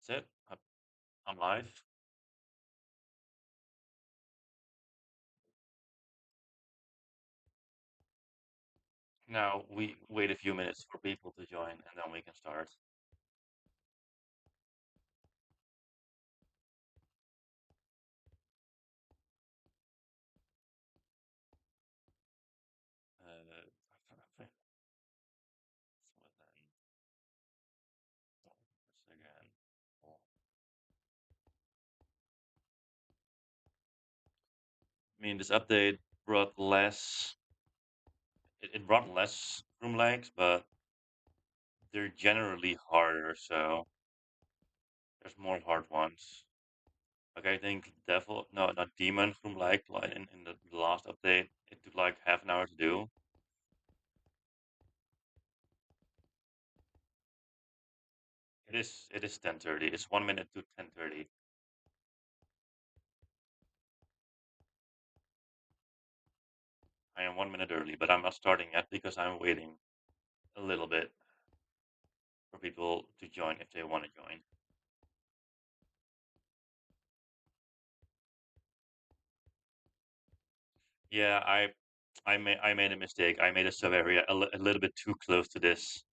That's it. I'm live. Now we wait a few minutes for people to join and then we can start. Uh, again. I mean, this update brought less. It brought less groenblijks, but they're generally harder, so there's more hard ones. Like I think devil, no, not demon groenblijk, like in the last update, it took like half an hour to do. It is 10:30. It's 1 minute to 10:30. I am 1 minute early, but I'm not starting yet because I'm waiting a little bit for people to join if they want to join. Yeah, I made a mistake. I made a sub area a little bit too close to this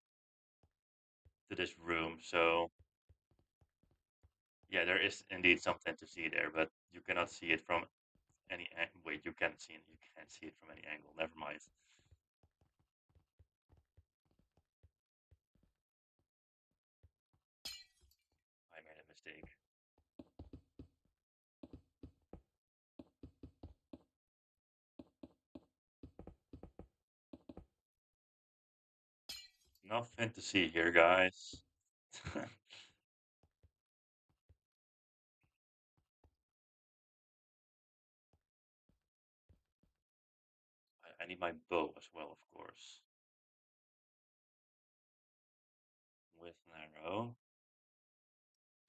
room. So yeah, there is indeed something to see there, but you cannot see it from any wait. You can't see it from any angle. Never mind. I made a mistake. Nothing to see here, guys. I need my bow as well, of course, with an arrow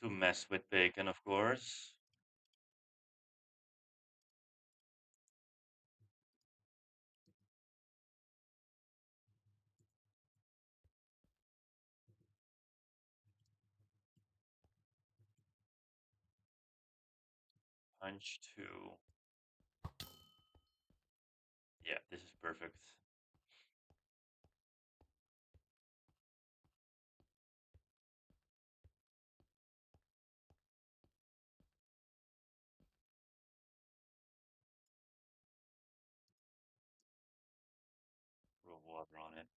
to mess with bacon, of course. Punch two. Yeah, this is perfect. Roll water on it.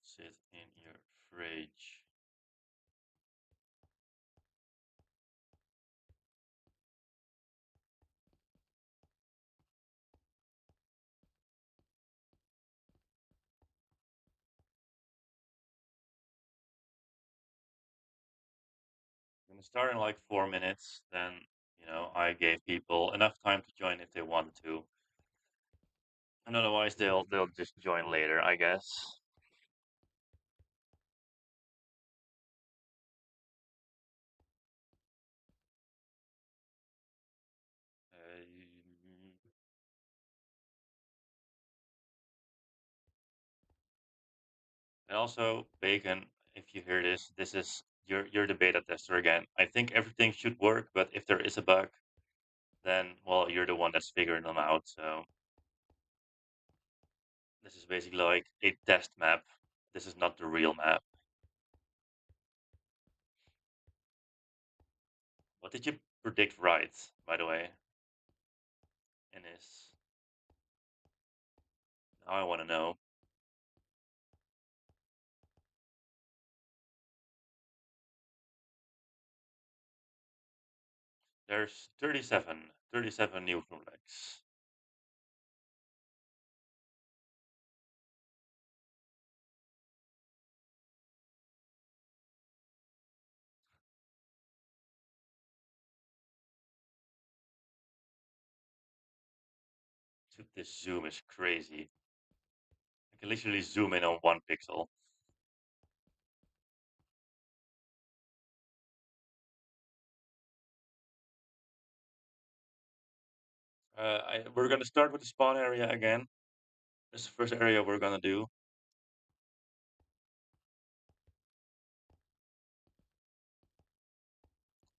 Sit in your fridge. I'm gonna start in like 4 minutes. Then, I gave people enough time to join if they wanted to. And otherwise they'll just join later, I guess. Uh, and also, Bacon, if you hear this is you're the beta tester again. I think everything should work, but if there is a bug, then well, you're the one that's figuring them out. So this is basically like a test map. This is not the real map. What did you predict right, by the way, in this? Now I want to know. There's 37 new groenblijks. Dude, this zoom is crazy. I can literally zoom in on 1 pixel. We're gonna start with the spawn area again. This is the first area we're gonna do.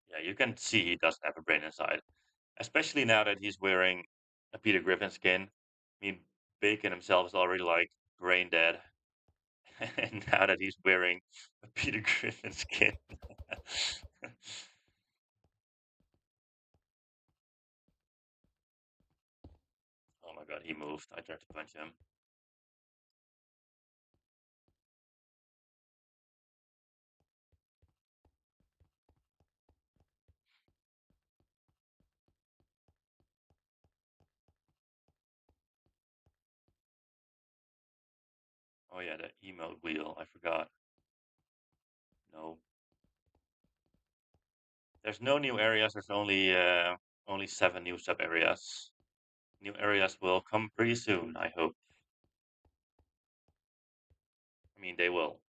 Yeah, you can see he doesn't have a brain inside, especially now that he's wearing a Peter Griffin skin. I mean, Bacon himself is already like brain dead, and now that he's wearing a Peter Griffin skin. Oh my god, he moved. I tried to punch him. Oh yeah, the emote wheel. I forgot. No, there's no new areas. There's only 7 new sub areas. New areas will come pretty soon, I hope. I mean, they will.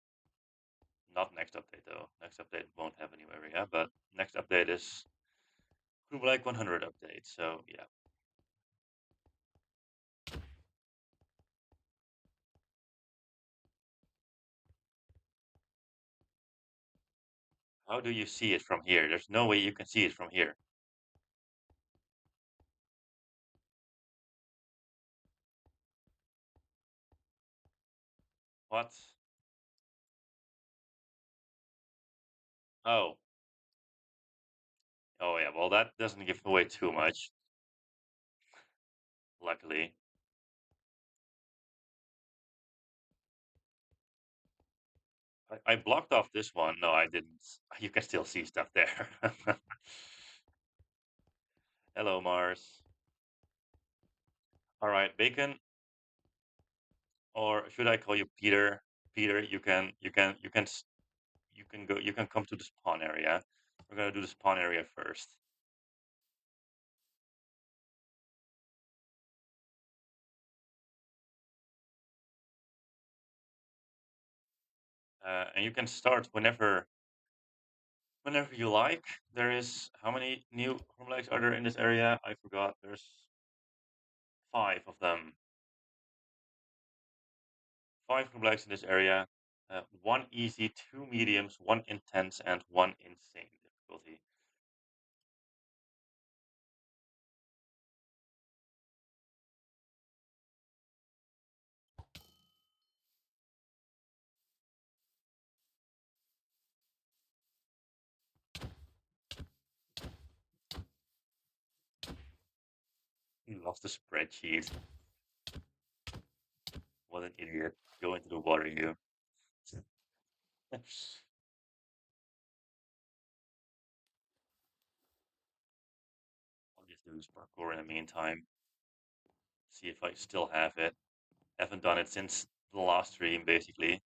Not next update though. Next update won't have a new area, but next update is like 100 update. So yeah. How do you see it from here? There's no way you can see it from here. What? Oh. Oh yeah. Well, that doesn't give away too much. Luckily, I blocked off this one. No, I didn't. You can still see stuff there. Hello, Mars. All right, Bacon, or should I call you Peter? Peter, you can go. You can come to the spawn area. We're gonna do the spawn area first. And you can start whenever you like. There is how many new groenblijks are there in this area? I forgot. There's 5 of them. 5 groenblijks in this area. One easy, 2 mediums, one intense, and one insane difficulty. He lost the spreadsheet. What an idiot. Go into the water, you. I'll just do this parkour in the meantime. See if I still have it. Haven't done it since the last stream, basically.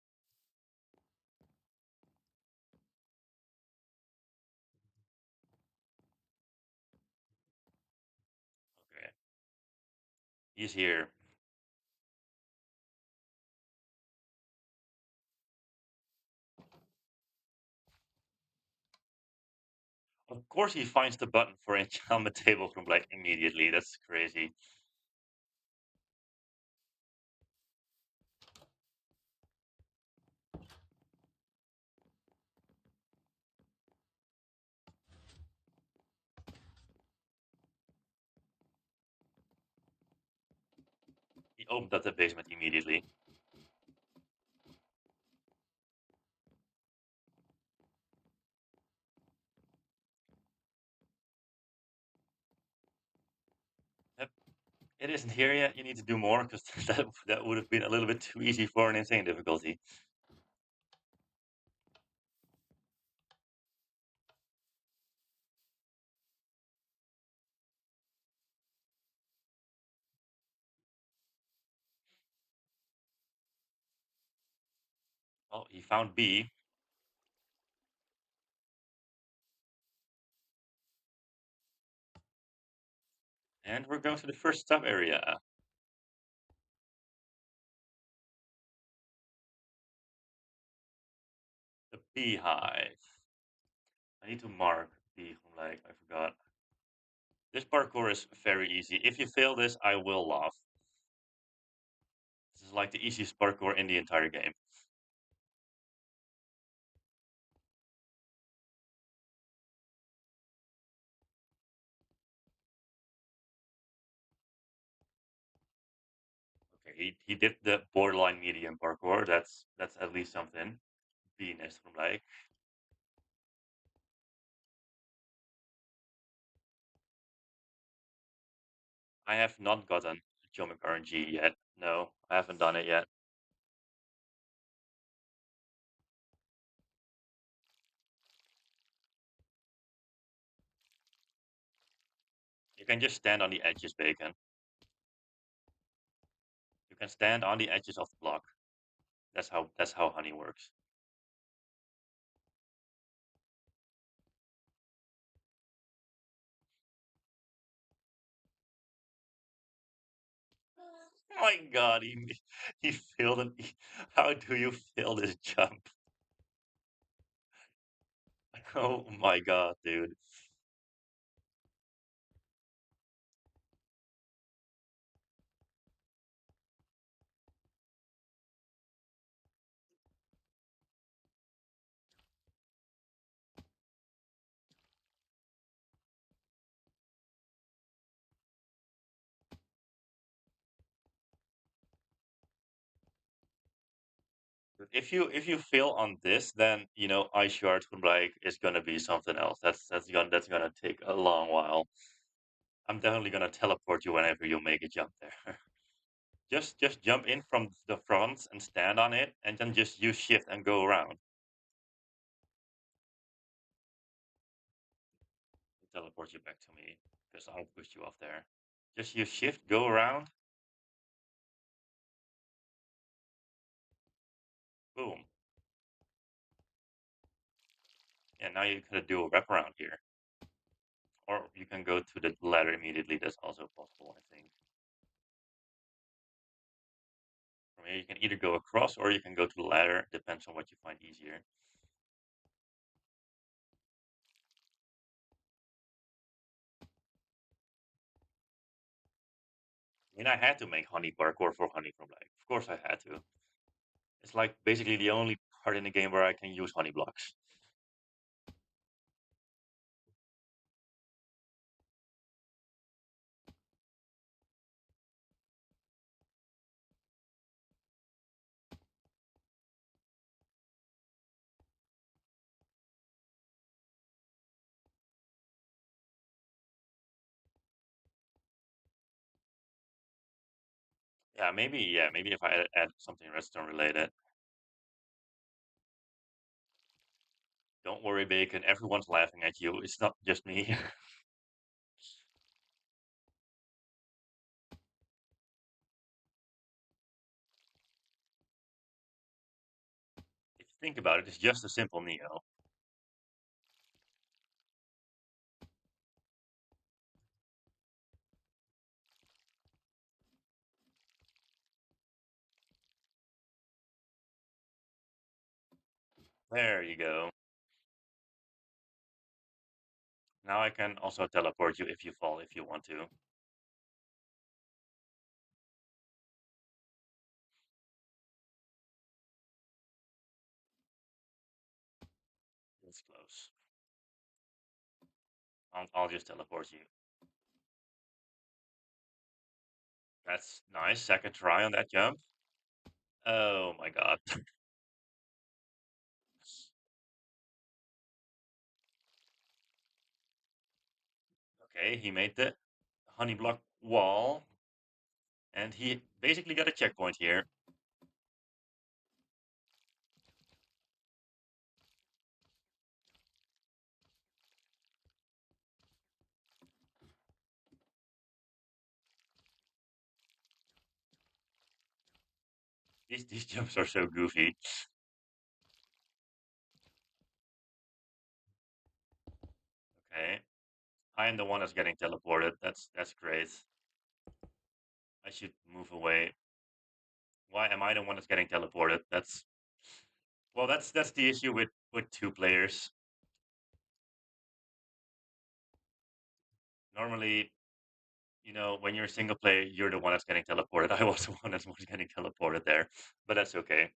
Okay. He's here. Of course he finds the button for enchantment table from like immediately. That's crazy. He opened up the basement immediately. Yep. It isn't here yet. You need to do more because that would have been a little bit too easy for an insane difficulty. Oh, he found B, and we're going to the first sub area, the beehive. I need to mark the like I forgot. This parkour is very easy. If you fail this, I will laugh. This is like the easiest parkour in the entire game. Okay, he did the borderline medium parkour. That's at least something. Venus from like I have not gotten Geomic RNG yet. No, I haven't done it yet. You can just stand on the edges, Bacon. You can stand on the edges of the block. That's how honey works. Oh my God, he failed it. How do you fail this jump? Oh my God, dude. If you fail on this, then Ice Shard from like is gonna be something else. That's gonna take a long while. I'm definitely gonna teleport you whenever you make a jump there. Just jump in from the front and stand on it, and then just use shift and go around. Teleport you back to me because I'll push you off there. Just use shift, go around, boom. And now you can do a wraparound here. Or you can go to the ladder immediately. That's also possible, I think. From here, you can either go across or you can go to the ladder. Depends on what you find easier. I mean, I had to make honey parkour for honey from like. Of course, I had to. It's like basically the only part in the game where I can use honey blocks. Yeah, maybe if I add something redstone related. Don't worry, Bacon. Everyone's laughing at you. It's not just me. If you think about it, it's just a simple Neo. There you go. Now I can also teleport you if you fall if you want to. It's close. I'll just teleport you. That's nice. Second try on that jump. Oh my God. Okay, he made the honey block wall, and he basically got a checkpoint here. These jumps are so goofy. Okay, I am the one that's getting teleported. That's great. I should move away. Why am I the one that's getting teleported? That's the issue with two players. Normally, when you're a single player, you're the one that's getting teleported. I was the one that's was getting teleported there, but that's okay.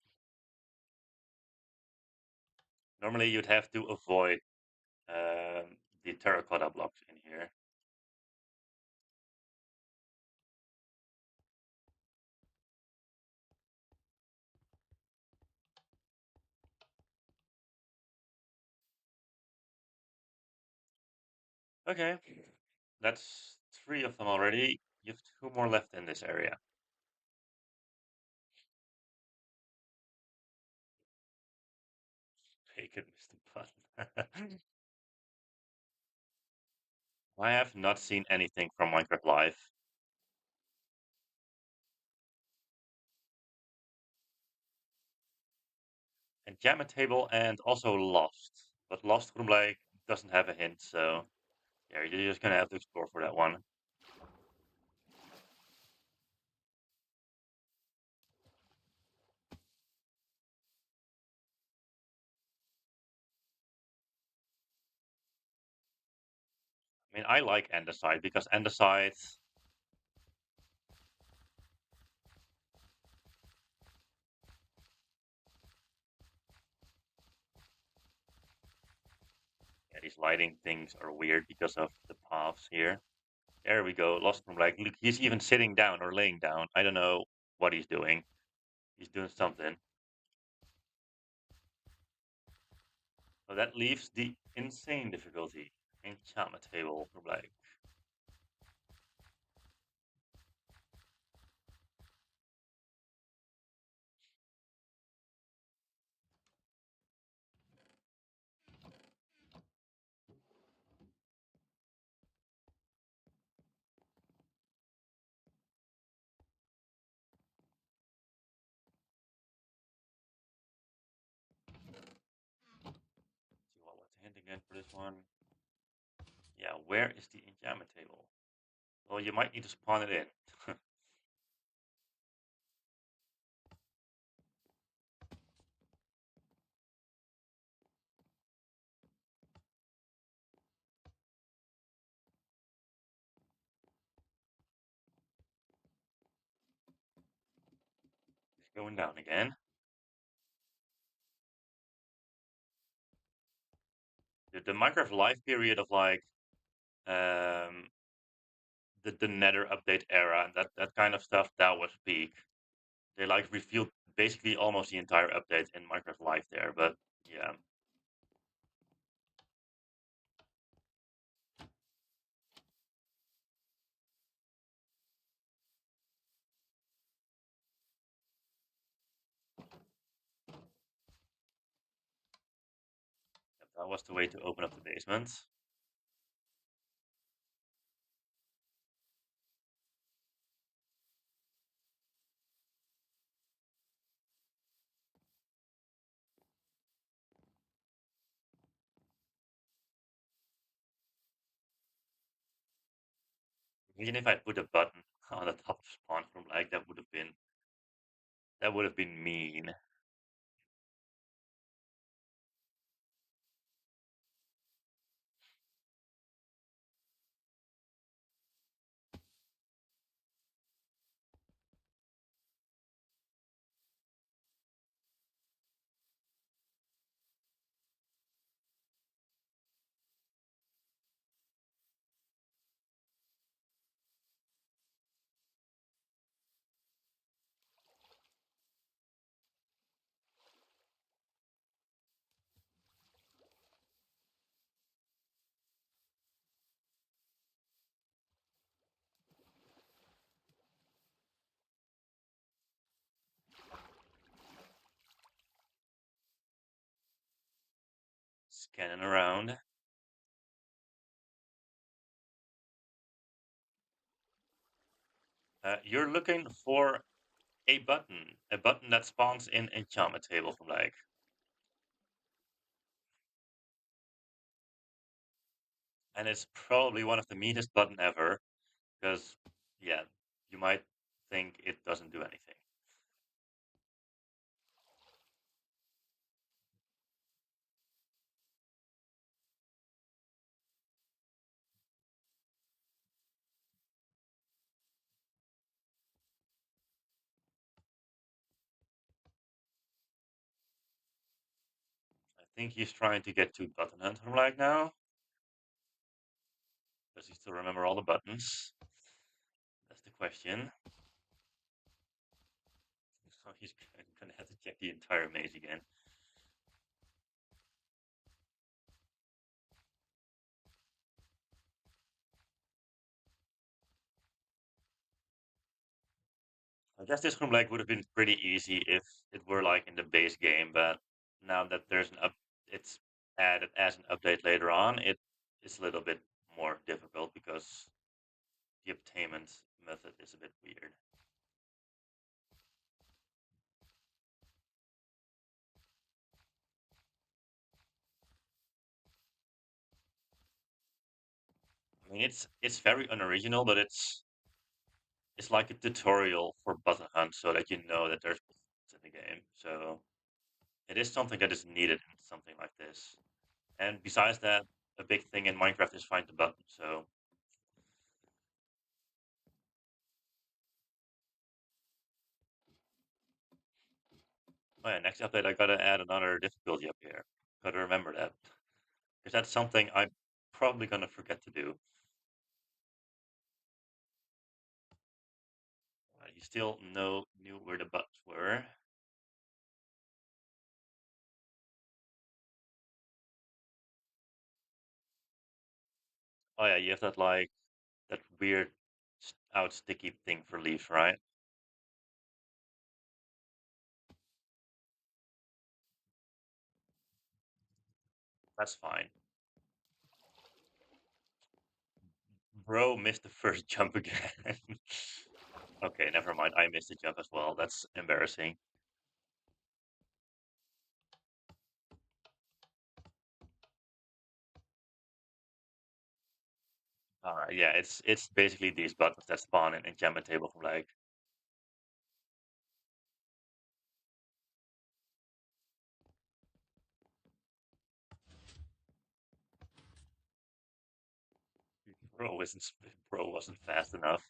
Normally, you'd have to avoid the terracotta blocks in here. Okay, that's three of them already. You have two more left in this area. Bacon Mr. Button. I have not seen anything from Minecraft Live. And Jam Table and also Lost. But Lost Groenblijk doesn't have a hint, so yeah, you're just gonna have to explore for that one. I mean, I like Andesite because Andesite, yeah, these lighting things are weird because of the paths here. There we go, Lost Groenblijk. Look, he's even sitting down or laying down. I don't know what he's doing. He's doing something. So that leaves the insane difficulty. Enchantment table Groenblijk. See what's the hint again for this one? Yeah, where is the enchantment table? Well, you might need to spawn it in. It's going down again. The Minecraft live period of like um, the Nether update era and that kind of stuff, that was peak. They like revealed basically almost the entire update in Minecraft Live there, but yeah, that was the way to open up the basement. Even if I put a button on the top spawn from like that would have been mean. Scanning around. You're looking for a button that spawns in enchantment table from like. And it's probably one of the meanest button ever because yeah, you might think it doesn't do anything. think he's trying to get to button hunter right now. Does he still remember all the buttons? That's the question. So he's gonna have to check the entire maze again. I guess this room would have been pretty easy if it were like in the base game, but now that there's an it's added as an update later on, it is a little bit more difficult because the obtainment method is a bit weird. I mean, it's very unoriginal, but it's like a tutorial for button hunt, so that you know that there's buttons in the game. So it is something that is needed in something like this. And besides that, a big thing in Minecraft is find the button. So, oh yeah, next update I gotta add another difficulty up here. Gotta remember that because that's something I'm probably gonna forget to do. You still knew where the buttons were. Oh yeah, you have that like that weird out sticky thing for leaves, right? That's fine. Bro missed the first jump again. Okay, never mind. I missed the jump as well. That's embarrassing. All right, yeah, it's basically these buttons that spawn in enchantment table from like. Bro wasn't fast enough.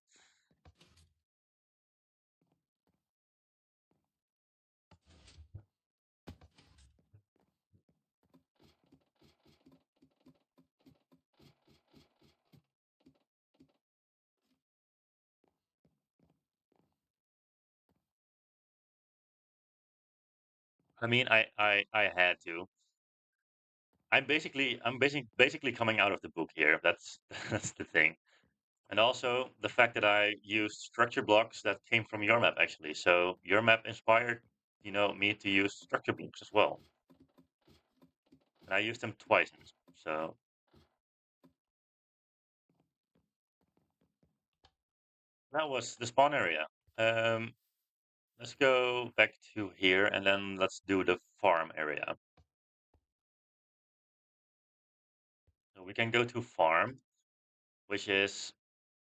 I mean, I had to. I'm basically coming out of the book here. That's that's the thing. And also the fact that I used structure blocks that came from your map actually. So your map inspired, me to use structure blocks as well. And I used them twice in this book. So that was the spawn area. Um, let's go back to here and then let's do the farm area. So we can go to farm, which is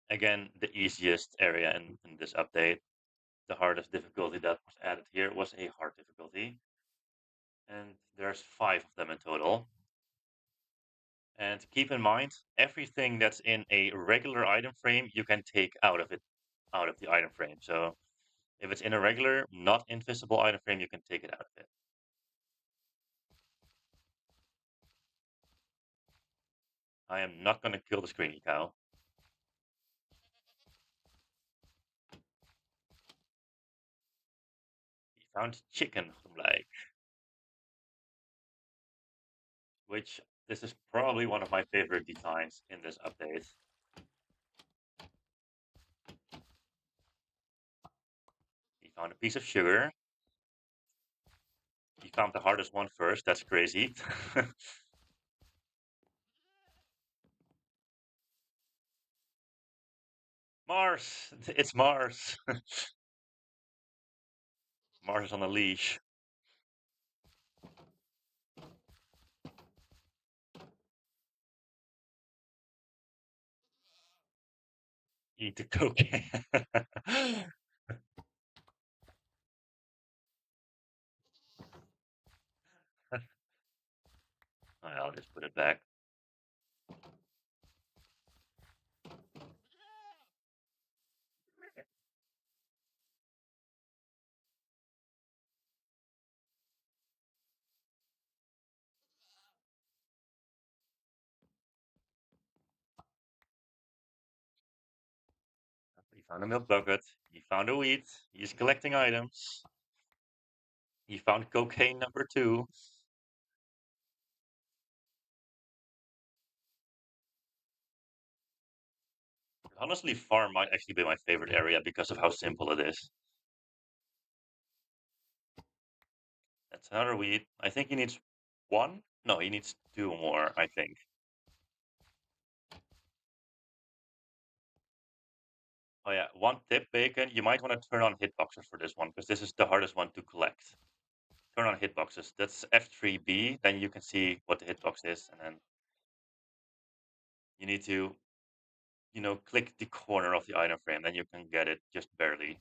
again the easiest area in this update. The hardest difficulty that was added here was a hard difficulty. And there's 5 of them in total. And keep in mind, everything that's in a regular item frame, you can take out of the item frame. So if it's in a regular, not invisible item frame, you can take it out of it. I am not going to kill the screeny cow. He found chicken from like, which this is probably one of my favorite designs in this update. He found a piece of sugar. He found the hardest one first. That's crazy. Mars! It's Mars! Mars is on a leash. Eat the cocaine. I'll just put it back. He found a milk bucket. He found a wheat. He's collecting items. He found cocaine number 2. Honestly, farm might actually be my favorite area because of how simple it is. That's another wheat. I think he needs 1. No, he needs 2 more, I think. Oh yeah, 1 tip, Bacon. You might want to turn on hitboxes for this one, because this is the hardest one to collect. Turn on hitboxes. That's F3B. Then you can see what the hitbox is, and then you need to, click the corner of the item frame. Then you can get it just barely.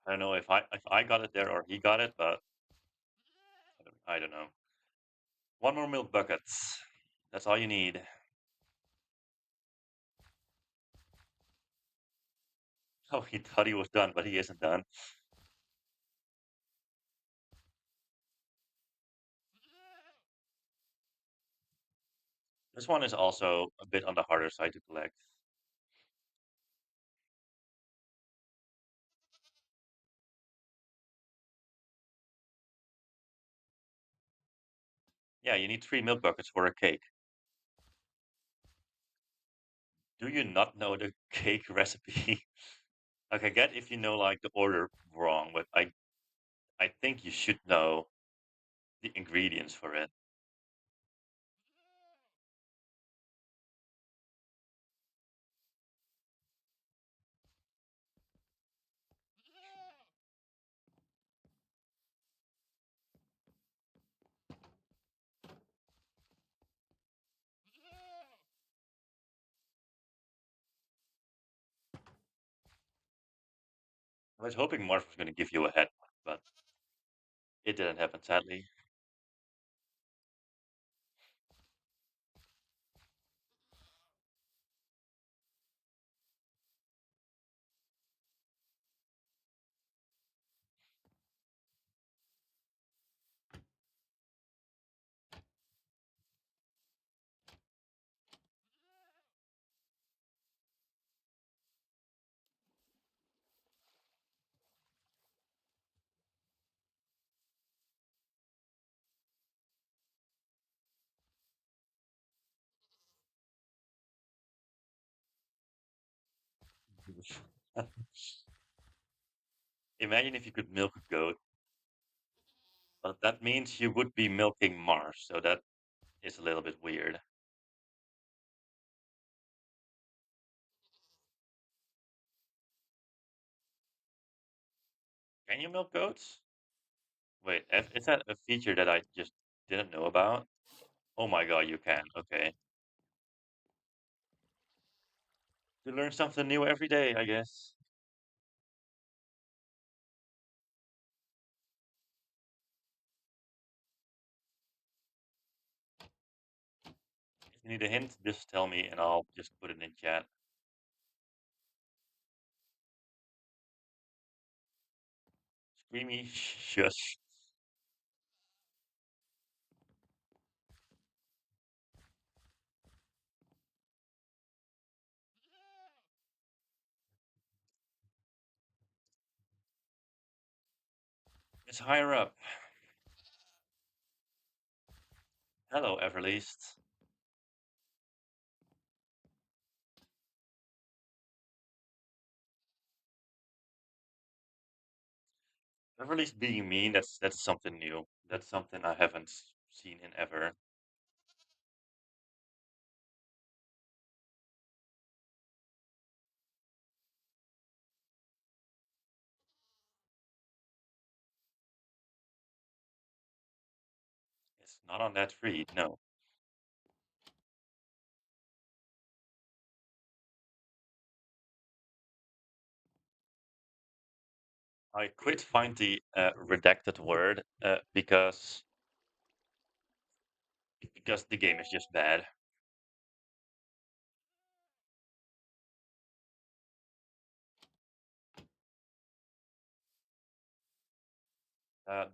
I don't know if I got it there or he got it, but I don't know. 1 more milk bucket. That's all you need. Oh, he thought he was done, but he isn't done. This one is also a bit on the harder side to collect. Yeah, you need 3 milk buckets for a cake. Do you not know the cake recipe? Like, I get if you know, like, the order wrong, but I think you should know the ingredients for it. I was hoping Marv was going to give you a head, but it didn't happen, sadly. Imagine if you could milk a goat, but that means you would be milking Mars, so that is a little bit weird. Can you milk goats? Wait, is that a feature that I just didn't know about? Oh my god, you can. Okay. You learn something new every day, I guess. If you need a hint, just tell me and I'll just put it in chat. Screamy shush. It's higher up. Hello, Everleast. Everleast being mean, that's something new. That's something I haven't seen in ever. It's not on that feed, no. I quit find the redacted word because the game is just bad.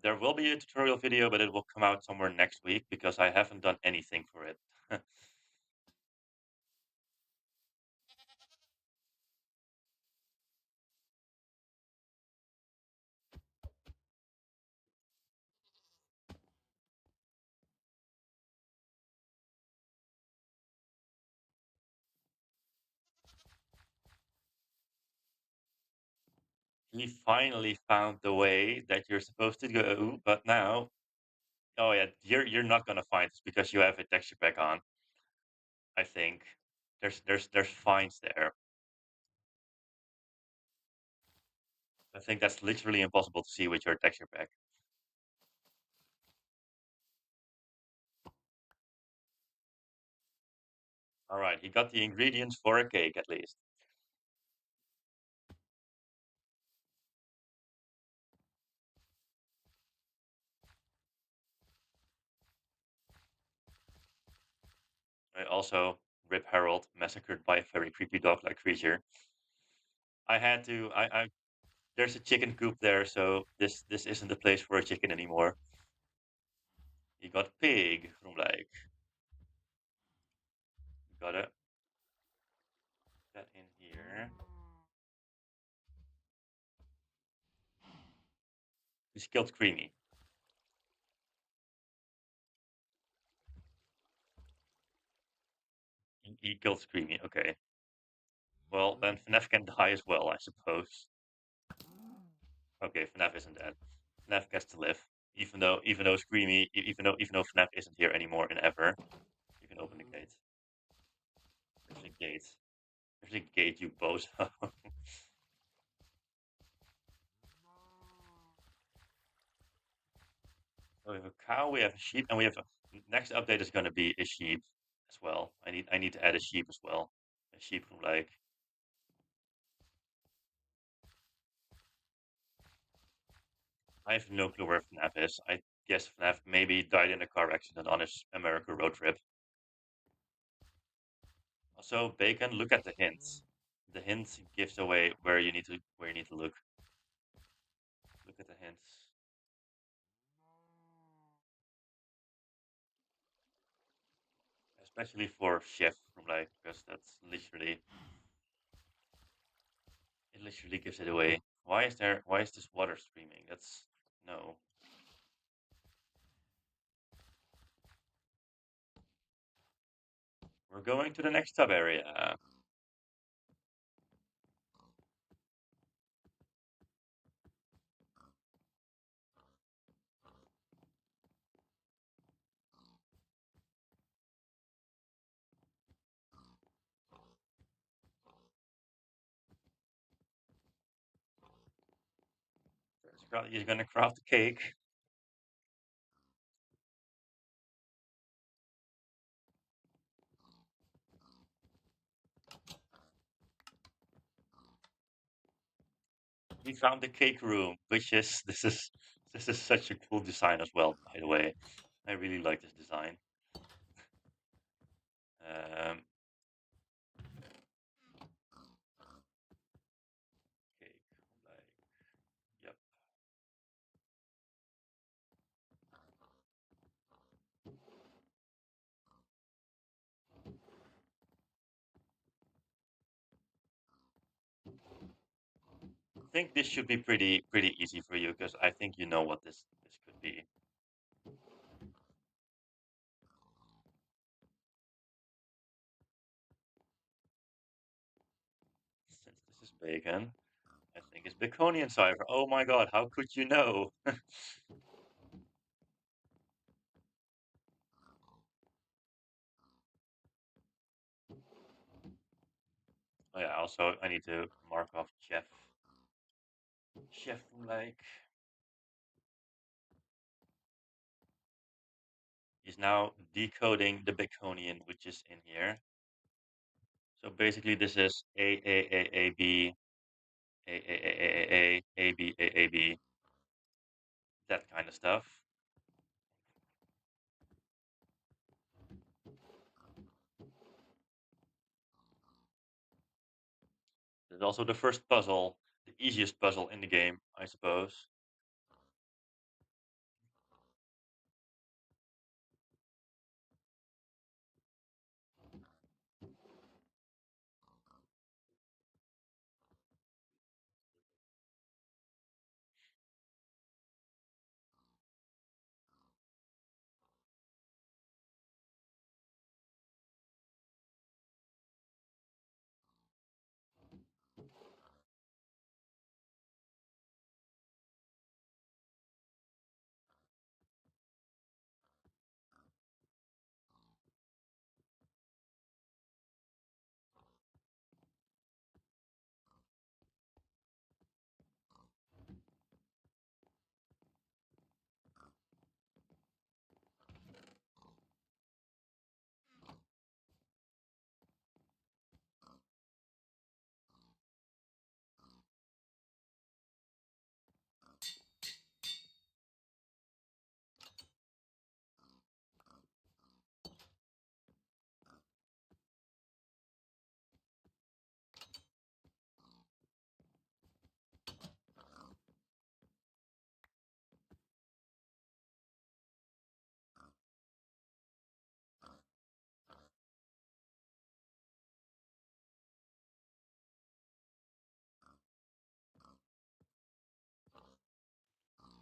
There will be a tutorial video, but it will come out somewhere next week because I haven't done anything for it. We finally found the way that you're supposed to go, but now, oh yeah, you're not gonna find this because you have a texture pack on. I think there's fines there. I think that's literally impossible to see with your texture pack. All right, he got the ingredients for a cake at least. I also Rip Harold massacred by a very creepy dog-like creature. I had to. I there's a chicken coop there, so this isn't the place for a chicken anymore. You got pig from like gotta that in here. He's killed Creamy. He killed Creamy. Okay. Well, then FNAF can die as well, I suppose. Okay, FNAF isn't dead. FNAF gets to live, even though Screamy, even though FNAF isn't here anymore in ever. You can open the gate. There's a gate. There's a gate, you bozo. So we have a cow, we have a sheep, and we have a next update is going to be a sheep as well. I need to add a sheep as well. A sheep from like I have no clue where FNAF is. I guess FNAF maybe died in a car accident on his America road trip. Also, Bacon, look at the hints. The hint gives away where you need to look. Look at the hints. Especially for Chef from like because that's literally it literally gives it away. Why is this water streaming? That's no. We're going to the next sub area. He's gonna craft the cake. We found the cake room, which is this is such a cool design as well, by the way. I really like this design. Um, cake, like, yep. I think this should be pretty easy for you because I think you know what this could be. Since this is bacon, I think it's Baconian cipher. Oh my god, how could you know? Oh yeah, also I need to mark off chef. Chef like he's now decoding the Baconian which is in here. So basically this is A B A B A B that kind of stuff. There's also the first puzzle, the easiest puzzle in the game, I suppose.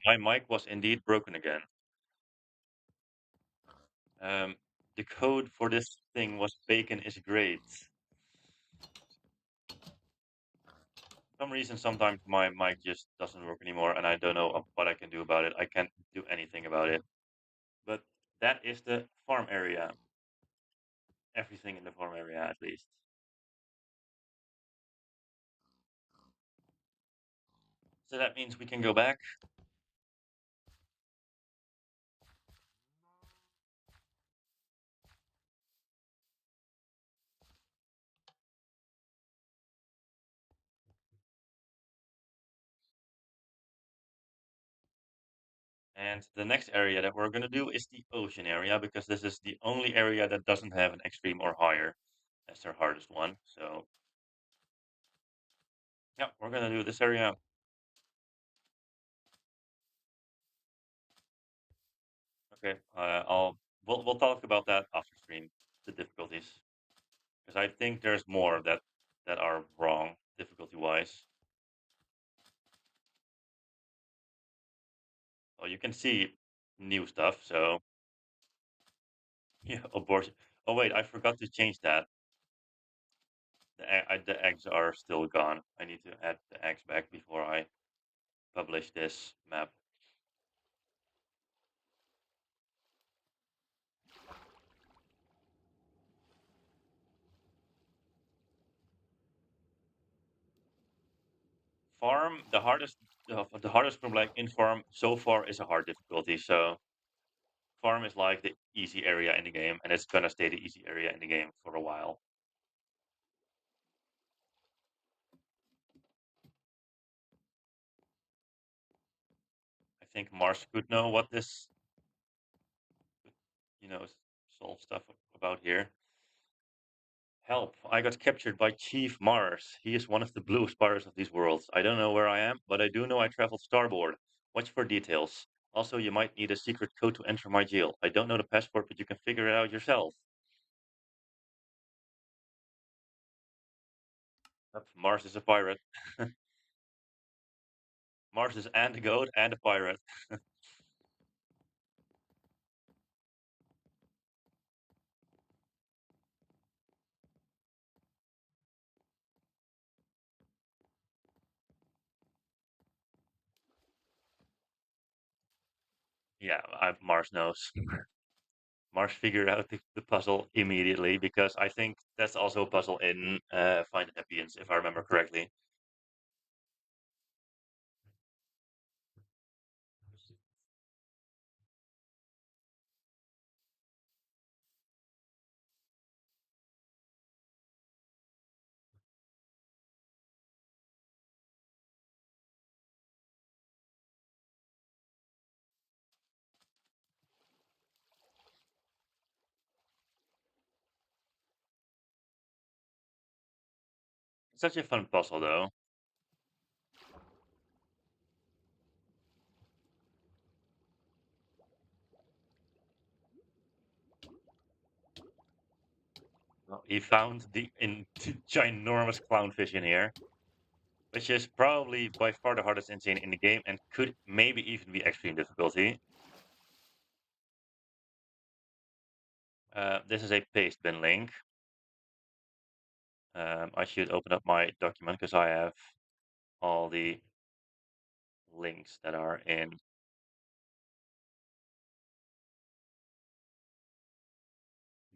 My mic was indeed broken again. Um, the code for this thing was bacon is great. For some reason, sometimes my mic just doesn't work anymore, and I don't know what I can do about it. I can't do anything about it. But that is the farm area. Everything in the farm area, at least. So that means we can go back. And the next area that we're going to do is the ocean area, because this is the only area that doesn't have an extreme or higher. That's their hardest one. So, yeah, we're going to do this area. Okay, we'll talk about that after stream, the difficulties, because I think there's more that are wrong difficulty wise. Well, you can see new stuff. So yeah, abortion. Oh wait, I forgot to change that. The eggs are still gone. I need to add the eggs back before I publish this map. Farm, the hardest from like in farm so far is a hard difficulty. So farm is like the easy area in the game, and it's gonna stay the easy area in the game for a while. I think Mars could know what this, you know, solve stuff about here. Help! I got captured by Chief Mars. He is one of the blue spiders of these worlds. I don't know where I am, but I do know I traveled starboard. Watch for details. Also, you might need a secret code to enter my jail. I don't know the passport, but you can figure it out yourself. Mars is a pirate. Mars is and a goat and a pirate. Yeah, Mars knows. Mars figured out the puzzle immediately, because I think that's also a puzzle in Find Happiness, if I remember correctly. It's such a fun puzzle, though. Well, he found the ginormous clownfish in here, which is probably by far the hardest insane in the game, and could maybe even be extreme difficulty. This is a paste bin link. I should open up my document because I have all the links that are in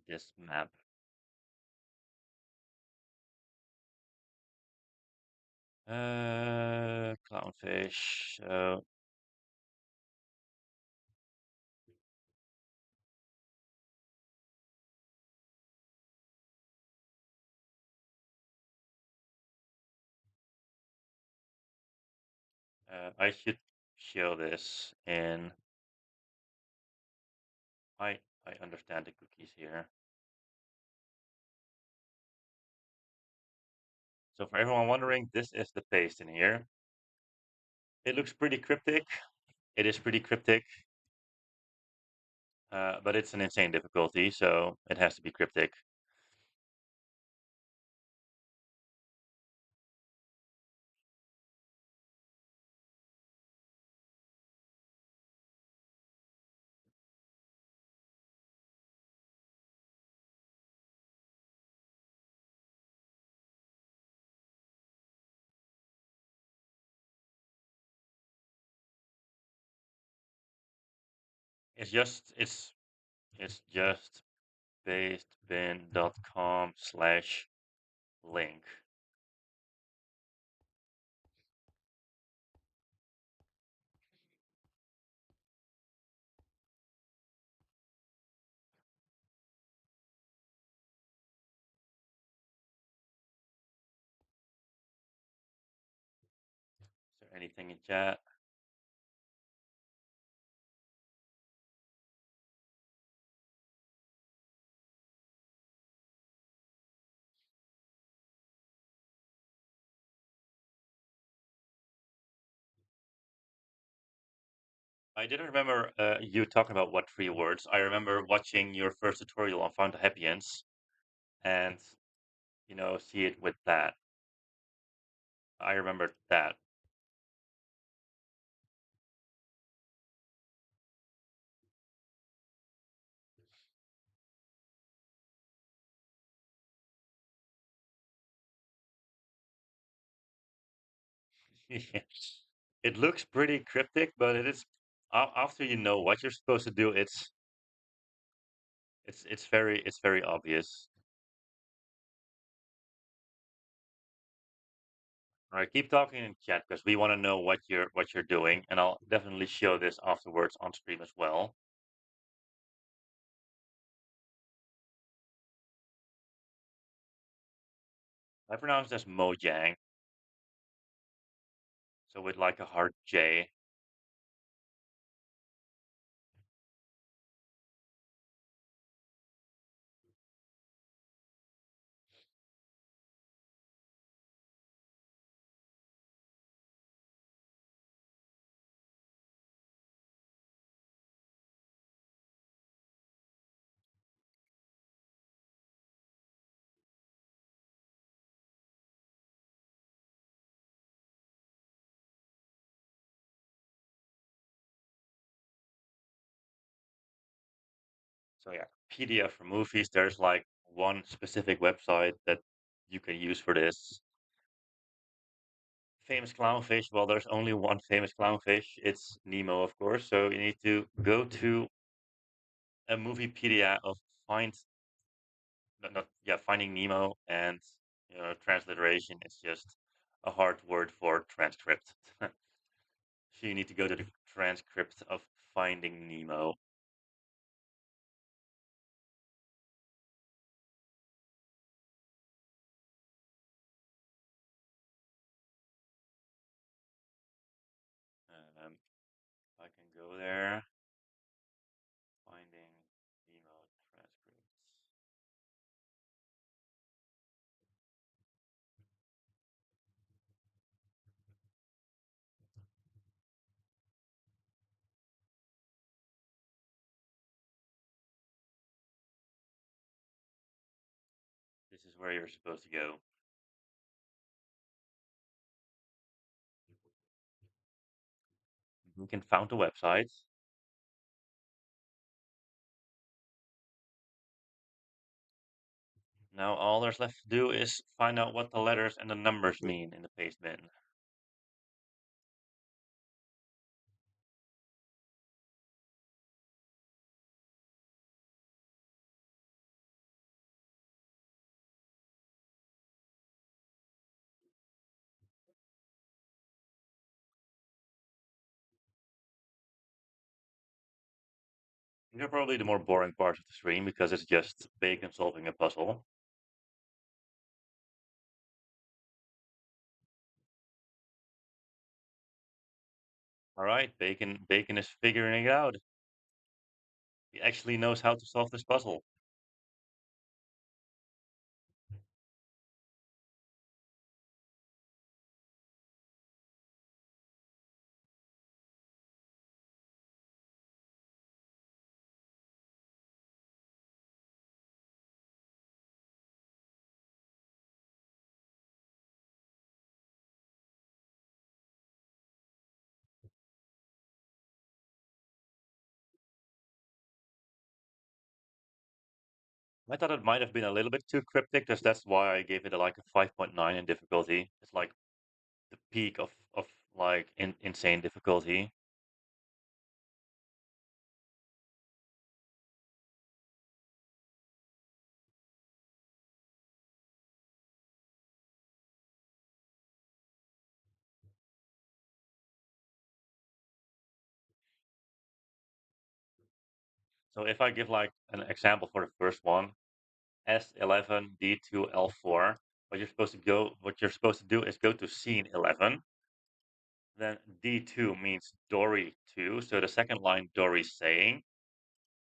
this map. Clownfish. So I should show this in. I understand the cookies here. So for everyone wondering, this is the paste in here. It looks pretty cryptic. It is pretty cryptic, but it's an insane difficulty, so it has to be cryptic. it's just pastebin.com/link. Is there anything in chat? I didn't remember you talking about what three words. I remember watching your first tutorial on Found the Happy Ends and see it with that. I remember that. Yes. It looks pretty cryptic, but it is after you know what you're supposed to do, it's very obvious. All right, keep talking in chat because we want to know what you're doing, and I'll definitely show this afterwards on stream as well. I pronounce it as Mojang, so with like a hard J. So yeah, PDF for movies. There's like one specific website that you can use for this. Famous clownfish. Well, there's only one famous clownfish. It's Nemo, of course. So you need to go to a Moviepedia of find not yeah Finding Nemo, and transliteration is just a hard word for transcript. So you need to go to the transcript of Finding Nemo. I can go there. Finding Nemo transcripts. This is where you're supposed to go. You can found the website. Now all there's left to do is find out what the letters and the numbers mean in the paste bin. These are probably the more boring parts of the stream because it's just Bacon solving a puzzle. All right, Bacon is figuring it out. He actually knows how to solve this puzzle. I thought it might have been a little bit too cryptic, because that's why I gave it like a 5.9 in difficulty. It's like the peak of like insane difficulty. So if I give like an example for the first one, S11, D2, L4, what you're supposed to do is go to scene 11. Then D2 means Dory 2, so the second line Dory's saying.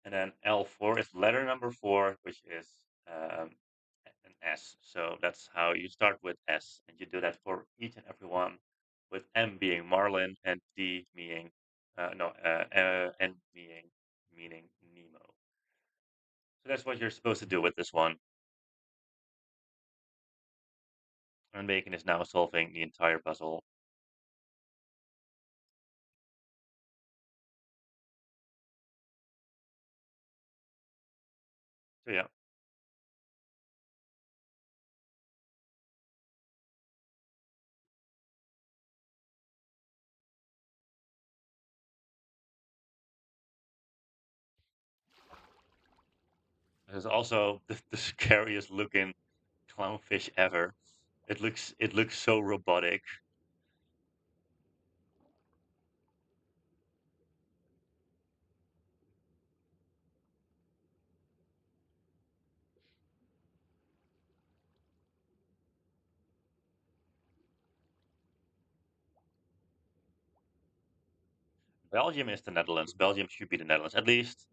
And then L4 is letter number 4, which is an S. So that's how you start with S. And you do that for each and every one, with M being Marlin and D meaning, no, N meaning Nemo. So that's what you're supposed to do with this one. And Bacon is now solving the entire puzzle. So yeah, this is also the scariest looking clownfish ever. It looks so robotic. Belgium is the Netherlands. Belgium should be the Netherlands. At least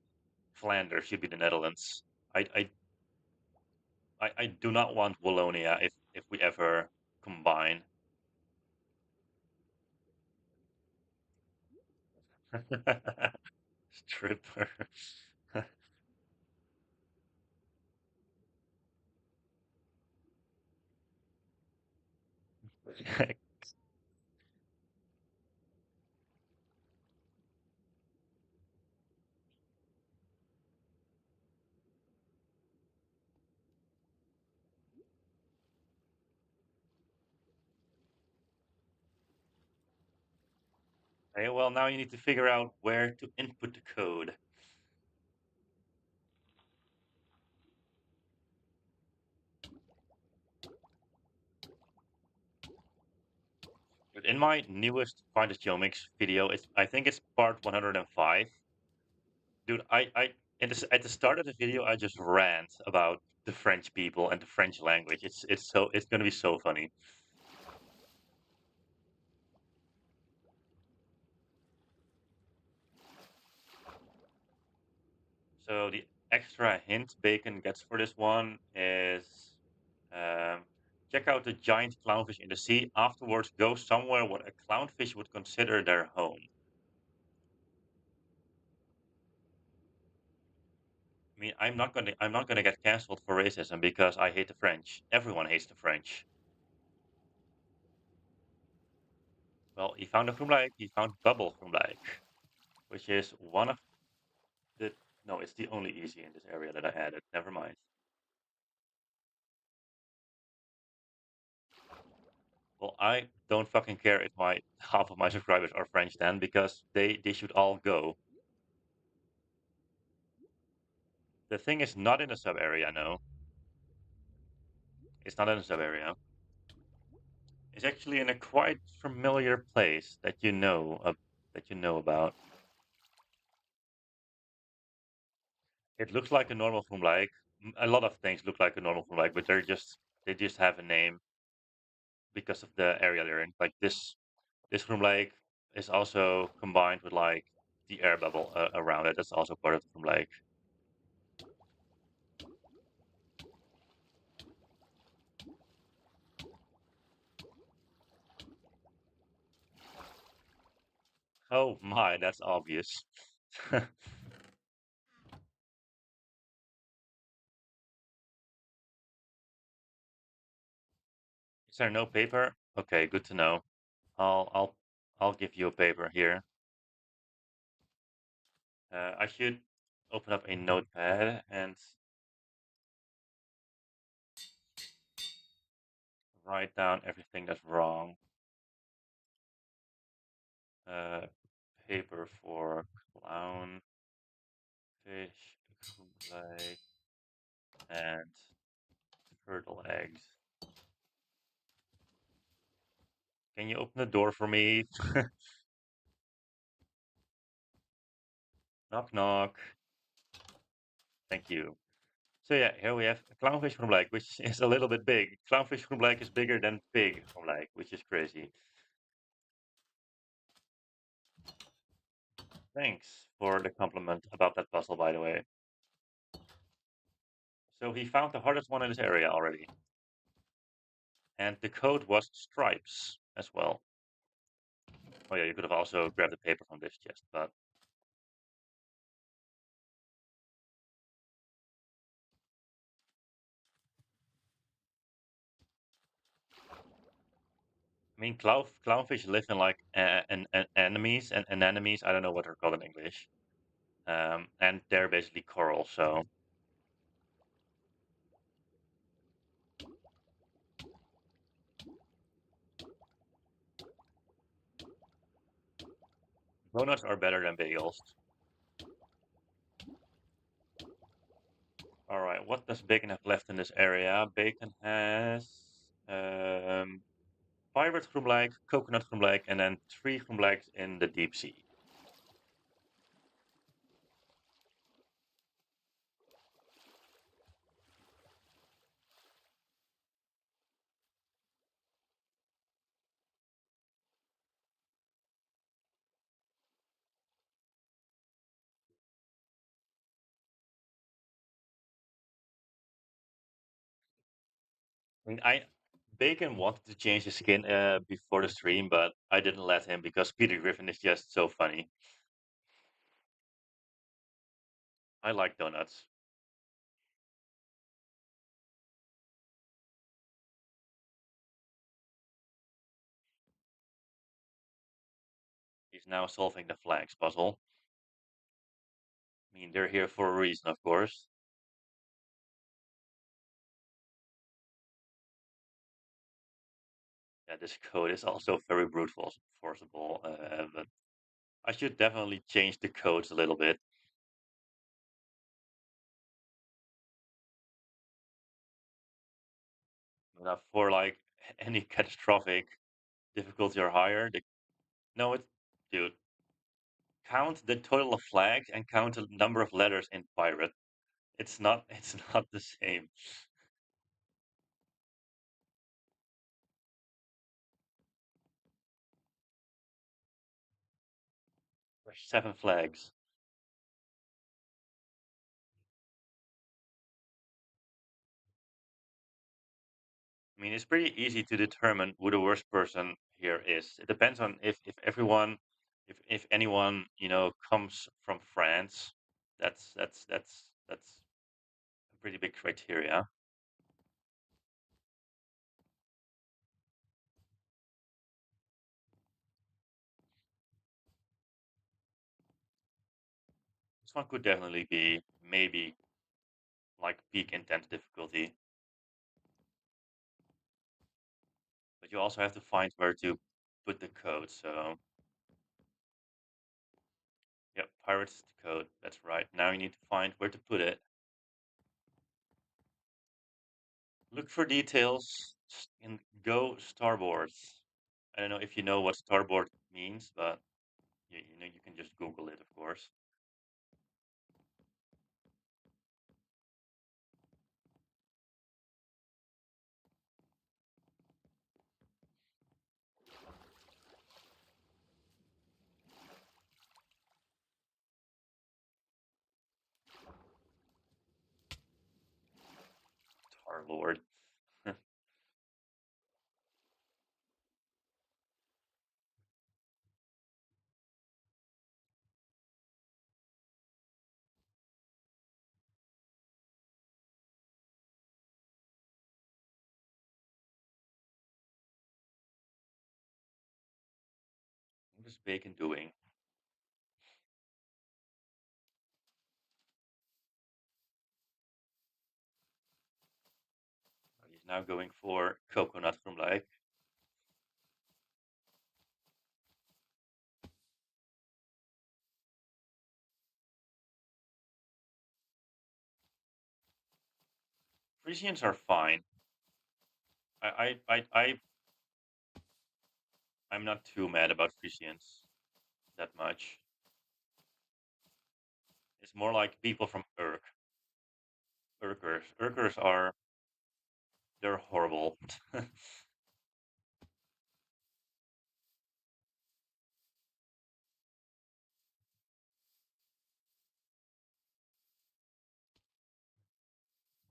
Flanders should be the Netherlands. I I I do not want Wallonia if we ever combine. Stripper. Okay, well, now you need to figure out where to input the code. But in my newest Find the Geomics video, I think it's part 105. Dude, at the start of the video, I just rant about the French people and the French language. It's gonna be so funny. So the extra hint Bacon gets for this one is um, check out the giant clownfish in the sea. Afterwards, go somewhere what a clownfish would consider their home. I mean, I'm not gonna get canceled for racism because I hate the French. Everyone hates the French. Well, he found a groenblijk. He found bubble groenblijk, which is one of the no, it's the only easy in this area that I added. Never mind. Well, I don't fucking care if my half of my subscribers are French then, because they should all go. The thing is not in a sub area, no. It's not in a sub area. It's actually in a quite familiar place that you know about. It looks like a normal groenblijk. A lot of things look like a normal groenblijk, but they just have a name because of the area they're in. Like this groenblijk is also combined with like the air bubble around it. That's also part of the groenblijk. Oh my, that's obvious. Is there no paper? Okay, good to know. I'll I'll I'll give you a paper here. I should open up a notepad and write down everything that's wrong. Uh, paper for clown, fish, leg, and turtle eggs. Can you open the door for me? Knock knock. Thank you. So yeah, here we have clownfish from Lake, which is a little bit big. Clownfish from Lake is bigger than pig from Lake, which is crazy. Thanks for the compliment about that puzzle, by the way. So he found the hardest one in this area already. And the code was stripes as well. Oh yeah, you could have also grabbed the paper from this chest, but I mean, clownfish live in like anemones and anemones. I don't know what they're called in English. And they're basically coral. So donuts are better than bagels. All right, what does bacon have left in this area? Bacon has pirate groenblijk, coconut groenblijk, and then three groenblijks in the deep sea. I mean, Bacon wanted to change his skin before the stream, but I didn't let him because Peter Griffin is just so funny. I like donuts. He's now solving the flags puzzle. I mean, they're here for a reason, of course. Yeah, this code is also very brute forcible, but I should definitely change the codes a little bit. For like any catastrophic difficulty or higher. No, it's dude. Count the total of flags and count the number of letters in pirate. It's not. It's not the same. There's 7 flags. I mean, it's pretty easy to determine who the worst person here is. It depends on if everyone, if anyone, comes from France. That's a pretty big criteria. This one could definitely be maybe like peak intense difficulty, but you also have to find where to put the code. So, yep, pirates code. That's right. Now you need to find where to put it. Look for details and go starboard. I don't know if you know what starboard means, but you can just Google it, of course. Our Lord. What is Bacon doing? He's now going for coconut from like. Frisians are fine. I'm not too mad about Frisians that much. It's more like people from Urk. Urkers. Urkers are they're horrible.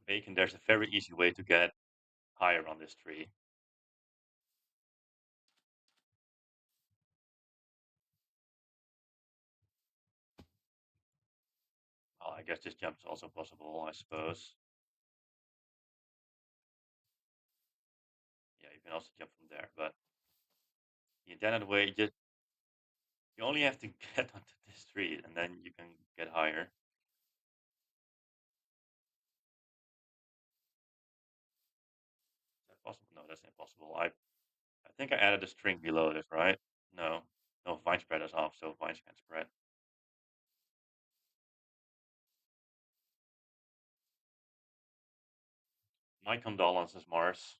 Bacon, there's a very easy way to get higher on this tree. Well, I guess this jump is also possible, I suppose. Yeah, you can also jump from there, but the intended way, you only have to get onto this tree, and then you can get higher. Is that possible? No, that's impossible. I think I added a string below this, right? No, no, vine spread is off, so vines can spread. My condolences, Mars.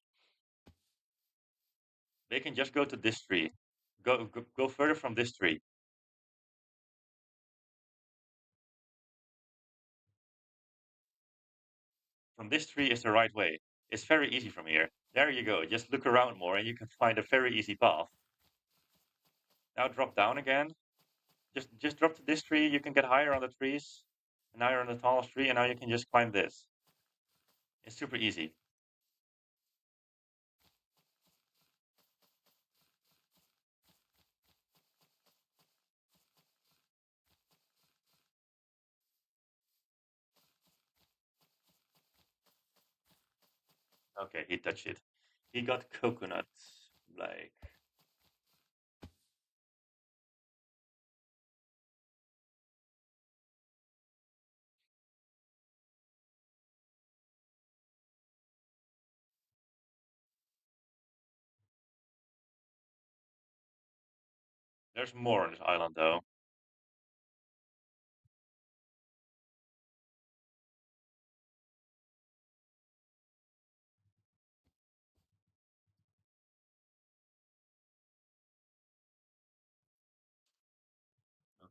They can just go to this tree. Go further from this tree. From this tree is the right way. It's very easy from here. There you go. Just look around more and you can find a very easy path. Now drop down again. Just drop to this tree. You can get higher on the trees. And now you're on the tallest tree and now you can just climb this. It's super easy. Okay, he touched it. He got coconut. Like, there's more on this island though.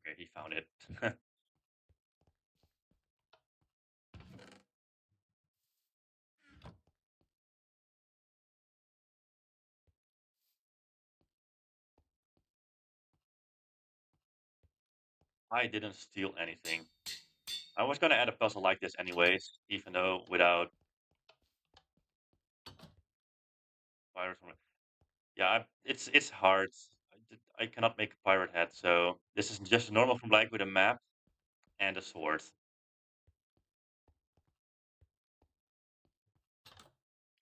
Okay, he found it. I didn't steal anything. I was gonna add a puzzle like this anyways, even though without virus. Yeah, it's hard. I cannot make a pirate hat, so this is just a normal from Blank with a map and a sword.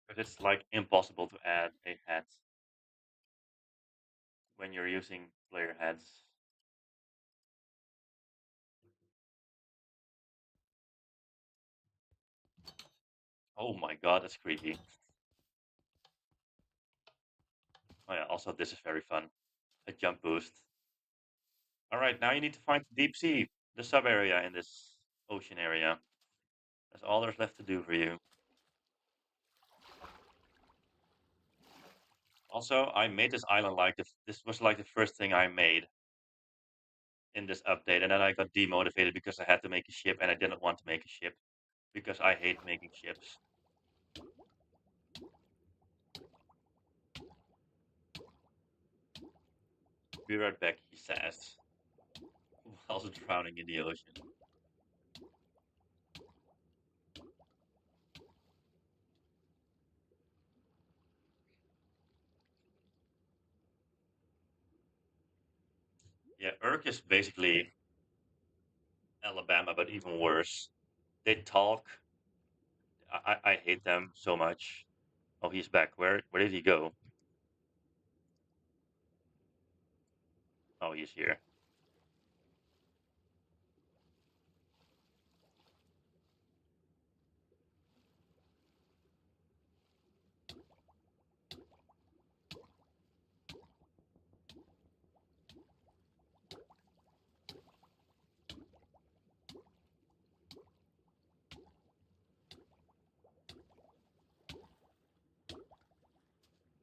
But it's like impossible to add a hat when you're using player heads. Oh my god, that's creepy. Oh yeah, also this is very fun. A jump boost. Alright, now you need to find the deep sea, the sub area in this ocean area. That's all there's left to do for you. Also, I made this island like this was like the first thing I made in this update, and then I got demotivated because I had to make a ship and I didn't want to make a ship because I hate making ships. Be right back, he says, while drowning in the ocean. Yeah, Urk is basically Alabama, but even worse. They talk. I hate them so much. Oh, he's back. Where did he go? Oh, he's here.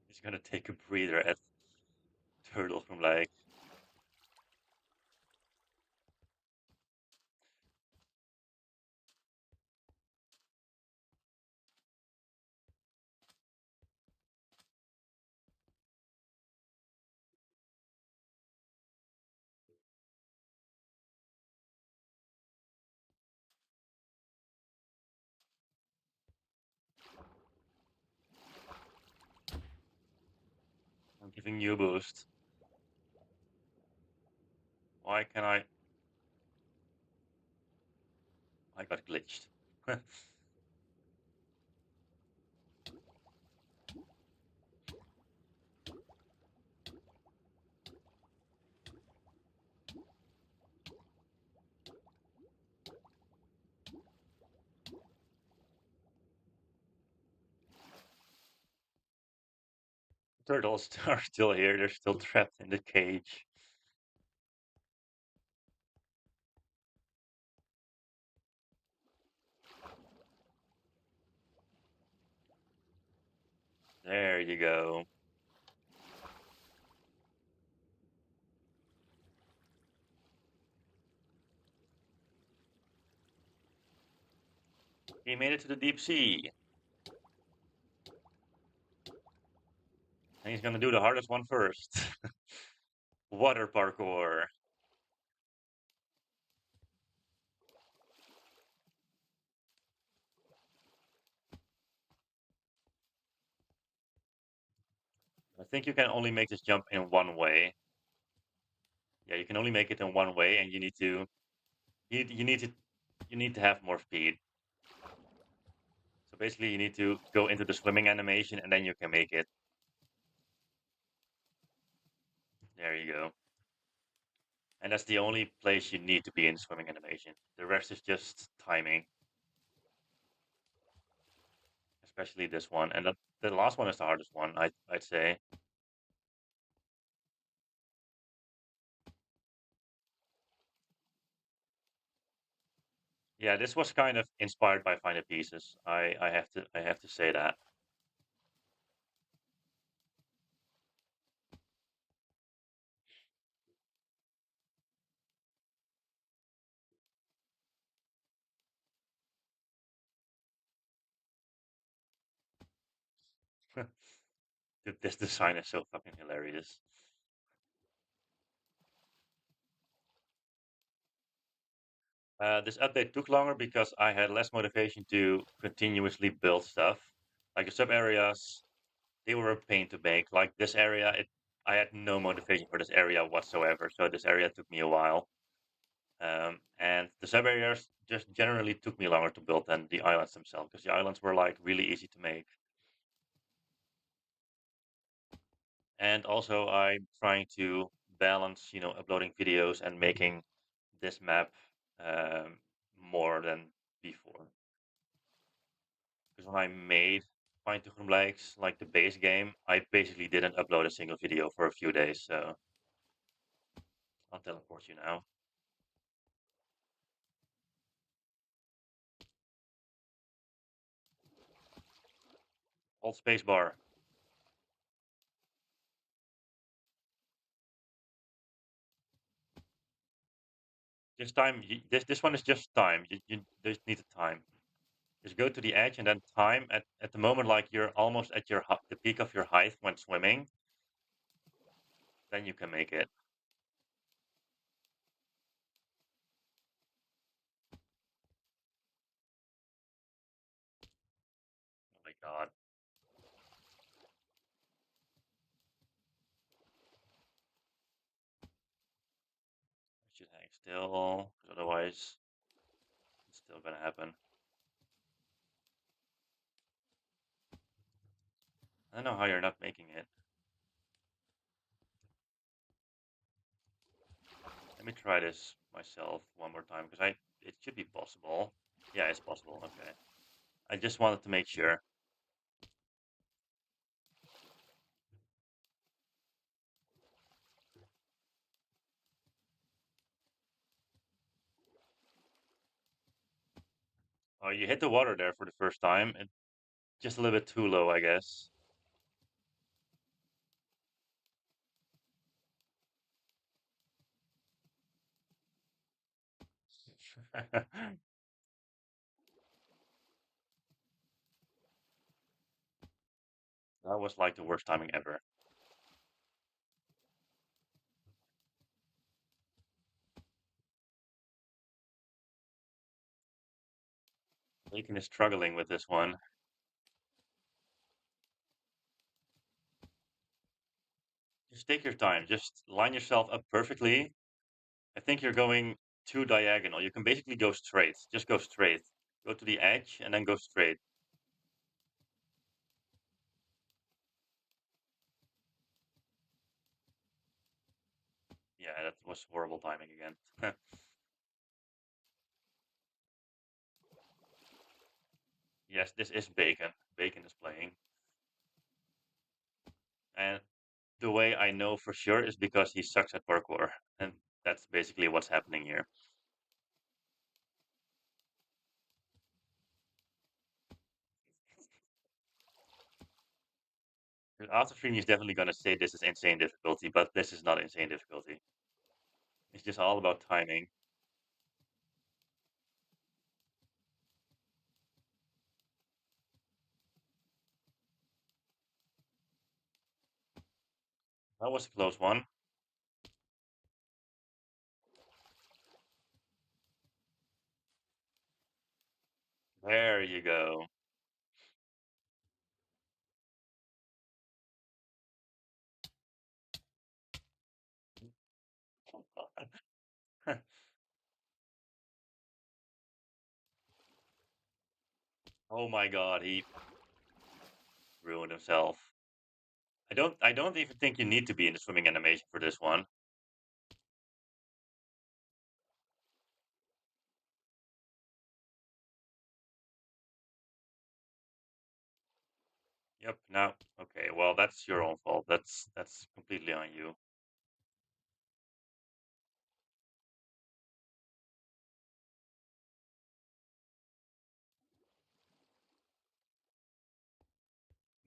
He's gonna take a breather at Turtle from like. Using new boost. Why can I got glitched. Turtles are still here. They're still trapped in the cage. There you go. He made it to the deep sea. And he's gonna do the hardest one first. Water parkour. I think you can only make this jump in one way. Yeah, you can only make it in one way, and you need to have more speed. So basically, you need to go into the swimming animation, and then you can make it. There you go. And that's the only place you need to be in swimming animation. The rest is just timing, especially this one. And the last one is the hardest one, I'd say. Yeah, this was kind of inspired by Find the Pieces. I have to say that. This design is so fucking hilarious. This update took longer because I had less motivation to continuously build stuff. Like the sub areas, they were a pain to make. Like this area, I had no motivation for this area whatsoever. So this area took me a while. And the sub areas just generally took me longer to build than the islands themselves because the islands were like really easy to make. And also, I'm trying to balance, uploading videos and making this map um, more than before. Because when I made Find the groenblijks, like the base game, I basically didn't upload a single video for a few days. So I'll teleport you now. Hold spacebar. Just time. This one is just time. You just need to time. Just go to the edge and then time at the moment like you're almost at the peak of your height when swimming. Then you can make it. Oh my god. I should hang still, 'cause otherwise it's still gonna happen. I don't know how you're not making it. Let me try this myself one more time because I it should be possible. Yeah, it's possible. Okay. I just wanted to make sure. Oh, you hit the water there for the first time. And just a little bit too low, I guess. That was like the worst timing ever. Lincoln is struggling with this one. take your time. Just line yourself up perfectly. I think you're going too diagonal. You can basically go straight. Just go straight. Go to the edge and then go straight. Yeah, that was horrible timing again. Yes, this is Bacon. Bacon is playing. And the way I know for sure is because he sucks at parkour. And that's basically what's happening here. After stream, he's definitely going to say this is insane difficulty, but this is not insane difficulty. It's just all about timing. That was a close one. There you go. Oh my god, he ruined himself. I don't even think you need to be in the swimming animation for this one. Yep, now okay, well that's your own fault. That's completely on you.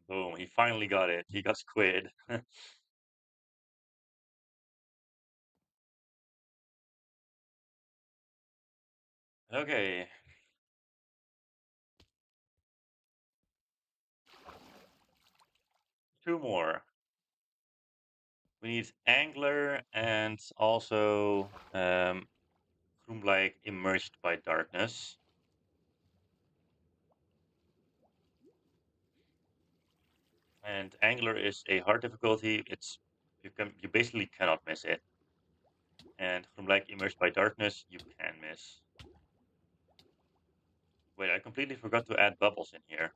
Boom, he finally got it. He got squid. Okay, two more. We need angler and also groenblijk immersed by darkness. And angler is a hard difficulty. You basically cannot miss it. And groenblijk immersed by darkness, you can miss. Wait, I completely forgot to add bubbles in here.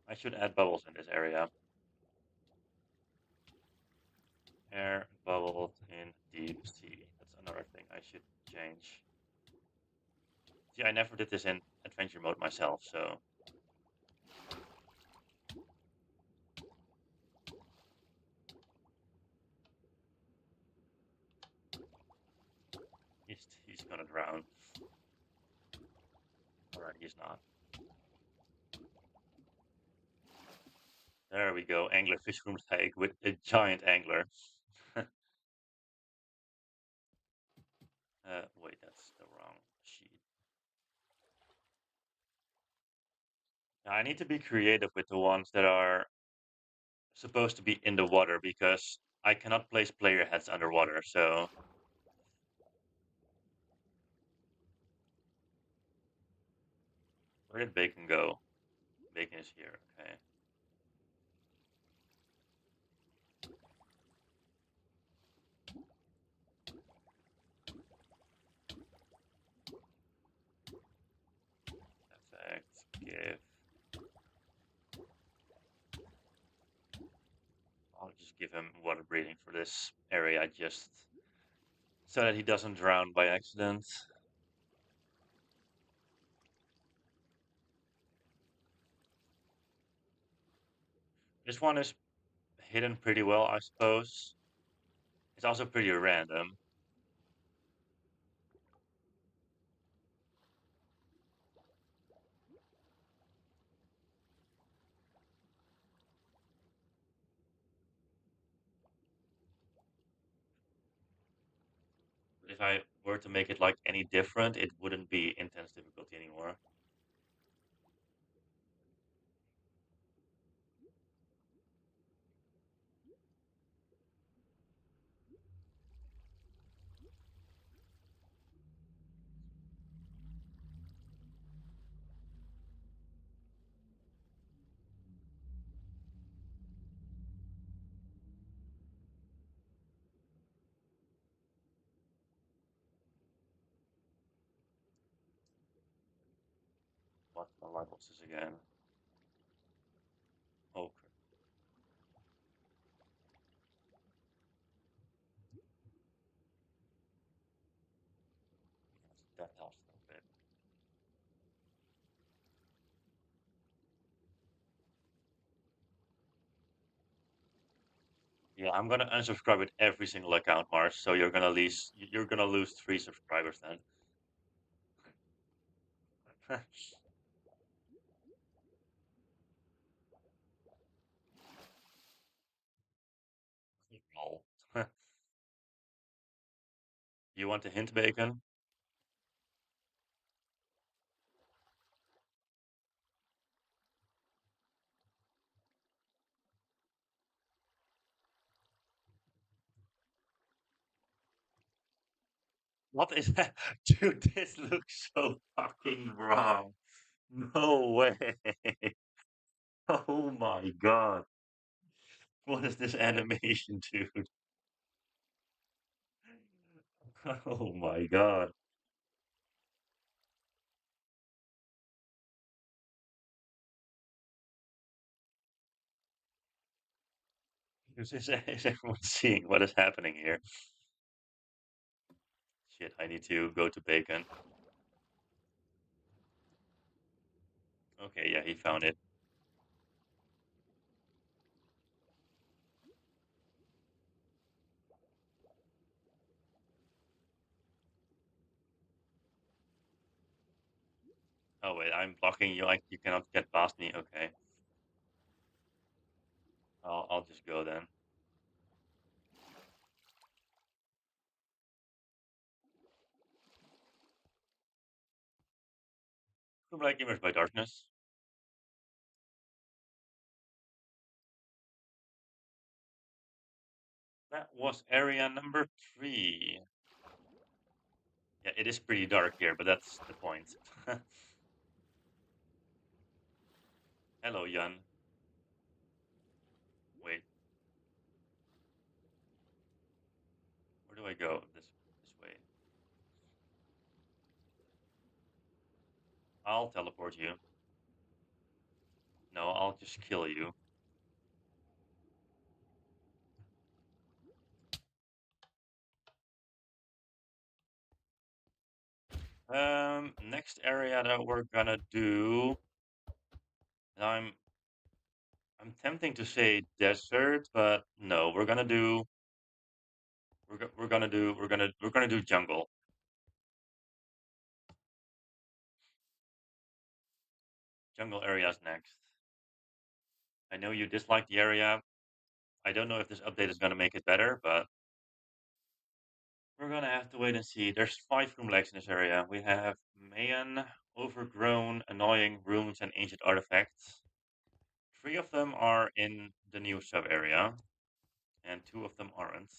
I should add bubbles in this area. Air bubbles in deep sea. That's another thing I should change. See, I never did this in adventure mode myself, so he's gonna drown. Alright, he's not. There we go. Angler fish room lake with a giant angler. Wait, that's the wrong sheet. Now, I need to be creative with the ones that are supposed to be in the water because I cannot place player heads underwater. So where did Bacon go? Bacon is here. Okay. Effect. Give. I'll just give him water breathing for this area just so that he doesn't drown by accident. This one is hidden pretty well, I suppose. It's also pretty random. If I were to make it like any different, it wouldn't be intense difficulty anymore. bosses again. Oh, that helps a little bit. Yeah, I'm gonna unsubscribe with every single account, Mars. So you're gonna lose 3 subscribers then. Lol. You want a hint, Bacon? What is that? Dude, this looks so fucking wrong. No way. Oh my god. What is this animation, dude? Oh my god. Is everyone seeing what is happening here? Shit, I need to go to Bacon. Okay, yeah, he found it. Oh wait, I'm blocking you. Like you cannot get past me. Okay, I'll just go then. Who like gamers by darkness? That was area number 3. Yeah, it is pretty dark here, but that's the point. Hello, Jan. Wait, where do I go? This way. I'll teleport you. No, I'll just kill you. Next area that we're gonna do. And I'm tempting to say desert, but no, we're gonna do jungle. Jungle areas next. I know you dislike the area. I don't know if this update is gonna make it better, but we're gonna have to wait and see. There's 5 groenblijks in this area. We have Mayan, overgrown, annoying ruins, and ancient artifacts. 3 of them are in the new sub area, and 2 of them aren't.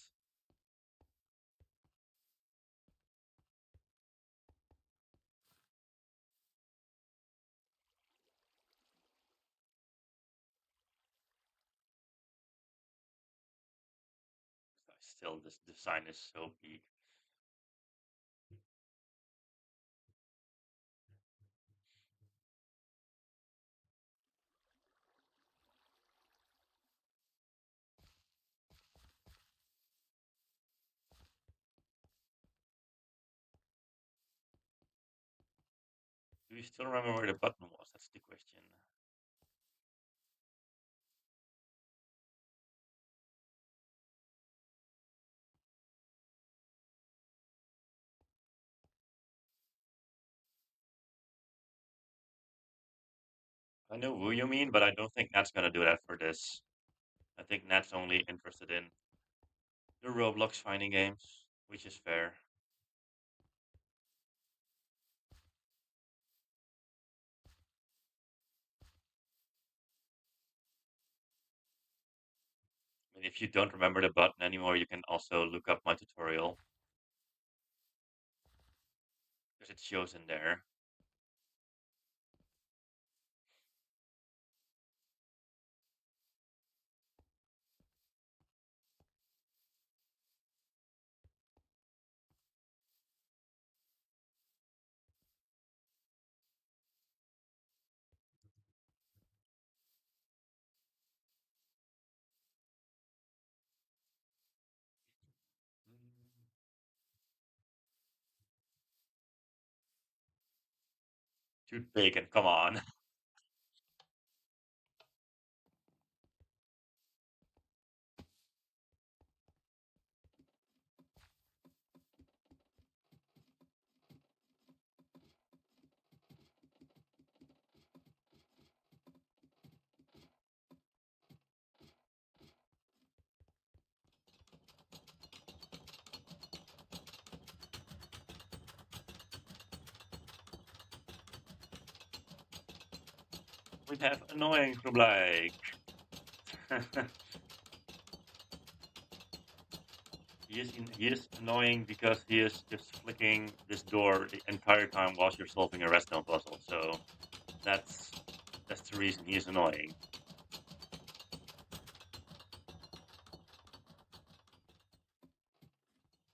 Still, this design is so big. Do you still remember where the button was? That's the question. I know who you mean, but I don't think Nat's gonna do that for this. I think Nat's only interested in the Roblox finding games, which is fair. I mean, if you don't remember the button anymore, you can also look up my tutorial because it shows in there. Shoot bacon, come on. We have annoying groenblijk. He is annoying because he is just flicking this door the entire time whilst you're solving a redstone puzzle. So that's that's the reason he is annoying.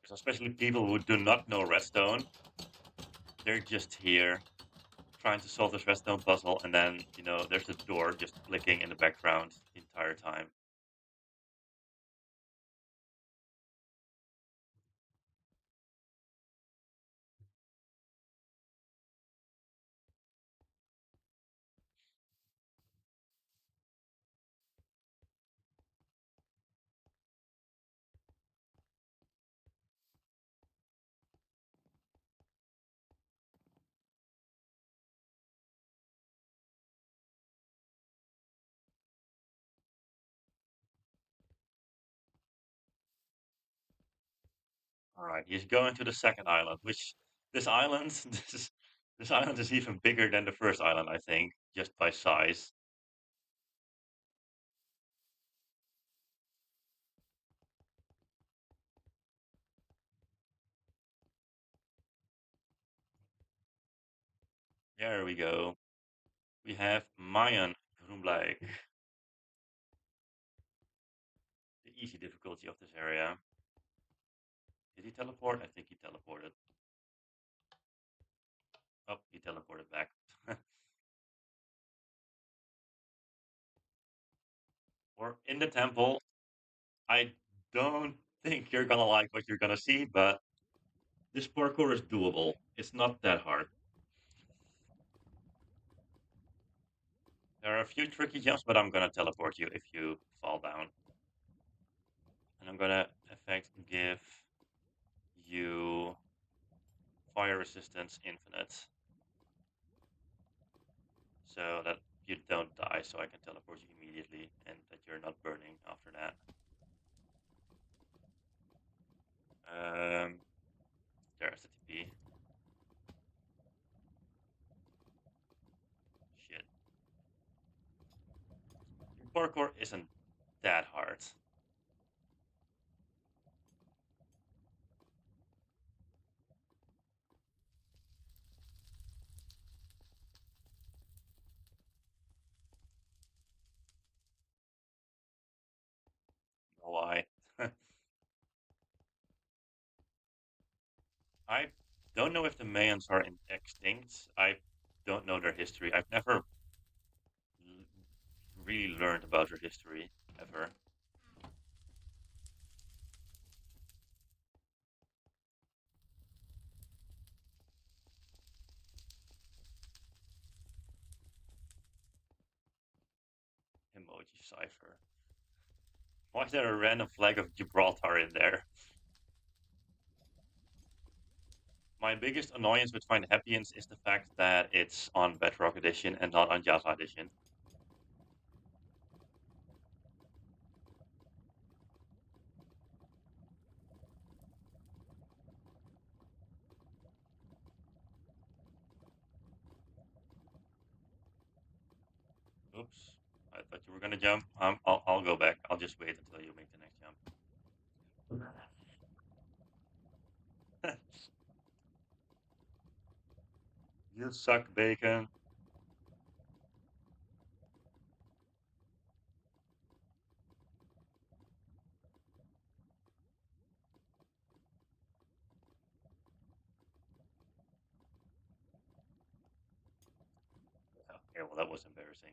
Because especially people who do not know redstone, they're just here trying to solve this redstone puzzle, and then there's a door just flicking in the background the entire time. All right, he's going to the second island, which this island, this island is even bigger than the first island, I think, just by size. There we go. We have Mayan Groenblijk, the easy difficulty of this area. Did he teleport? I think he teleported. Oh, he teleported back. We're in the temple. I don't think you're gonna like what you're gonna see, but this parkour is doable. It's not that hard. There are a few tricky jumps, but I'm gonna teleport you if you fall down. And I'm gonna effect give you fire resistance infinite. So that you don't die, so I can teleport you immediately and that you're not burning after that. Um, there's the TP. Shit. Parkour isn't that hard. Why? I don't know if the Mayans are extinct. I don't know their history. I've never really learned about their history ever. Emoji cipher. Why is there a random flag of Gibraltar in there? My biggest annoyance with Find Happyens is the fact that it's on Bedrock Edition and not on Java Edition. Oops. I thought you were gonna jump. I'll go back. I'll just wait until you make the next jump. You suck, bacon. Okay, well that was embarrassing.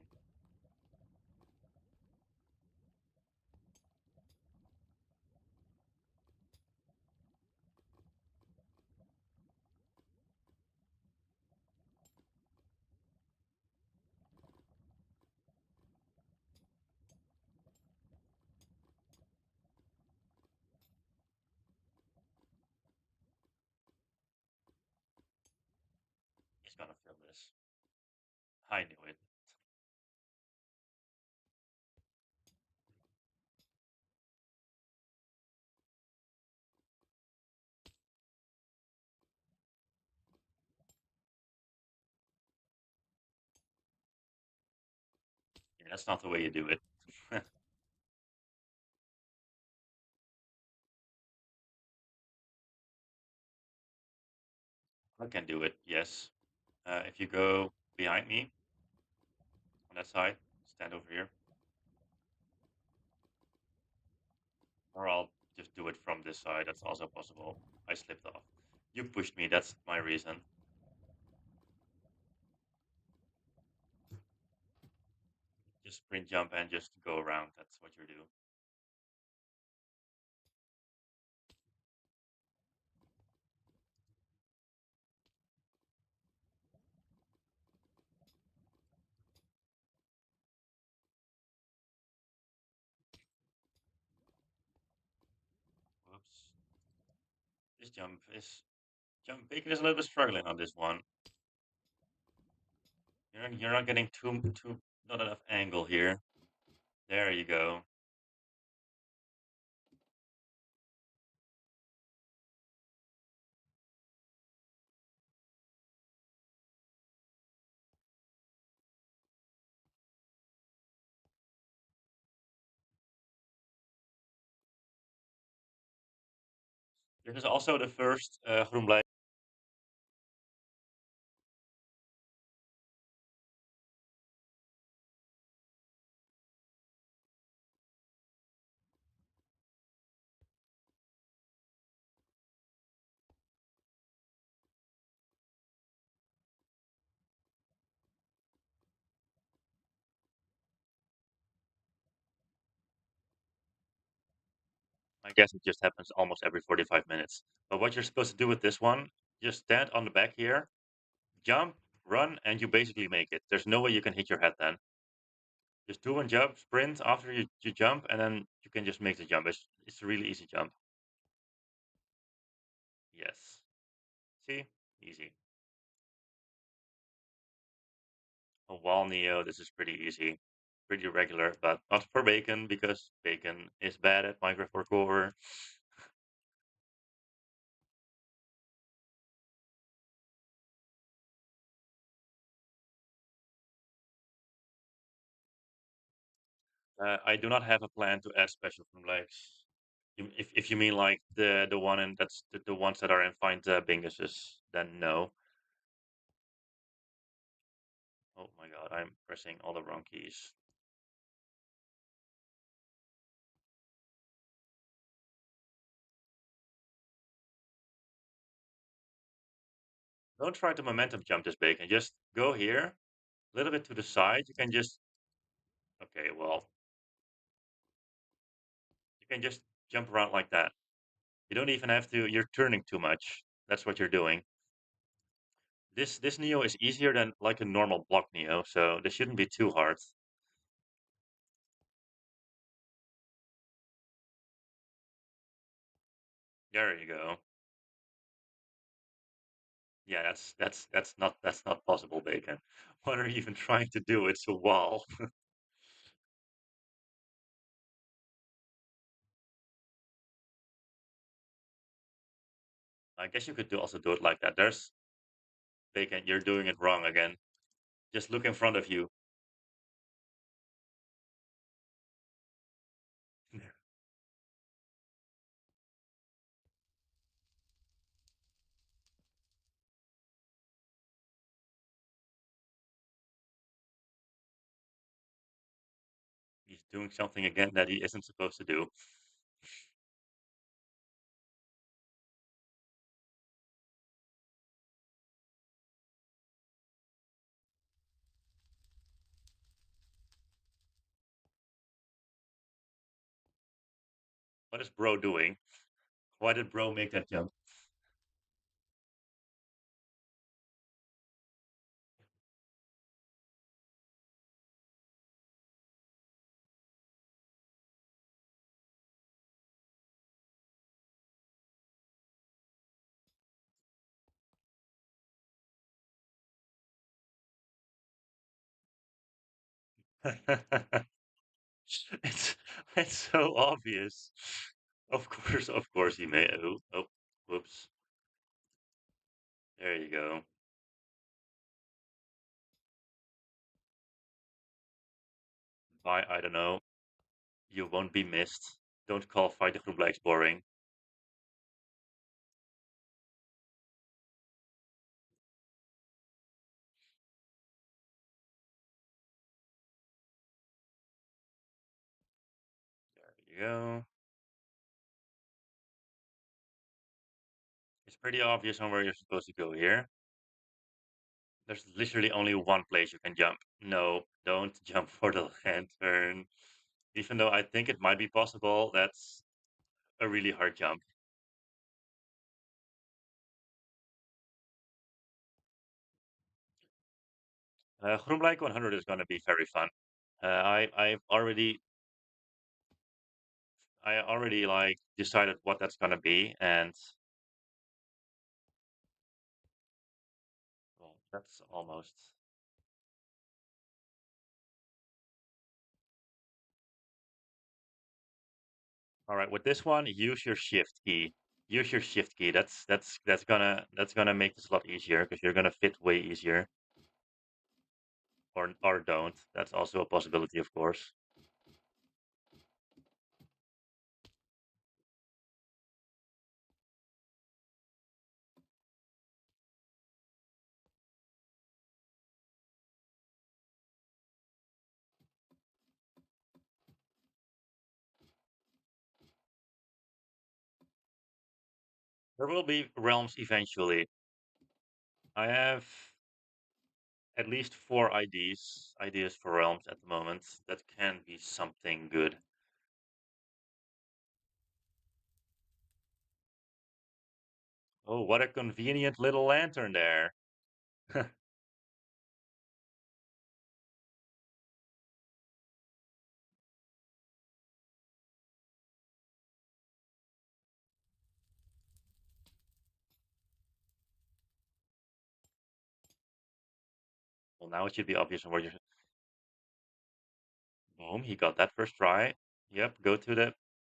gonna fill this. I knew it. Yeah, that's not the way you do it. I can do it, yes. If you go behind me on that side, stand over here, or I'll just do it from this side. That's also possible. I slipped off. You pushed me. That's my reason. Just sprint jump and just go around. That's what you do. Whoops. This jump. Bacon is a little bit struggling on this one. You're not getting too not enough angle here. There you go. This is also the first groenblijks. I guess it just happens almost every 45 minutes. But what you're supposed to do with this one, just stand on the back here, jump, run, and you basically make it. There's no way you can hit your head then. Just do one jump, sprint after you jump, and then you can just make the jump. It's a really easy jump. Yes. See? Easy. A wall Neo, this is pretty easy. Pretty regular, but not for Bacon, because Bacon is bad at Minecraft parkour. I do not have a plan to add special from legs. If you mean like the one and that's the ones that are in find binguses, then no. Oh my god, I'm pressing all the wrong keys. Don't try to momentum jump this bacon. Just go here, a little bit to the side. You can just okay, well, you can just jump around like that. You don't even have to. You're turning too much. That's what you're doing. This Neo is easier than like a normal block Neo, so this shouldn't be too hard. There you go. Yeah, that's not possible, Bacon. What are you even trying to do? It's a wall. I guess you could also do it like that. There's Bacon. You're doing it wrong again. Just look in front of you. He's doing something again that he isn't supposed to do. What is Bro doing? Why did Bro make that jump? It's it's so obvious. Of course he may. Oh, oh, whoops. There you go. I don't know. You won't be missed. Don't call Fight the groenblijks boring. There you go. It's pretty obvious on where you're supposed to go here. There's literally only one place you can jump. No, don't jump for the lantern. Even though I think it might be possible, that's a really hard jump. Groenblijk 100 is going to be very fun. I already like decided what that's going to be, and well, that's almost all right. With this one, use your shift key. Use your shift key. That's gonna make this a lot easier because you're gonna fit way easier, or don't. That's also a possibility, of course. There will be realms eventually. I have at least four ideas for realms at the moment. That can be something good. Oh, what a convenient little lantern there. Well, now it should be obvious on where you're. Boom, he got that first try. Yep, go to the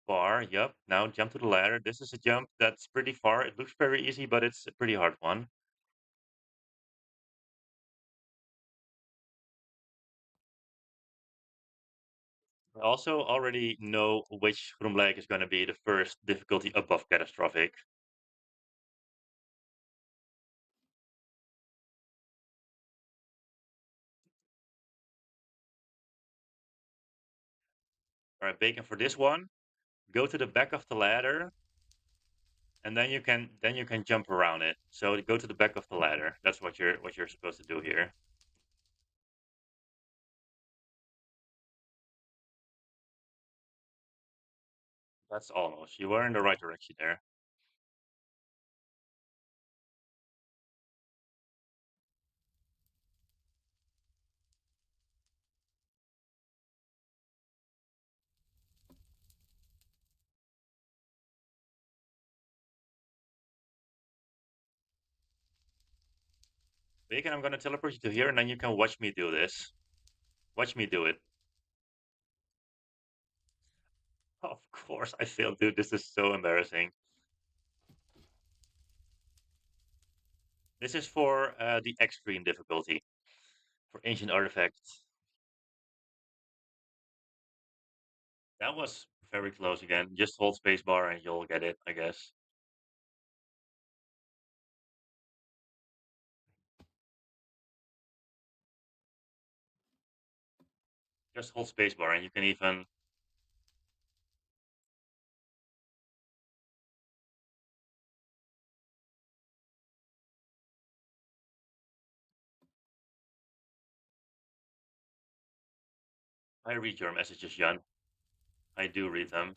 bar. Yep, now jump to the ladder. This is a jump that's pretty far. It looks very easy, but it's a pretty hard one. I also already know which groenblijk is going to be the first difficulty above catastrophic. All right, Bacon, for this one, go to the back of the ladder, and then you can jump around it. So go to the back of the ladder. That's what you're supposed to do here. That's almost. You were in the right direction there. Bacon, I'm going to teleport you to here, and then you can watch me do this. Watch me do it. Of course, I failed, dude. This is so embarrassing. This is for the extreme difficulty for ancient artifacts. That was very close again. Just hold spacebar and you'll get it, I guess. Just hold spacebar and you can even. I read your messages, Jan. I do read them.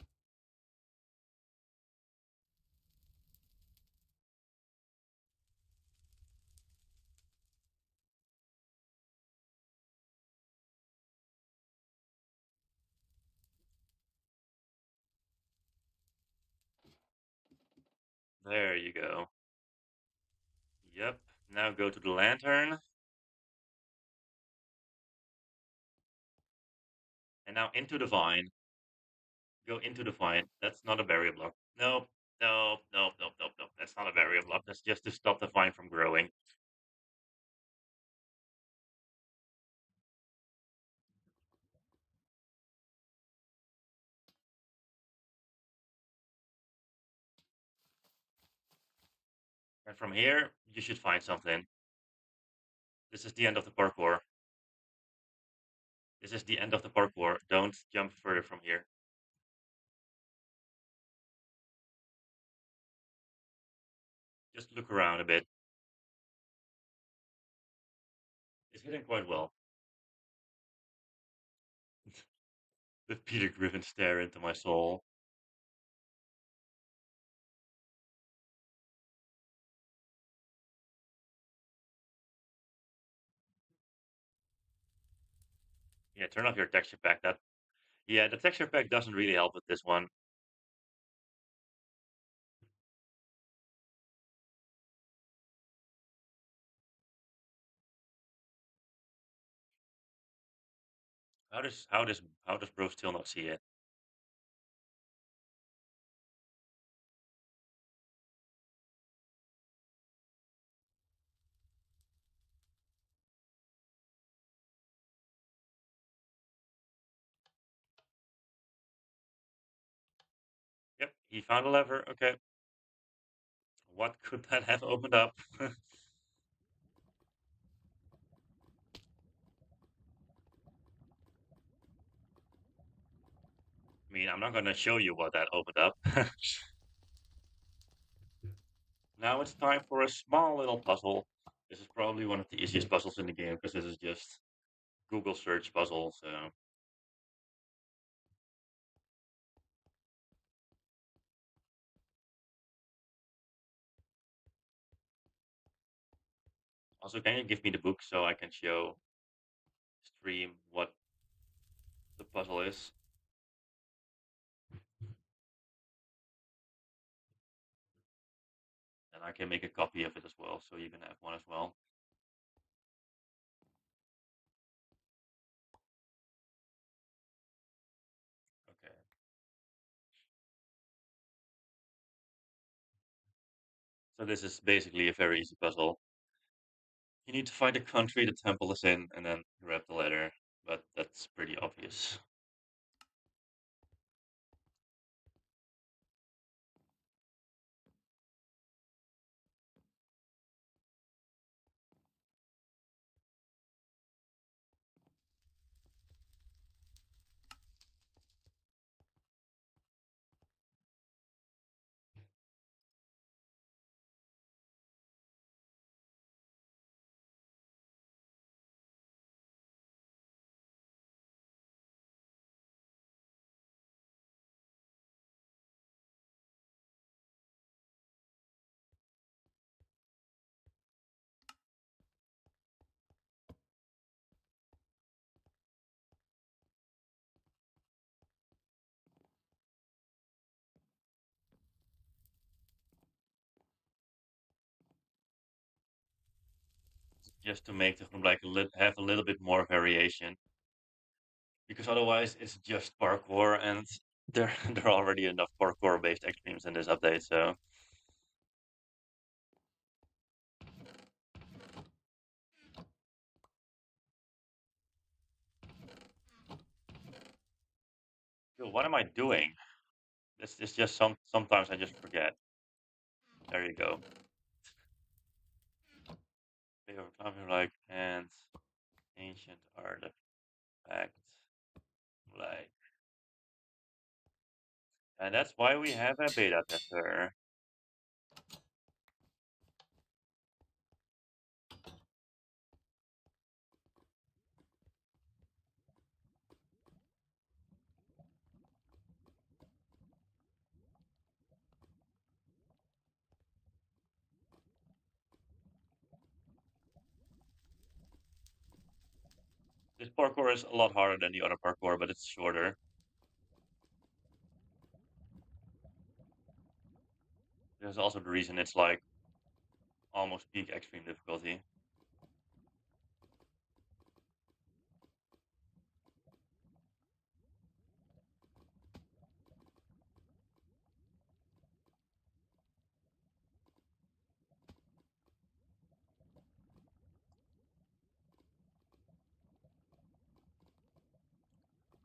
There you go. Yep. Now go to the lantern. And now into the vine. Go into the vine. That's not a barrier block. Nope. Nope. Nope. Nope. Nope. Nope. That's not a barrier block. That's just to stop the vine from growing. And from here, you should find something. This is the end of the parkour. This is the end of the parkour. Don't jump further from here. Just look around a bit. It's hitting quite well. The Peter Griffin stare into my soul. Yeah, turn off your texture pack. Yeah, the texture pack doesn't really help with this one. How does bro still not see it? Yep, he found a lever. Okay, what could that have opened up? I mean, I'm not gonna show you what that opened up. Now it's time for a small little puzzle. This is probably one of the easiest puzzles in the game because this is just Google search puzzle. So also, can you give me the book so I can show stream what the puzzle is? And I can make a copy of it as well, so you can have one as well. Okay. So this is basically a very easy puzzle. You need to find the country the temple is in and then grab the letter, but that's pretty obvious. Just to make the like have a little bit more variation, because otherwise it's just parkour, and there are already enough parkour based extremes in this update. So, yo, what am I doing? This is just sometimes I just forget. There you go. They were climbing like and ancient artifact like, and that's why we have a beta tester. This parkour is a lot harder than the other parkour, but it's shorter. There's also the reason it's like almost peak extreme difficulty.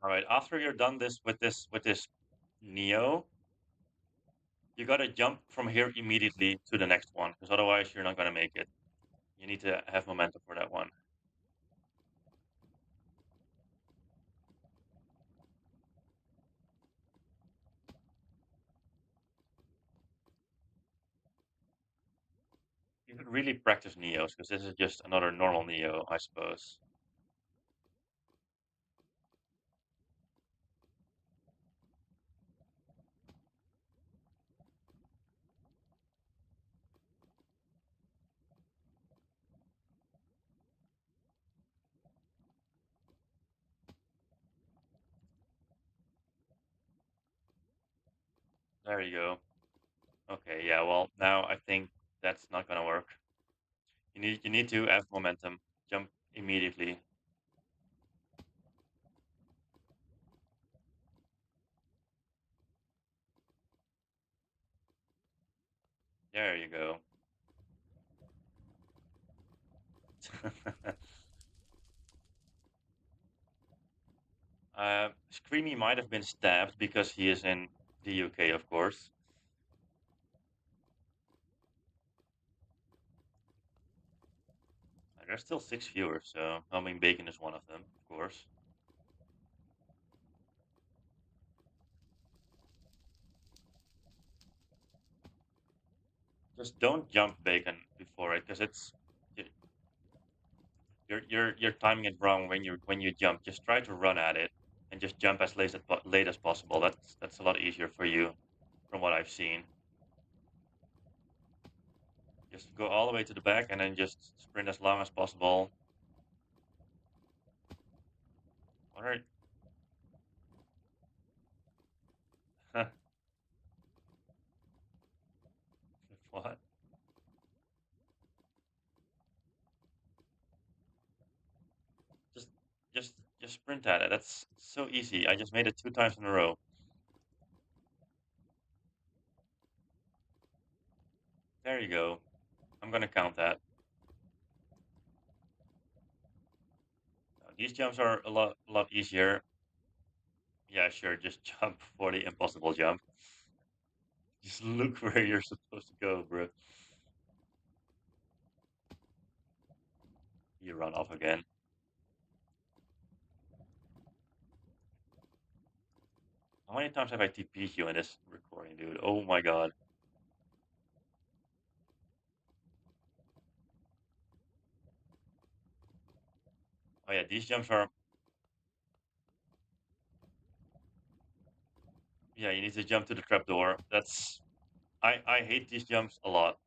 All right, after you're done this Neo, you gotta jump from here immediately to the next one, because otherwise you're not gonna make it. You need to have momentum for that one. You could really practice Neos, because this is just another normal Neo, I suppose. There you go. Okay, yeah, well, now I think that's not gonna work. You need to have momentum. Jump immediately. There you go. Screamy might have been stabbed because he is in the UK, of course. There's still 6 viewers, so Humming Bacon is one of them, of course. Just don't jump Bacon before it, because y- you're timing it wrong when you jump. Just try to run at it and just jump as late as possible. That's a lot easier for you, from what I've seen. Just go all the way to the back and then just sprint as long as possible. All right. What? Just just just sprint at it. That's so easy. I just made it 2 times in a row. There you go. I'm gonna count that. These jumps are a lot easier. Yeah, sure. Just jump for the impossible jump. Just look where you're supposed to go, bro. You run off again. How many times have I TP'd you in this recording, dude? Oh my god. Oh yeah, these jumps are. Yeah, you need to jump to the trapdoor. That's. I hate these jumps a lot.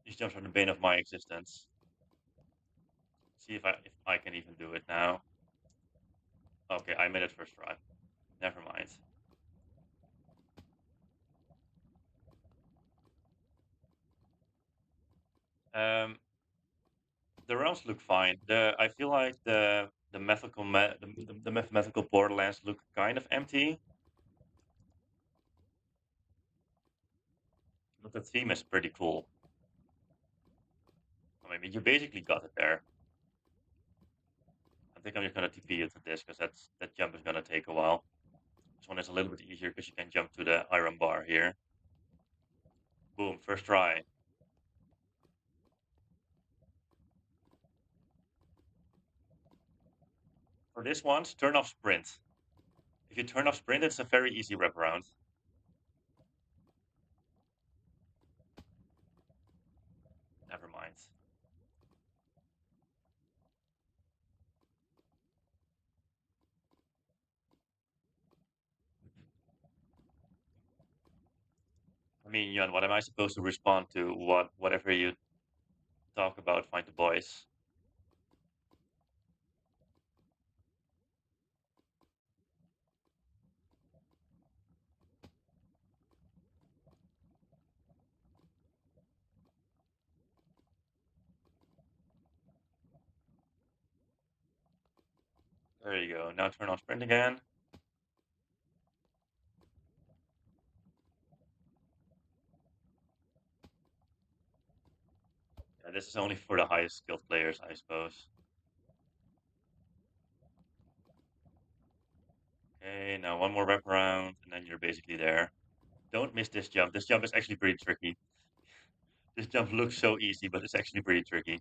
These jumps are the bane of my existence. See if I can even do it now. Okay, I made it first try. Never mind. Um, the realms look fine. I feel like the mathematical borderlands look kind of empty, but the theme is pretty cool. I mean, you basically got it there. I think I'm just gonna TP you to this because that jump is gonna take a while. This one is a little bit easier because you can jump to the iron bar here. Boom, first try. For this one, turn off sprint. If you turn off sprint, it's a very easy wraparound. Never mind. I mean, Jan, what am I supposed to respond to? Whatever you talk about, find the boys. There you go. Now turn on sprint again. Yeah, this is only for the highest skilled players, I suppose. Okay, now one more wrap around, and then you're basically there. Don't miss this jump. This jump is actually pretty tricky. This jump looks so easy, but it's actually pretty tricky.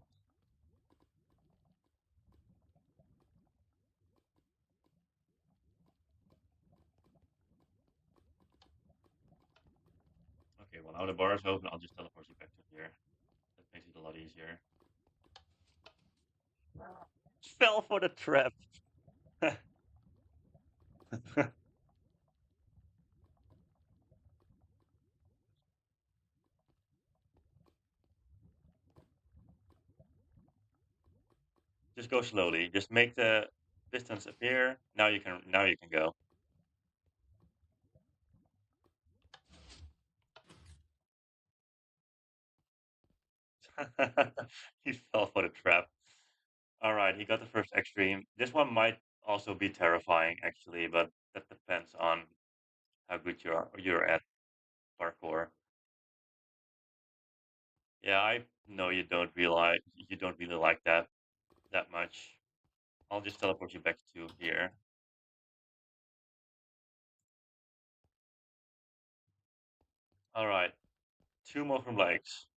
Okay, well now the bar is open, I'll just teleport you back to here. That makes it a lot easier. Fell for the trap. Just go slowly. Just make the distance appear. Now you can go. He fell for the trap. All right, he got the first extreme. This one might also be terrifying, actually, but that depends on how good you're at parkour. Yeah, I know you don't really like that much. I'll just teleport you back to here. All right, two more from likes.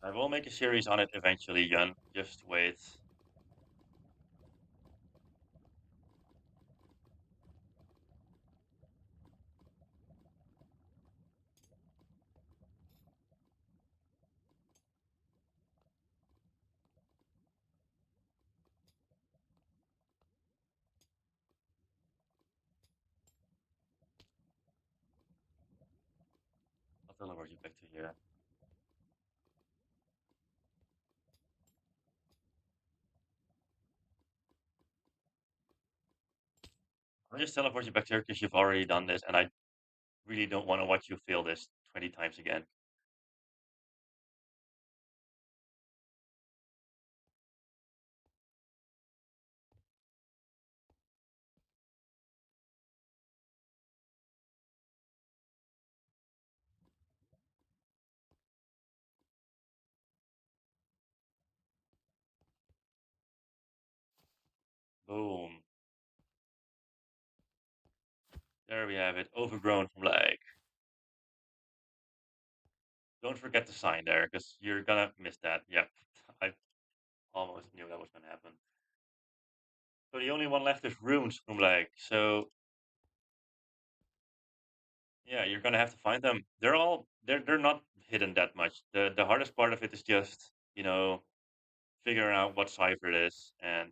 I will make a series on it eventually, Jan. Just wait. I'll teleport you back to here. I'll just teleport you back here because you've already done this, and I really don't want to watch you fail this 20 times again. Boom. There we have it. Overgrown from lag. Don't forget the sign there, because you're gonna miss that. Yep. I almost knew that was gonna happen. So the only one left is runes from lag. So yeah, you're gonna have to find them. They're not hidden that much. The hardest part of it is just, figuring out what cipher it is, and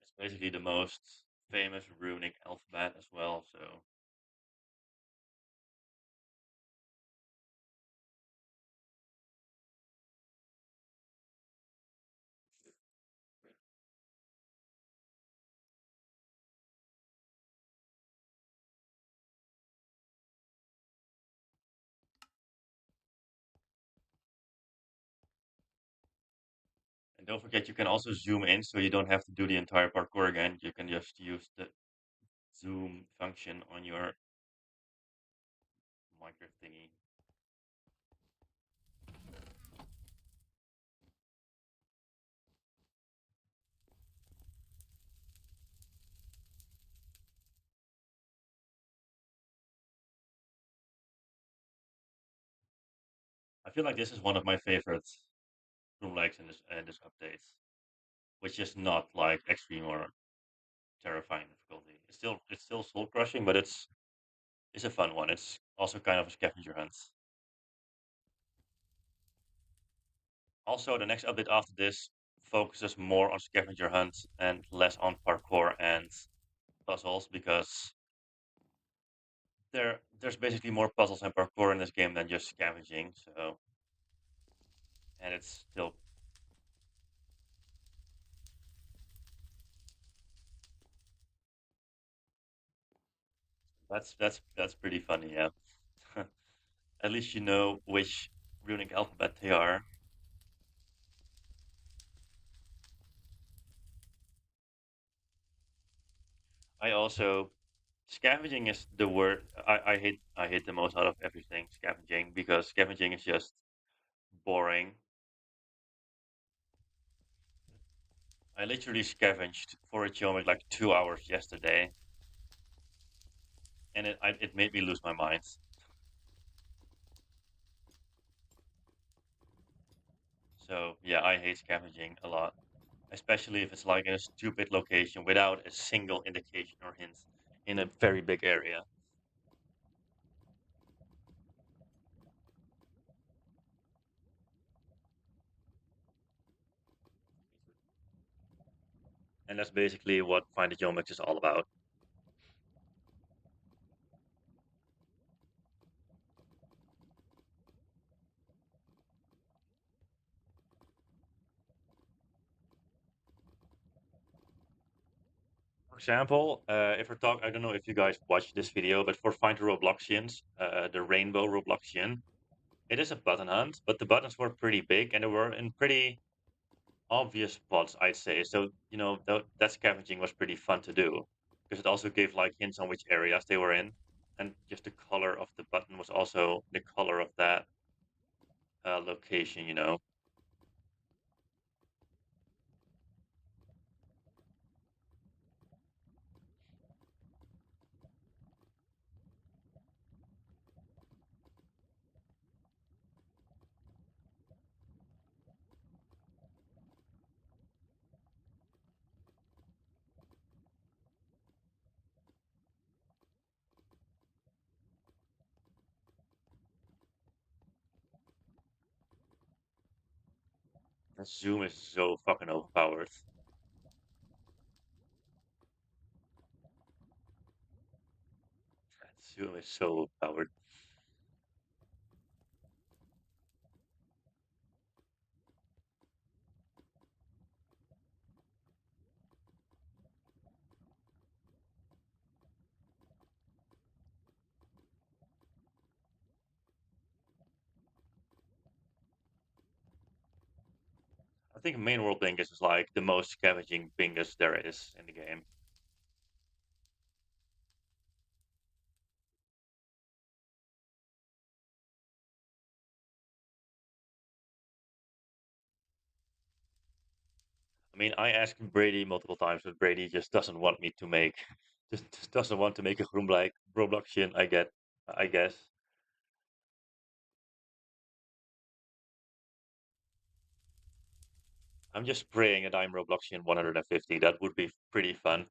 it's basically the most famous runic alphabet as well. So and don't forget, you can also zoom in, so you don't have to do the entire parkour again. You can just use the zoom function on your micro thingy. I feel like this is one of my favorite room likes in this update, which is not like extreme or terrifying difficulty. It's still soul crushing, but it's a fun one. It's also kind of a scavenger hunt. Also, the next update after this focuses more on scavenger hunts and less on parkour and puzzles, because there's basically more puzzles and parkour in this game than just scavenging. So, and it's still that's pretty funny, yeah. At least you know which runic alphabet they are. I also scavenging is the word I hate the most out of everything scavenging because scavenging is just boring. I literally scavenged for a geometry like 2 hours yesterday, and it made me lose my mind. So yeah, I hate scavenging a lot, especially if it's like in a stupid location without a single indication or hint in a very big area. And that's basically what Find the Geomex is all about. For example, if we're talking, I don't know if you guys watched this video, but for Find the Robloxians, the Rainbow Robloxian, it is a button hunt, but the buttons were pretty big and they were in pretty obvious spots, I'd say. So, that scavenging was pretty fun to do because it also gave like hints on which areas they were in. And just the color of the button was also the color of that location. And zoom is so fucking overpowered. Zoom is so overpowered. I think main world Bingus is like the most scavenging Bingus there is in the game. I mean, I asked Brady multiple times, but Brady just doesn't want me to make, just doesn't want to make a Robloxian. I guess. I'm just praying that I'm Robloxian 150. That would be pretty fun.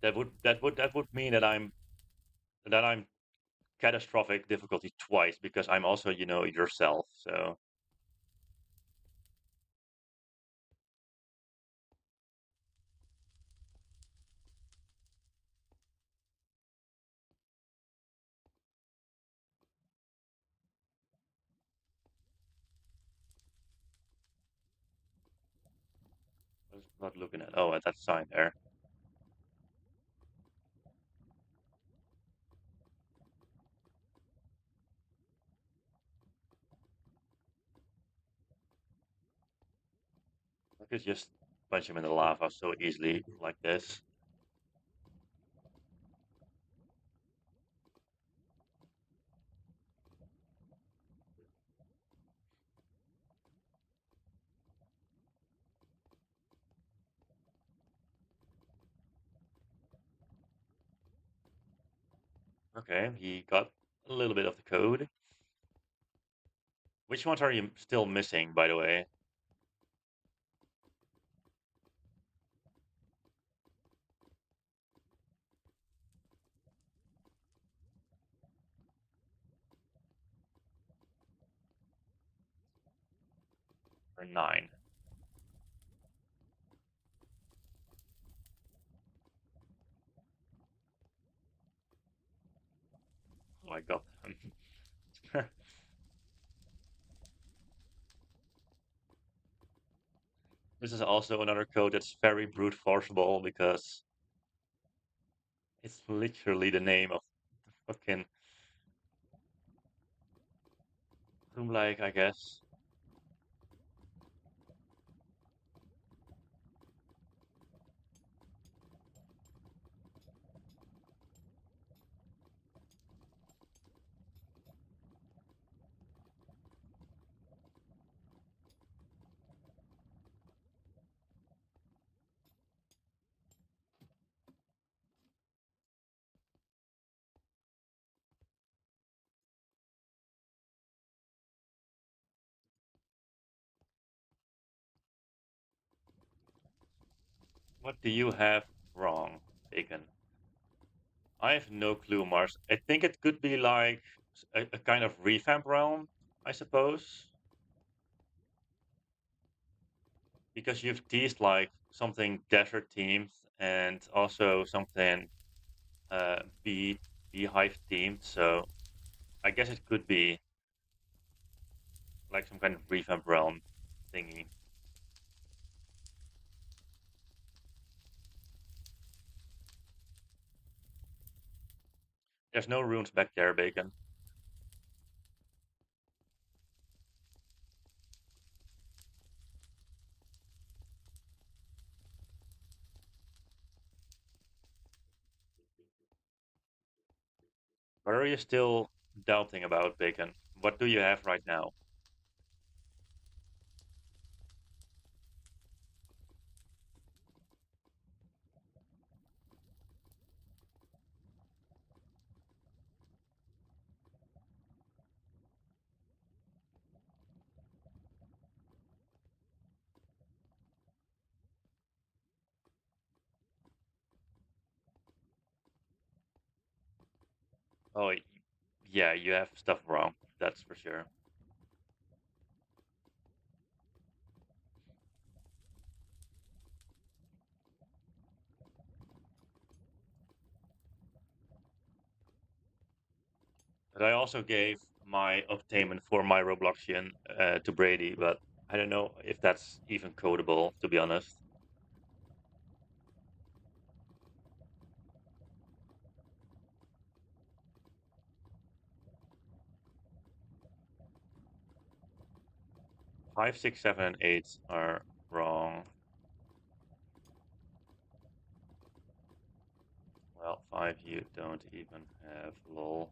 That would mean that I'm catastrophic difficulty twice because I'm also yourself. So I was not looking at that sign there. I could just punch him in the lava so easily like this. Okay, he got a little bit of the code. Which ones are you still missing, by the way? Or nine? Oh, I got them. This is also another code that's very brute forceable because it's literally the name of the fucking like, I guess. What do you have wrong, Bacon? I have no clue, Mars. I think it could be like a kind of revamp realm, I suppose, because you've teased like something desert themed and also something bee beehive themed. So I guess it could be like some kind of revamp realm thingy. There's no runes back there, Bacon. What are you still doubting about, Bacon? What do you have right now? Oh, yeah, you have stuff wrong. That's for sure. But I also gave my obtainment for my Robloxian to Brady, but I don't know if that's even codable, to be honest. 5, 6, 7, and 8 are wrong. Well, 5 you don't even have, lol.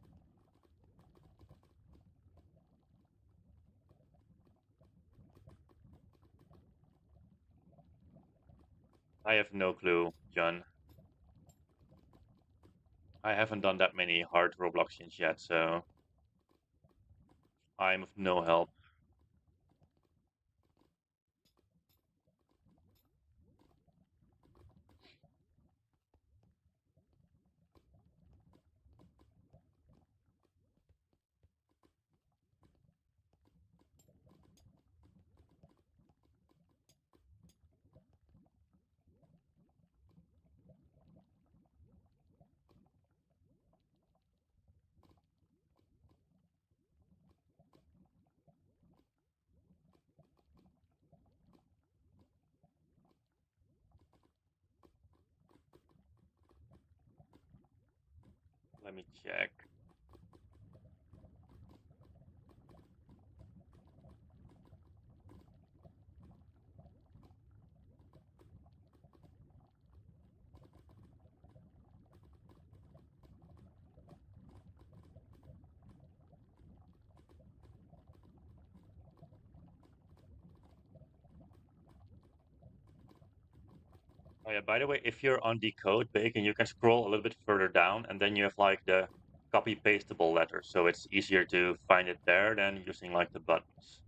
I have no clue, John. I haven't done that many hard Robloxians yet, so I'm of no help. Let me check. Oh yeah, by the way, if you're on decode bacon, you can scroll a little bit further down and then you have like the copy pastable letters. So it's easier to find it there than using like the buttons.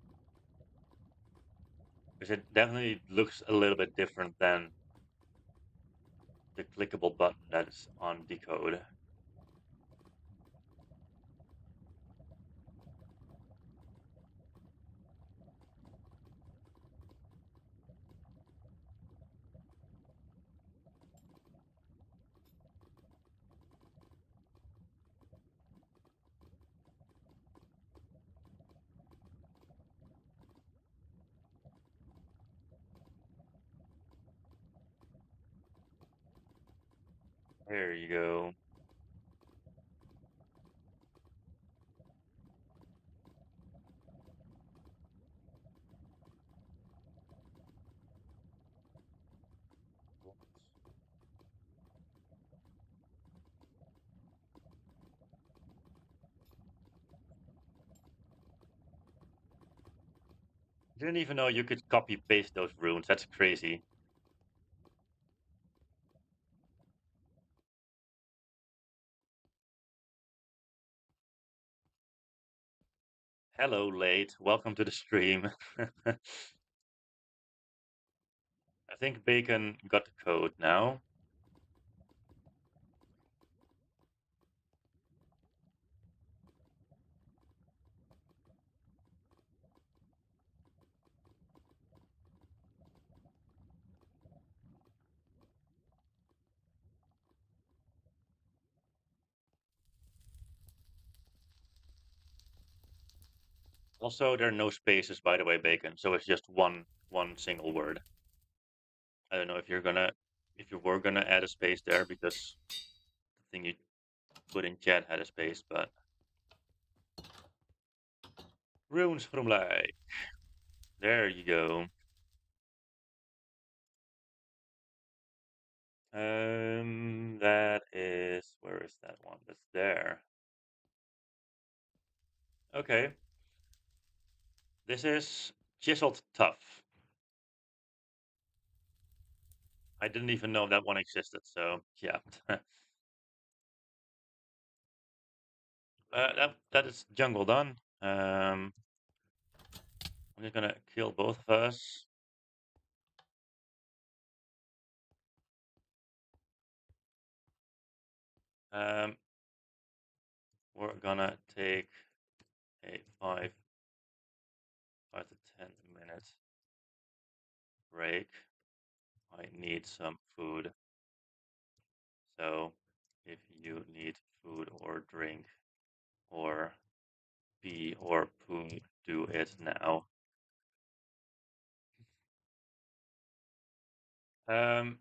Because it definitely looks a little bit different than the clickable button that is on decode. There you go. Didn't even know you could copy paste those runes. That's crazy. Hello, late. Welcome to the stream. That's think Bacon got the code now. Also, there are no spaces, by the way, Bacon. So it's just one single word. I don't know if you were gonna add a space there because the thing you put in chat had a space, but runes from like there you go. That is where is that one? That's there. Okay, this is chiseled tough. I didn't even know that one existed. So yeah, that is jungle done. I'm just gonna kill both of us. Um, we're gonna take a 5 to 10 minute break. I need some food. So if you need food or drink or pee or poo, do it now. Um,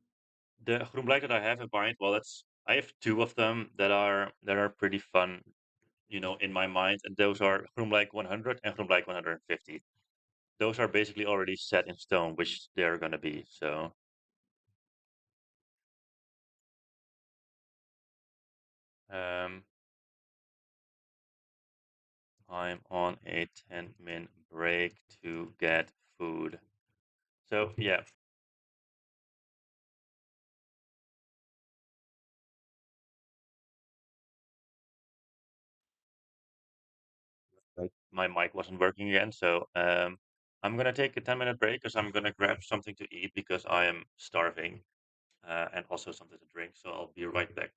the groenblijk that I have in mind, well, I have two of them that are pretty fun, in my mind, and those are groenblijk 100 and groenblijk 150. Those are basically already set in stone, which they're gonna be. So um, I'm on a 10-minute break to get food. So yeah, like my mic wasn't working again. So I'm gonna take a 10-minute break because I'm gonna grab something to eat because I am starving, and also something to drink. So I'll be right back.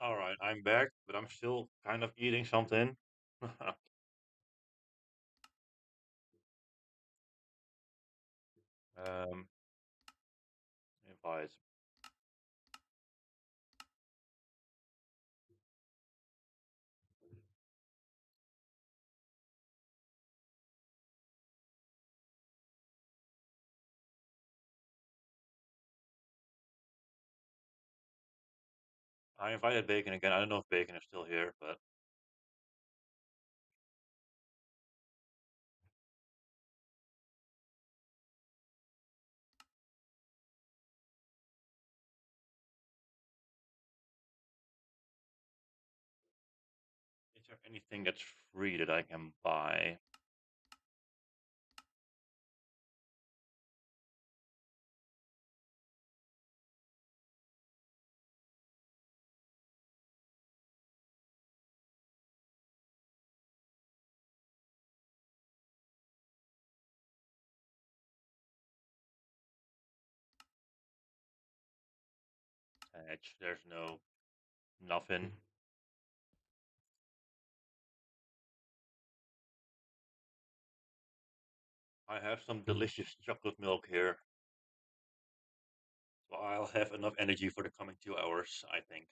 All right, I'm back, but I'm still kind of eating something. um, invite. I invited Bacon again. I don't know if Bacon is still here, but is there anything that's free that I can buy? Edge. There's no nothing. I have some delicious chocolate milk here, so I'll have enough energy for the coming 2 hours, I think.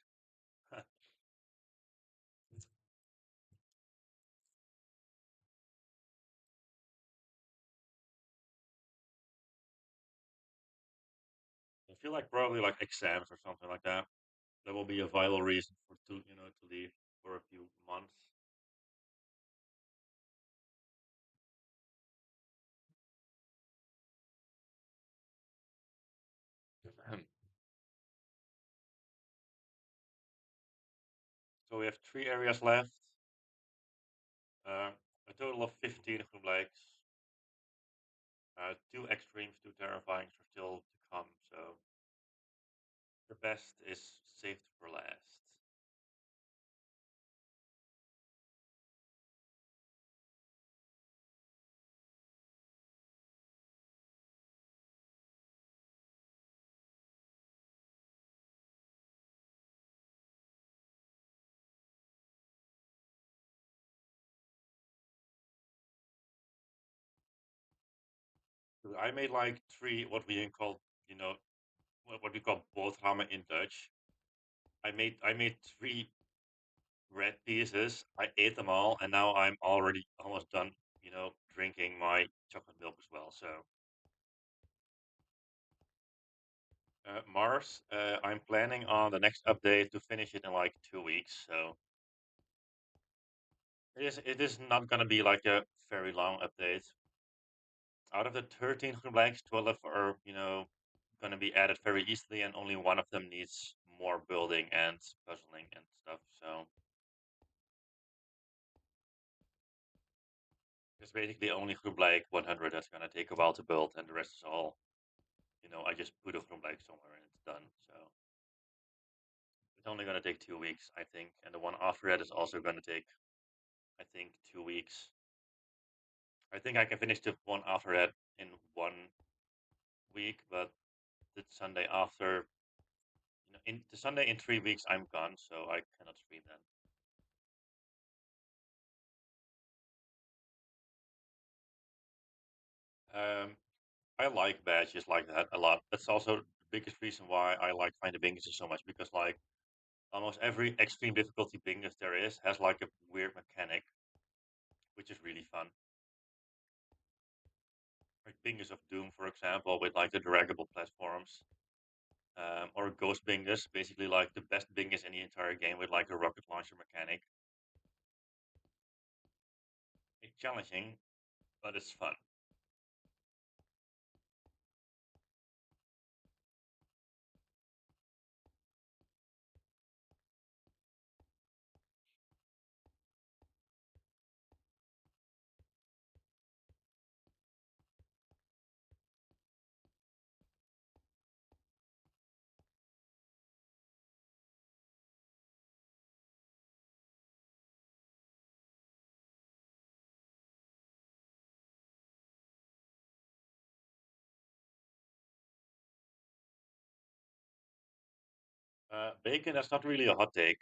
I feel like probably like exams or something like that. That will be a vital reason for to leave for a few months. So we have 3 areas left. Uh, a total of 15 groenblijks. 2 extremes, 2 terrifyings are still to come. So the best is saved for last. So I made like three what we call you know what we call boterhammen in Dutch. I made 3 red pieces. I ate them all, and now I'm already almost done. Drinking my chocolate milk as well. So Mars, I'm planning on the next update to finish it in like 2 weeks. So it is not gonna be like a very long update. Out of the 13 groenblijks, 12 are gonna be added very easily, and only one of them needs more building and puzzling and stuff. So it's basically only groenblijk 100 that's gonna take a while to build, and the rest is all I just put a groenblijk somewhere and it's done. So it's only gonna take 2 weeks, I think, and the one after that is also gonna take, I think, 2 weeks. I think I can finish the one after that in 1 week, but the Sunday after, in the Sunday in 3 weeks, I'm gone, so I cannot stream then. Um, I like badges like that a lot. That's also the biggest reason why I like Find the Bingus so much, because like almost every extreme difficulty bingus there is has like a weird mechanic, which is really fun. Like Bingus of Doom, for example, with like the draggable platforms. Or Ghost Bingus, basically like the best Bingus in the entire game with like a rocket launcher mechanic. It's challenging, but it's fun. Bacon, that's not really a hot take.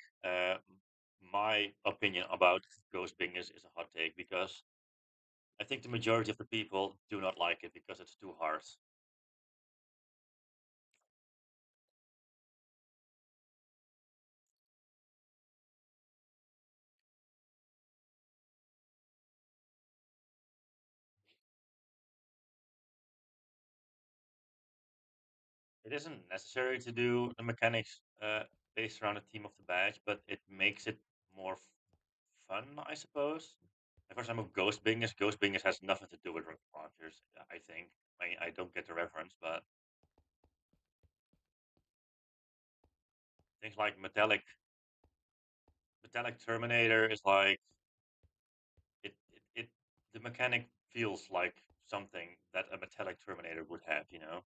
My opinion about ghost bingers is a hot take because I think the majority of the people do not like it because it's too hard. It isn't necessary to do the mechanics based around the theme of the badge, but it makes it more fun, I suppose. Like, for example, Ghost Bingers. Ghost Bingers has nothing to do with rocket launchers, I think. I don't get the reference, but things like Metallic Terminator is like it the mechanic feels like something that a Metallic Terminator would have, you know.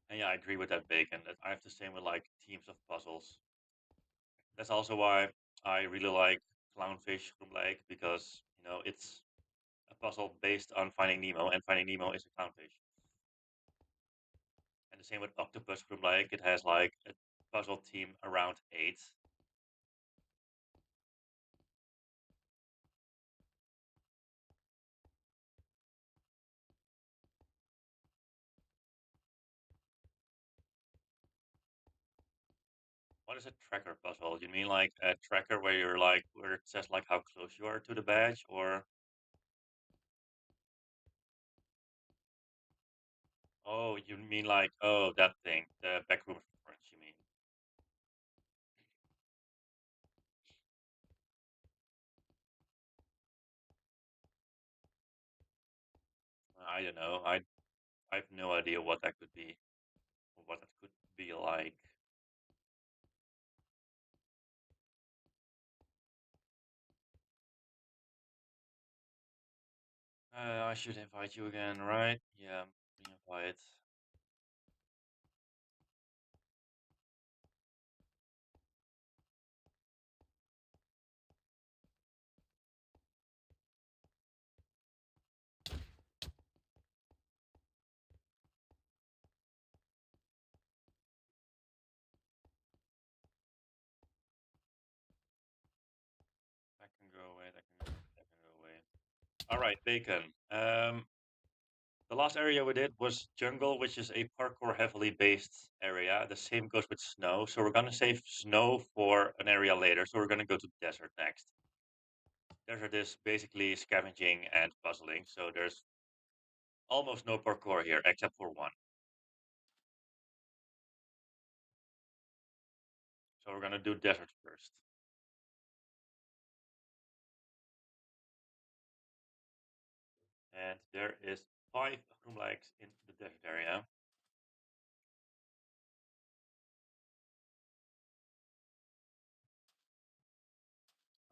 And yeah, I agree with that, Bacon. That I have the same with like teams of puzzles. That's also why I really like Clownfish from Lake because it's a puzzle based on Finding Nemo, and Finding Nemo is a clownfish. And the same with Octopus from Lake. It has like a puzzle team around eight. What is a tracker puzzle? You mean like a tracker where you're like where it says like how close you are to the badge, or oh, you mean like oh that thing, the backroom reference? You mean? I don't know. I have no idea what that could be, or what that could be like. I should invite you again, right? Yeah, re-invite. That can go away. That can go away. All right, Bacon. The last area we did was jungle, which is a parkour heavily based area. The same goes with snow. So we're gonna save snow for an area later. So we're gonna go to desert next. Desert is basically scavenging and puzzling. So there's almost no parkour here except for one. So we're gonna do desert first. And there is 5 groenblijks in the desert area.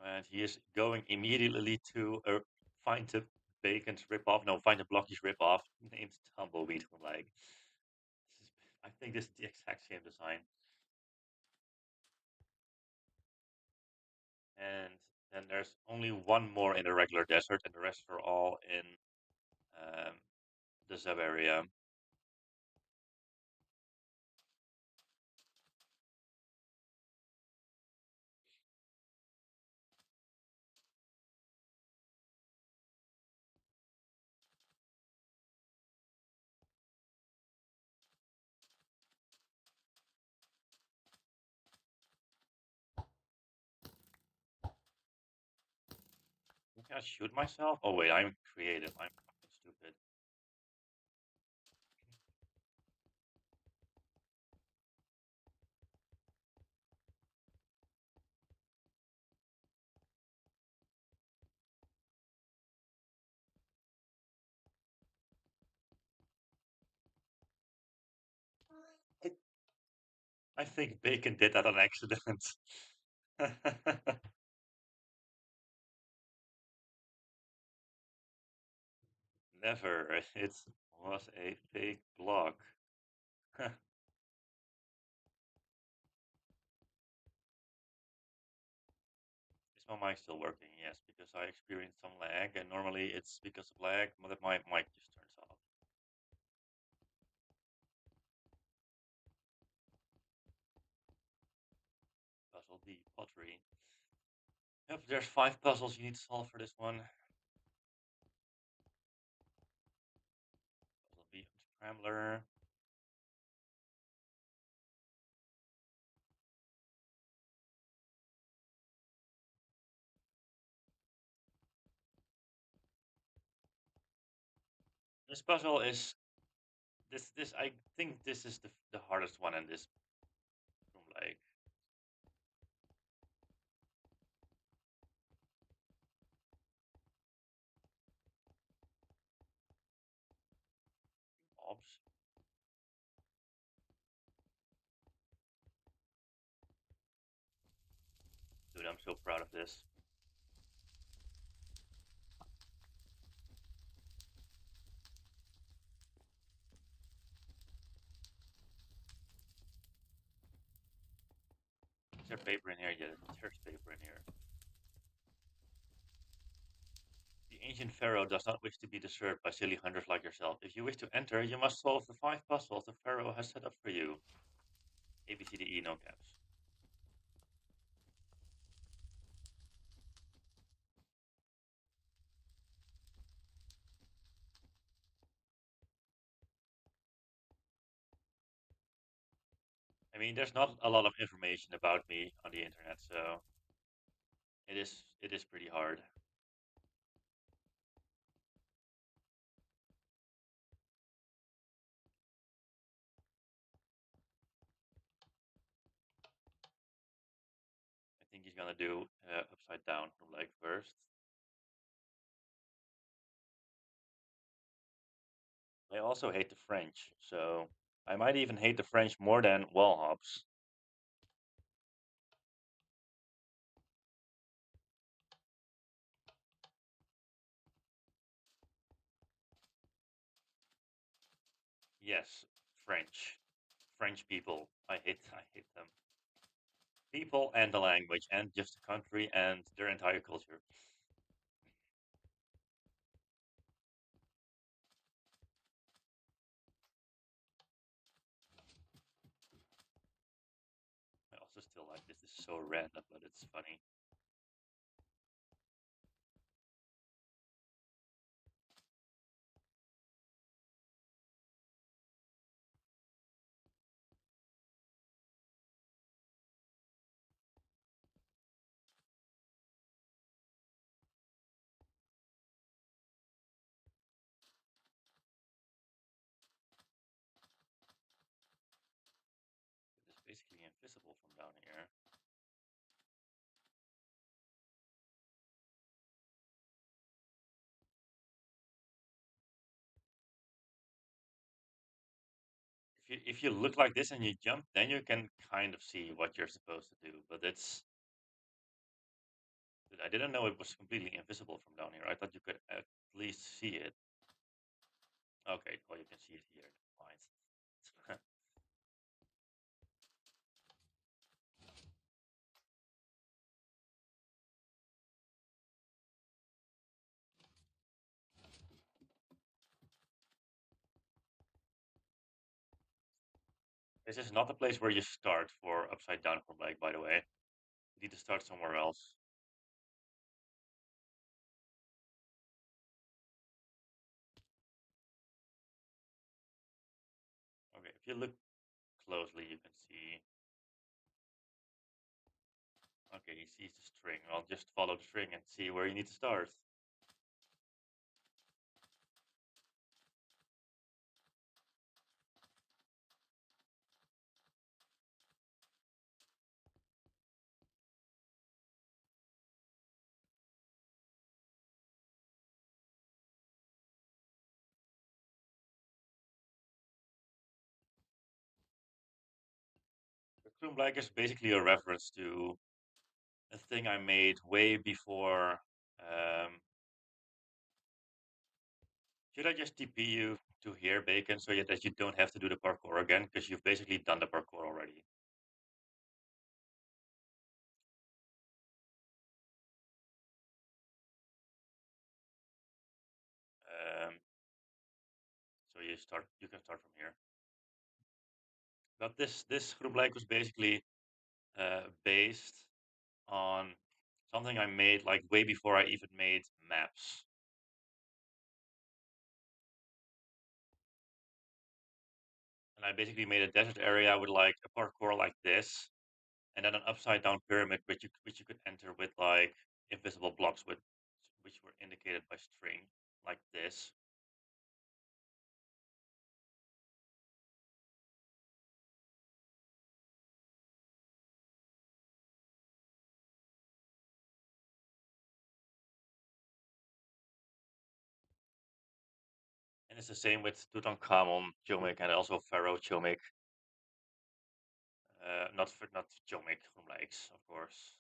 And he is going immediately to find the Bacon's ripoff. No, find the Blocky's ripoff named Tumbleweed Groenblijk. I think this is the exact same design. And then there's only one more in the regular desert, and the rest are all in um, the sub area. Can I shoot myself? Oh wait, I'm creative. I'm fucking stupid. I think Bacon did that on accident. Never. It was a fake block. Is my mic still working? Yes, because I experienced some lag, and normally it's because of lag, but my mic just turns off. pottery. Yep, there's 5 puzzles you need to solve for this one. Puzzle B, Scrambler. This puzzle is this. I think this is the hardest one in this room. Like, obs. Dude, I'm so proud of this. Is there paper in here? Yeah, there's paper in here. The ancient pharaoh does not wish to be disturbed by silly hunters like yourself. If you wish to enter, you must solve the 5 puzzles the pharaoh has set up for you. A, B, C, D, E, no caps. I mean, there's not a lot of information about me on the internet, so it is pretty hard. I think he's gonna do upside down from like first. I also hate the French, so I might even hate the French more than wall hops. Yes, French. French people. I hate them. People and the language and just the country and their entire culture. I also still like this. This is so random, but it's funny. It is basically invisible from down here. If you look like this and you jump, then you can kind of see what you're supposed to do. But I didn't know it was completely invisible from down here. I thought you could at least see it. Okay, well you can see it here. Fine. This is not the place where you start for upside down from leg, by the way. You need to start somewhere else. Okay, if you look closely, you can see. Okay, he sees the string. I'll just follow the string and see where you need to start. The groenblijks is basically a reference to a thing I made way before. Um, should I just TP you to here, Bacon, so that you don't have to do the parkour again? Because you've basically done the parkour already. Um, so you can start from here. But this groenblijk was basically based on something I made like way before I even made maps. And I basically made a desert area with like a parkour like this, and then an upside down pyramid which you could enter with like invisible blocks with which were indicated by string like this. And it's the same with Tutankhamun, Jomic, and also Pharaoh Jomic. Not Jomic, groenblijks, of course.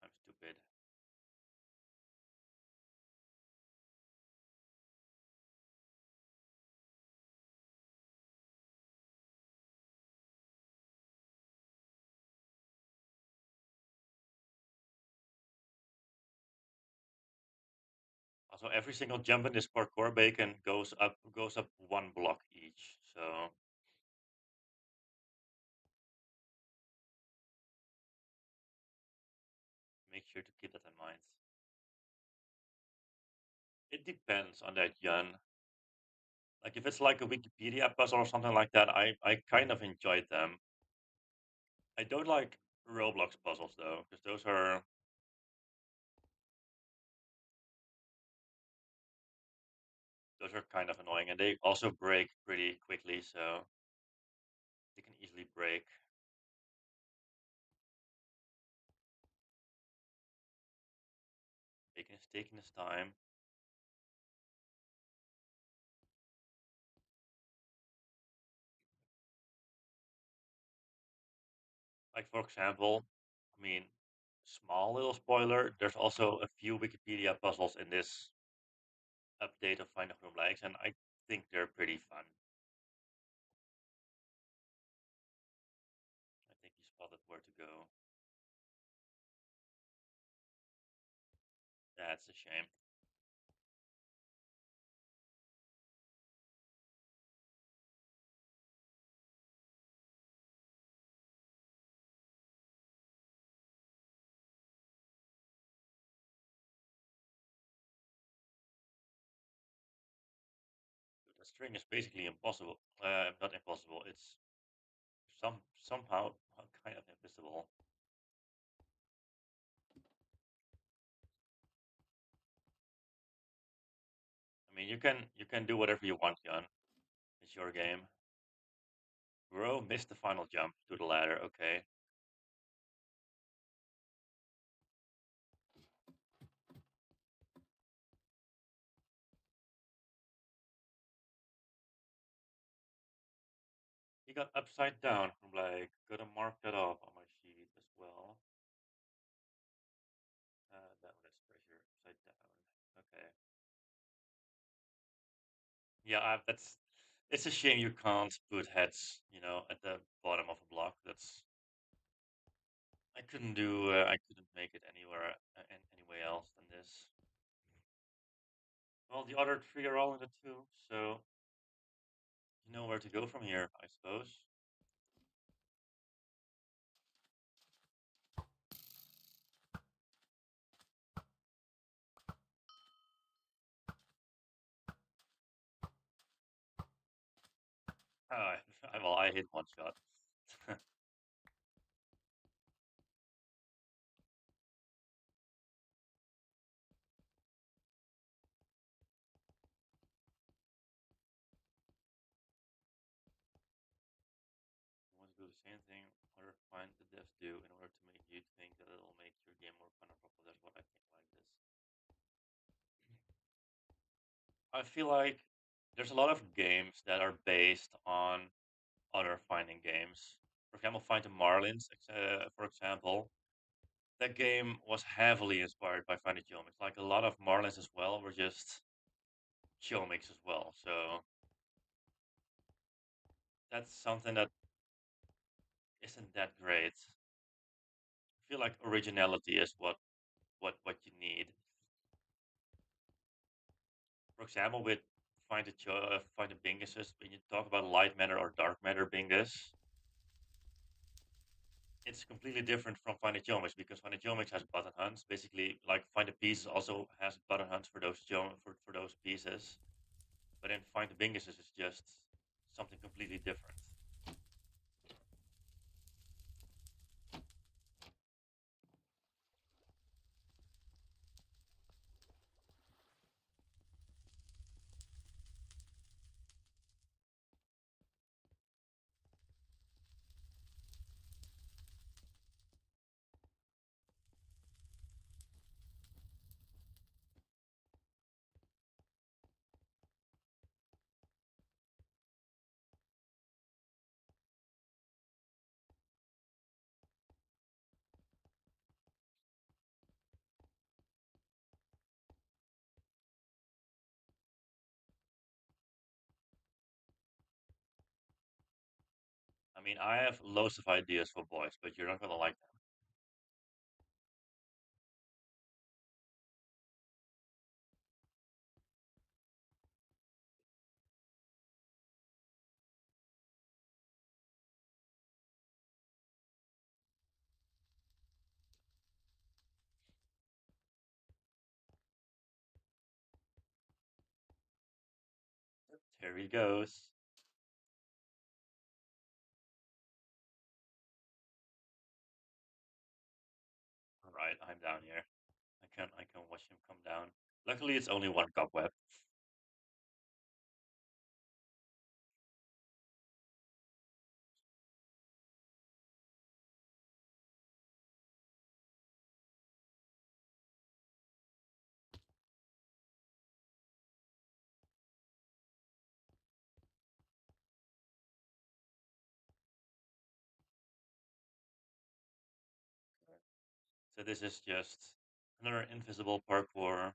I'm stupid. Also, every single jump in this parkour bacon goes up one block each. So make sure to keep that in mind. It depends on that, Jan. Like if it's like a Wikipedia puzzle or something like that, I kind of enjoyed them. I don't like Roblox puzzles though, because those are kind of annoying, and they also break pretty quickly, so they can easily break. Bacon is taking his time. Like for example, I mean, small little spoiler. There's also a few Wikipedia puzzles in this update of Find the Groenblijks, and I think they're pretty fun. I think you spotted where to go. That's a shame. The string is basically impossible. Not impossible. It's somehow kind of invisible. I mean, you can do whatever you want, Jan. It's your game. Bro missed the final jump to the ladder. Okay. He got upside down. I'm like, gotta mark that off on my sheet as well. Downwards pressure, upside down. Okay. Yeah, that's. It's a shame you can't put heads, at the bottom of a block. That's. I couldn't do. I couldn't make it anywhere, anyway else than this. Well, the other three are all in the two, so you know where to go from here, I suppose. Uh, well, I hit one shot. You want to do the same thing other find the devs do in order to make you think that it'll make your game more fun or profitable. That's what I think like this. I feel like there's a lot of games that are based on other finding games. For example, Find the Marlins, for example. That game was heavily inspired by Find the Geomics. Like a lot of Marlins as well were just Geomics as well. So that's something that isn't that great. I feel like originality is what you need. For example, with find the binguses, when you talk about light matter or dark matter bingus, it's completely different from Find the Geomics because Find the Geomics has button hunts. Basically, like Find the Pieces also has button hunts for those for those pieces. But then Find the Binguses is just something completely different. I mean, I have loads of ideas for boys, but you're not gonna like them. Here he goes. All right, I'm down here. I can watch him come down. Luckily, it's only one cobweb. So this is just another invisible parkour.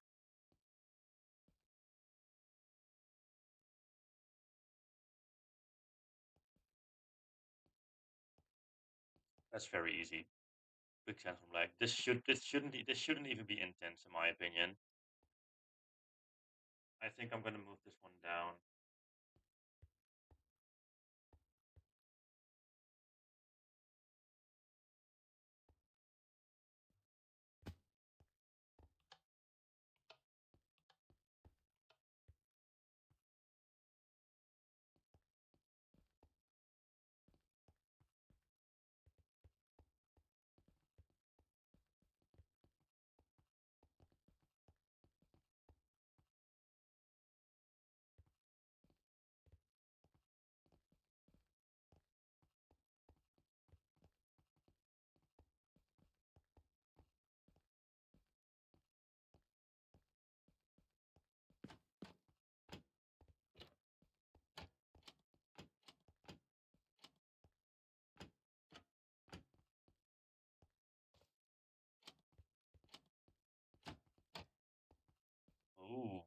That's very easy. Quick sense from like this shouldn't even be intense in my opinion. I think I'm gonna move this one down. Ooh.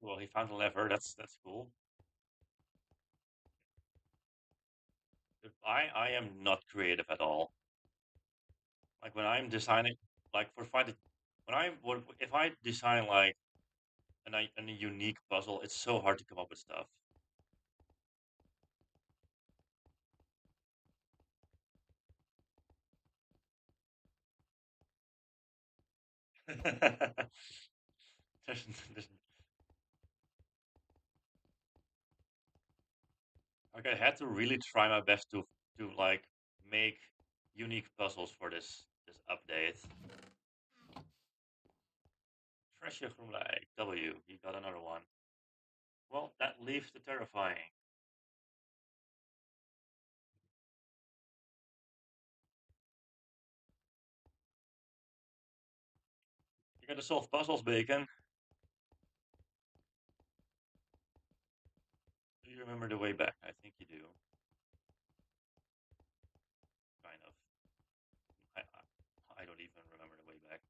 Well, he found a lever. That's cool. I am not creative at all. Like when I'm designing, like for find when I would if I design like a unique puzzle, it's so hard to come up with stuff. there's, there's, like I had to really try my best to like make unique puzzles for this update. Treasure from like W, he got another one. Well, that leaves the terrifying. You gotta solve puzzles, Bacon. Do you remember the way back? I think you do. Kind of. I don't even remember the way back.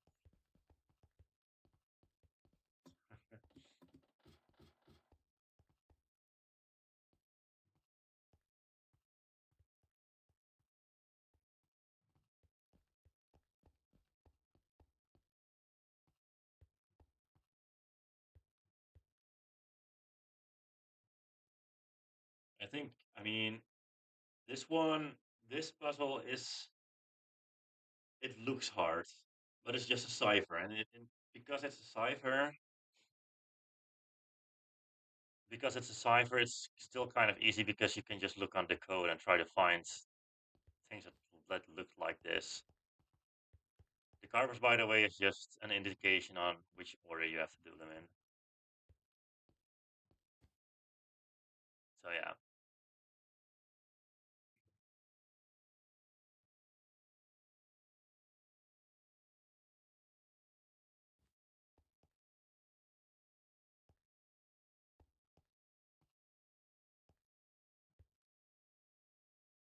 I mean, this one, this puzzle it looks hard, but it's just a cipher, and because it's a cipher, it's still kind of easy because you can just look on the code and try to find things that look like this. The carvers, by the way, is just an indication on which order you have to do them in. So yeah.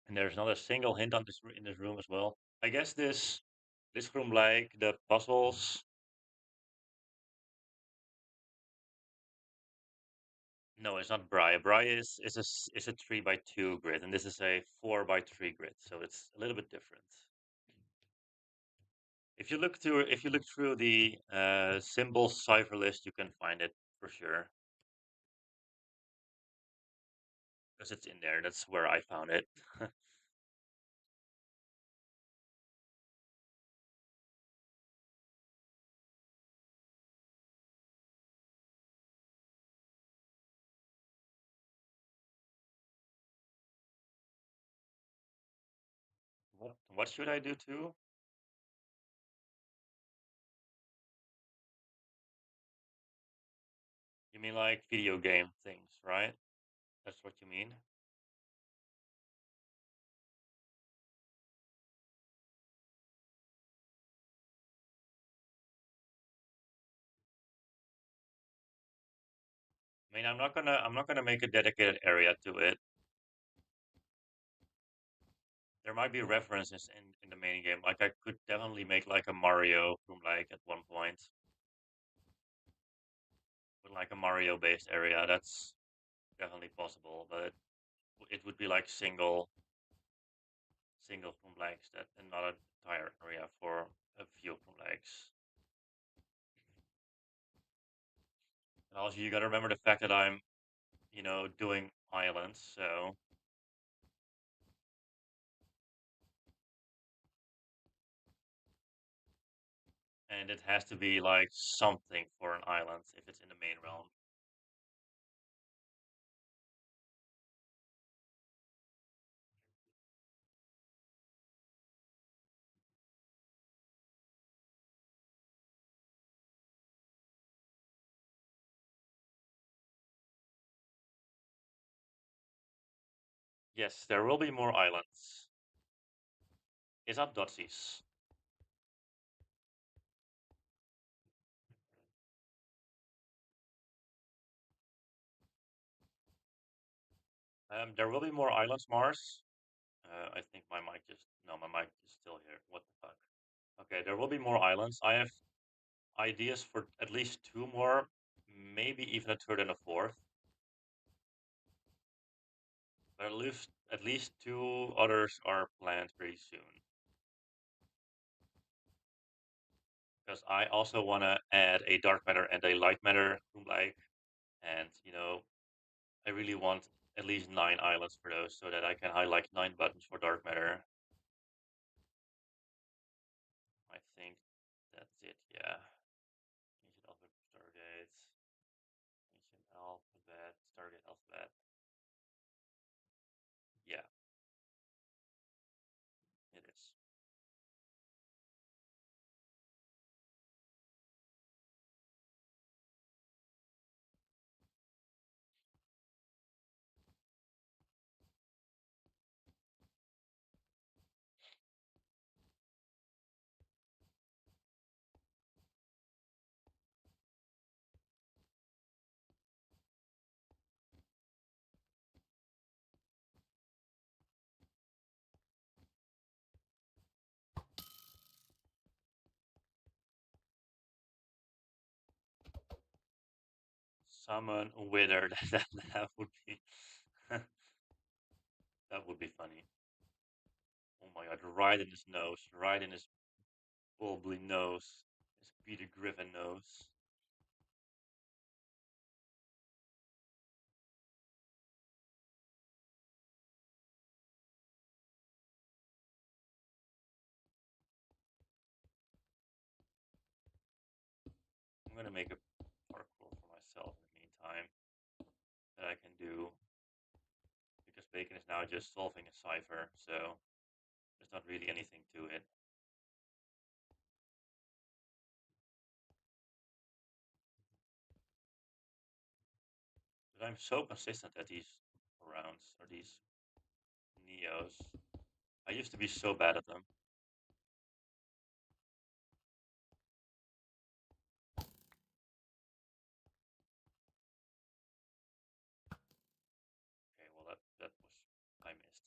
And there's not a single hint on this in this room as well. I guess this room, like the puzzles. No, it's not Bry. Bry is a 3 by 2 grid, and this is a 4 by 3 grid, so it's a little bit different. If you look through the symbol cipher list, you can find it for sure because it's in there. That's where I found it. What should I do too? You mean like video game things, right? That's what you mean. I mean, I'm not gonna make a dedicated area to it. There might be references in the main game. Like I could definitely make like a Mario from like at one point with like a Mario based area. That's definitely possible, but it would be like single from legs that and not an entire area for a few from legs. And also you gotta remember the fact that I'm, doing islands, so and it has to be like something for an island if it's in the main realm. Yes, there will be more islands. Is that Dotsies? There will be more islands, Mars. I think my mic just no, my mic is still here. What the fuck? Okay, there will be more islands. I have ideas for at least two more, maybe even a third and a fourth. But at least two others are planned pretty soon. Because I also want to add a dark matter and a light matter room like, and I really want at least 9 islands for those so that I can highlight 9 buttons for dark matter. I think that's it. Yeah. Ancient alphabet Stargate. Ancient alphabet Stargate alphabet. Yeah, it is. Summon Wither. That would be that would be funny. Oh my god! Right in his nose. Right in his bubbly nose. His Peter Griffin nose. gonna make a parkour for myself in the meantime that I can do because Bacon is now just solving a cipher, so there's not really anything to it. But I'm so consistent at these rounds or these Neos. I used to be so bad at them. Okay, well that was I missed.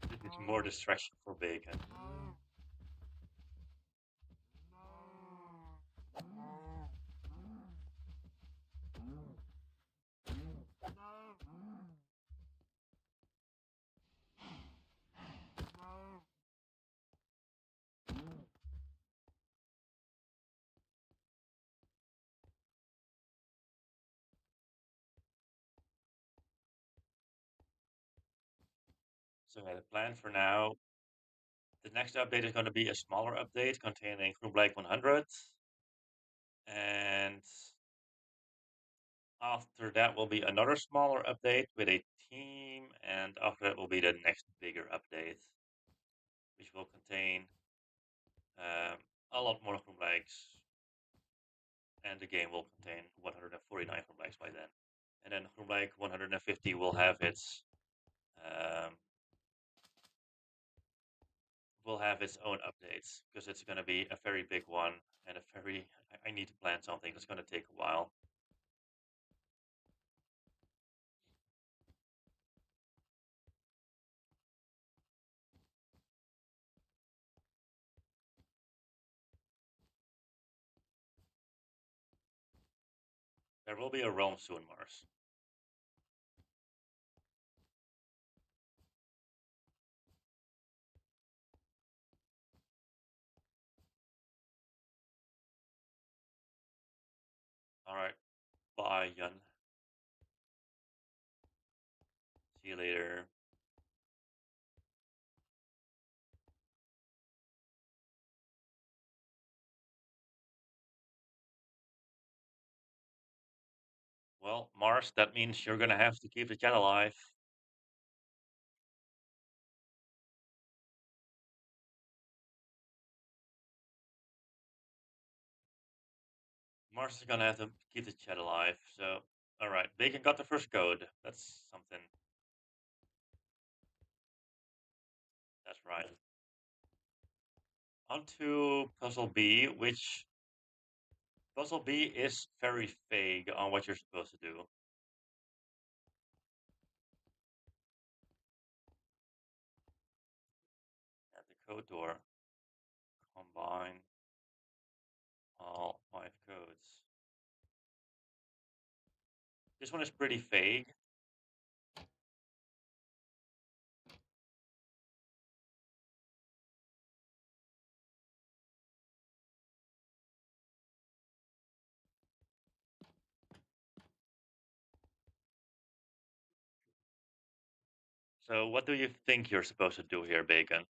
This is more distraction for Bacon. So yeah, the plan for now, the next update is going to be a smaller update containing groenblijks 100. And after that will be another smaller update with a team. And after that will be the next bigger update, which will contain a lot more groenblijks. And the game will contain 149 groenblijks by then. And then groenblijk 150 um, will have its own updates because it's going to be a very big one and a very. I need to plan something that's going to take a while. There will be a realm soon, Mars. All right, bye, Yun. See you later. Well, Mars, that means you're gonna have to keep the chat alive. Mars is gonna have to keep the chat alive. So, all right, Bacon got the first code. That's something. That's right. On to puzzle B, which puzzle B is very vague on what you're supposed to do. At the code door, combine all 5 codes. This one is pretty vague. So what do you think you're supposed to do here, Bacon?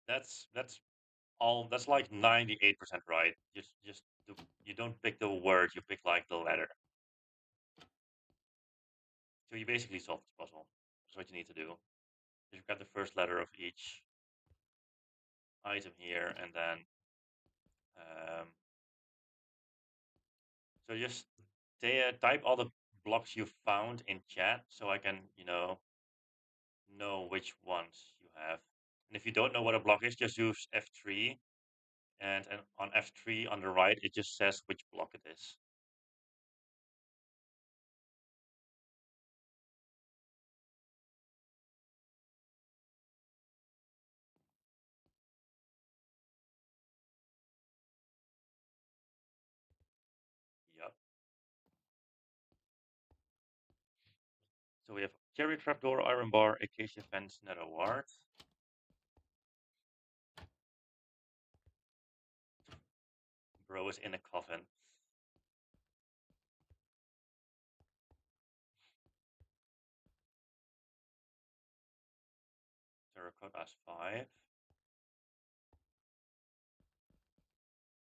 That's that's all. That's like 98% right. You don't pick the word, you pick like the letter. So you basically solve this puzzle. That's what you need to do. You've got the first letter of each item here, and then um, so just type all the blocks you found in chat, so I can know which ones you have. And if you don't know what a block is, just use F3. And on F3 on the right, it just says which block it is. Yep. So we have cherry trapdoor, iron bar, acacia fence, nether wart. Bro is in a coffin. Terracotta's 5.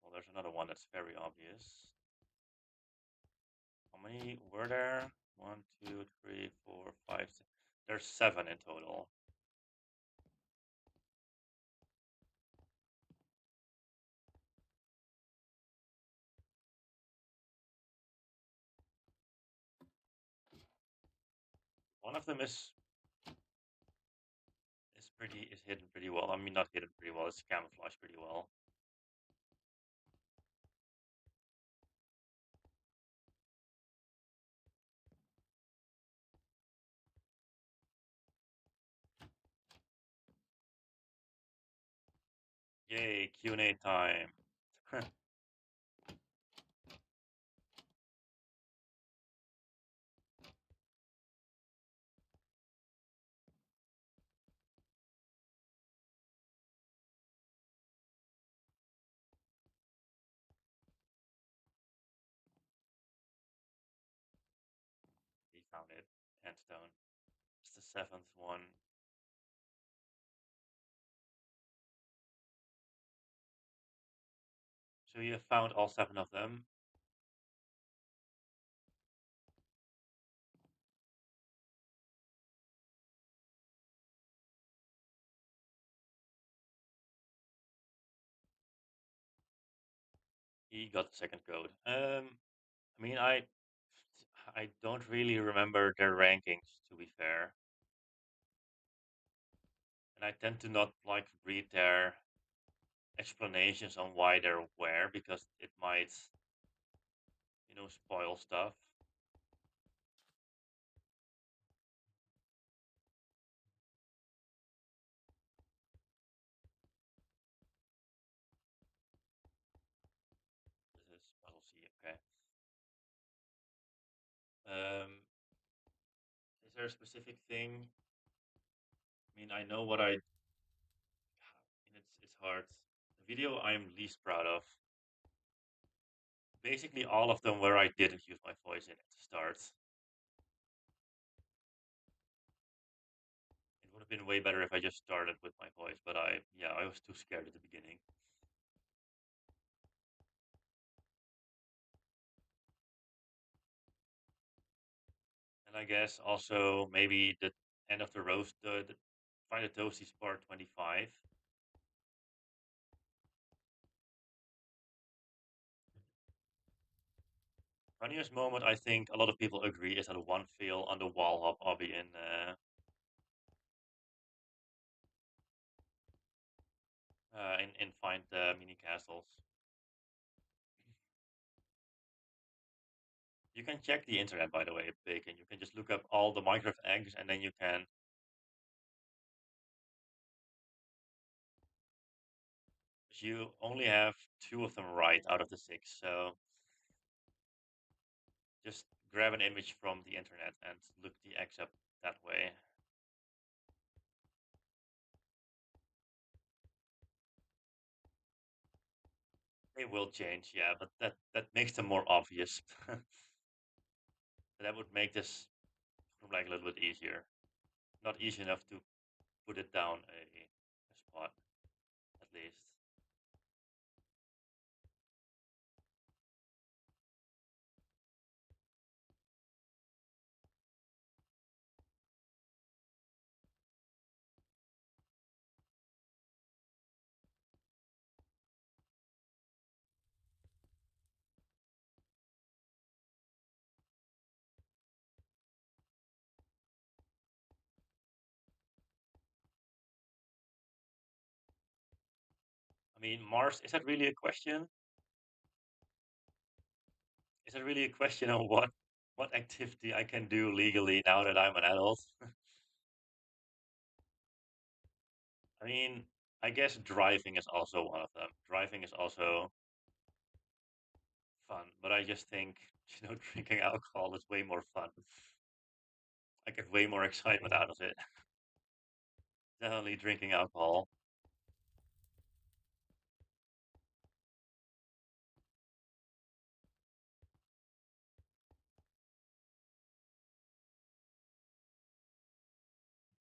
Well, there's another one that's very obvious. How many were there? 1, 2, 3, 4, 5, 6. There's 7 in total. One of them is hidden pretty well. I mean, not hidden pretty well. It's camouflaged pretty well. Yay, Q&A time. He found it. Endstone. It's the 7th one. So you have found all 7 of them. He got the second code. I mean, I don't really remember their rankings, to be fair. And I tend to not like read their explanations on why they're where, because it might, spoil stuff. This is puzzle C, okay. Is there a specific thing? I mean, I know what I. It's hard. The video I'm least proud of. Basically, all of them where I didn't use my voice in at the start. It would have been way better if I just started with my voice, but I was too scared at the beginning. And I guess also maybe the end of the roast, the Find the Toasties part 25. Funniest moment, I think a lot of people agree, is that one fail on the wall hop obby in Find the Mini Castles. You can check the internet, by the way, Pig, and you can just look up all the Minecraft eggs, and then you can. You only have 2 of them right out of the 6, so just grab an image from the internet and look the eggs up that way. They will change, yeah, but that makes them more obvious. That would make this like a little bit easier. Not easy enough to put it down a spot, at least. I mean, Mars, is that really a question? Is that really a question of what activity I can do legally now that I'm an adult? I mean, I guess driving is also one of them. Driving is also fun, but I just think, drinking alcohol is way more fun. I get way more excitement out of it. Definitely drinking alcohol.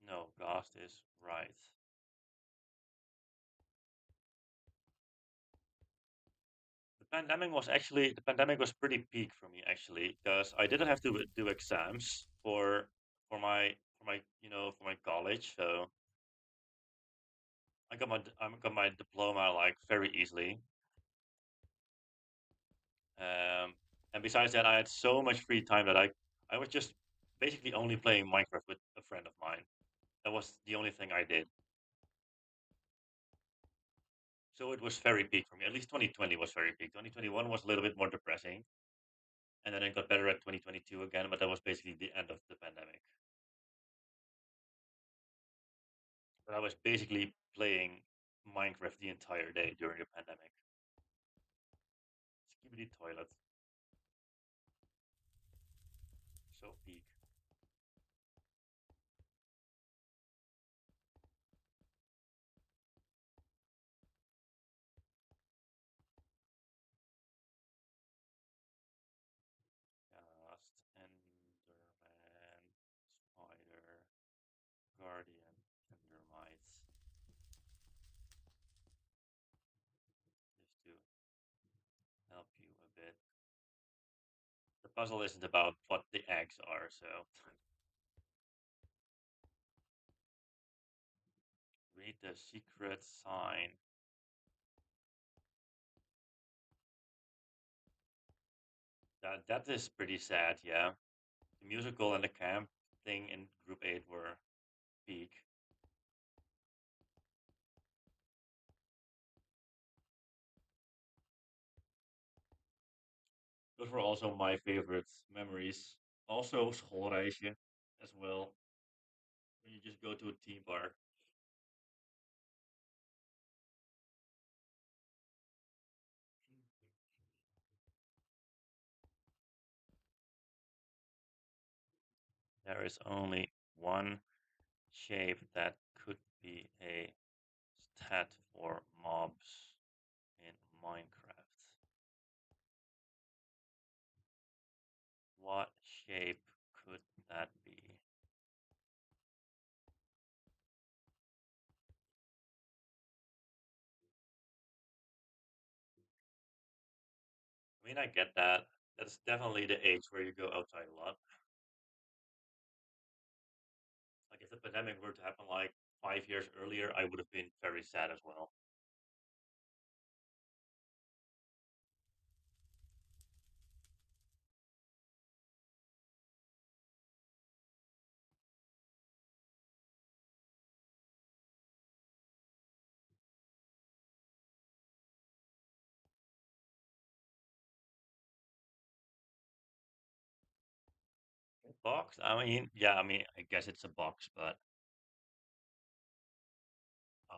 No, Ghost is right. The pandemic was pretty peak for me actually, because I didn't have to do exams for my college, so I got my diploma like very easily. Um, and besides that, I had so much free time that I was just basically only playing Minecraft with a friend of mine. That was the only thing I did. So it was very peak for me. At least 2020 was very peak. 2021 was a little bit more depressing, and then it got better at 2022 again. But that was basically the end of the pandemic. But I was basically playing Minecraft the entire day during the pandemic. Skibidi toilet, so peak. Cast, Enderman, Spider, Guardian, Endermites. Just to help you a bit. The puzzle isn't about what the eggs are, so read the secret sign. That is pretty sad, yeah. The musical and the camp thing in Group 8 were peak. Those were also my favorite memories. Also schoolreisje as well, when you just go to a theme park. There is only one shape that could be a stat for mobs in Minecraft. What shape could that be? I mean, I get that. That's definitely the age where you go outside a lot. Like, if the pandemic were to happen like 5 years earlier, I would have been very sad as well. Box? I mean, yeah, I mean, I guess it's a box, but oh.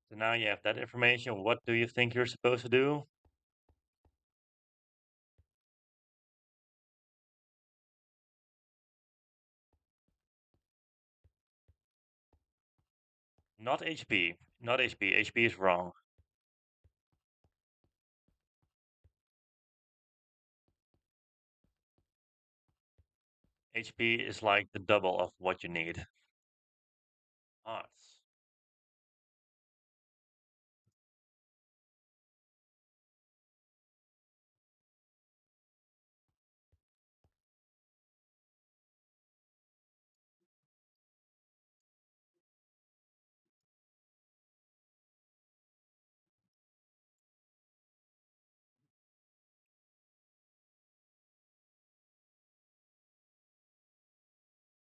So now you have that information. What do you think you're supposed to do? Not HP. Not HP. HP is wrong. HP is like the double of what you need. Odds.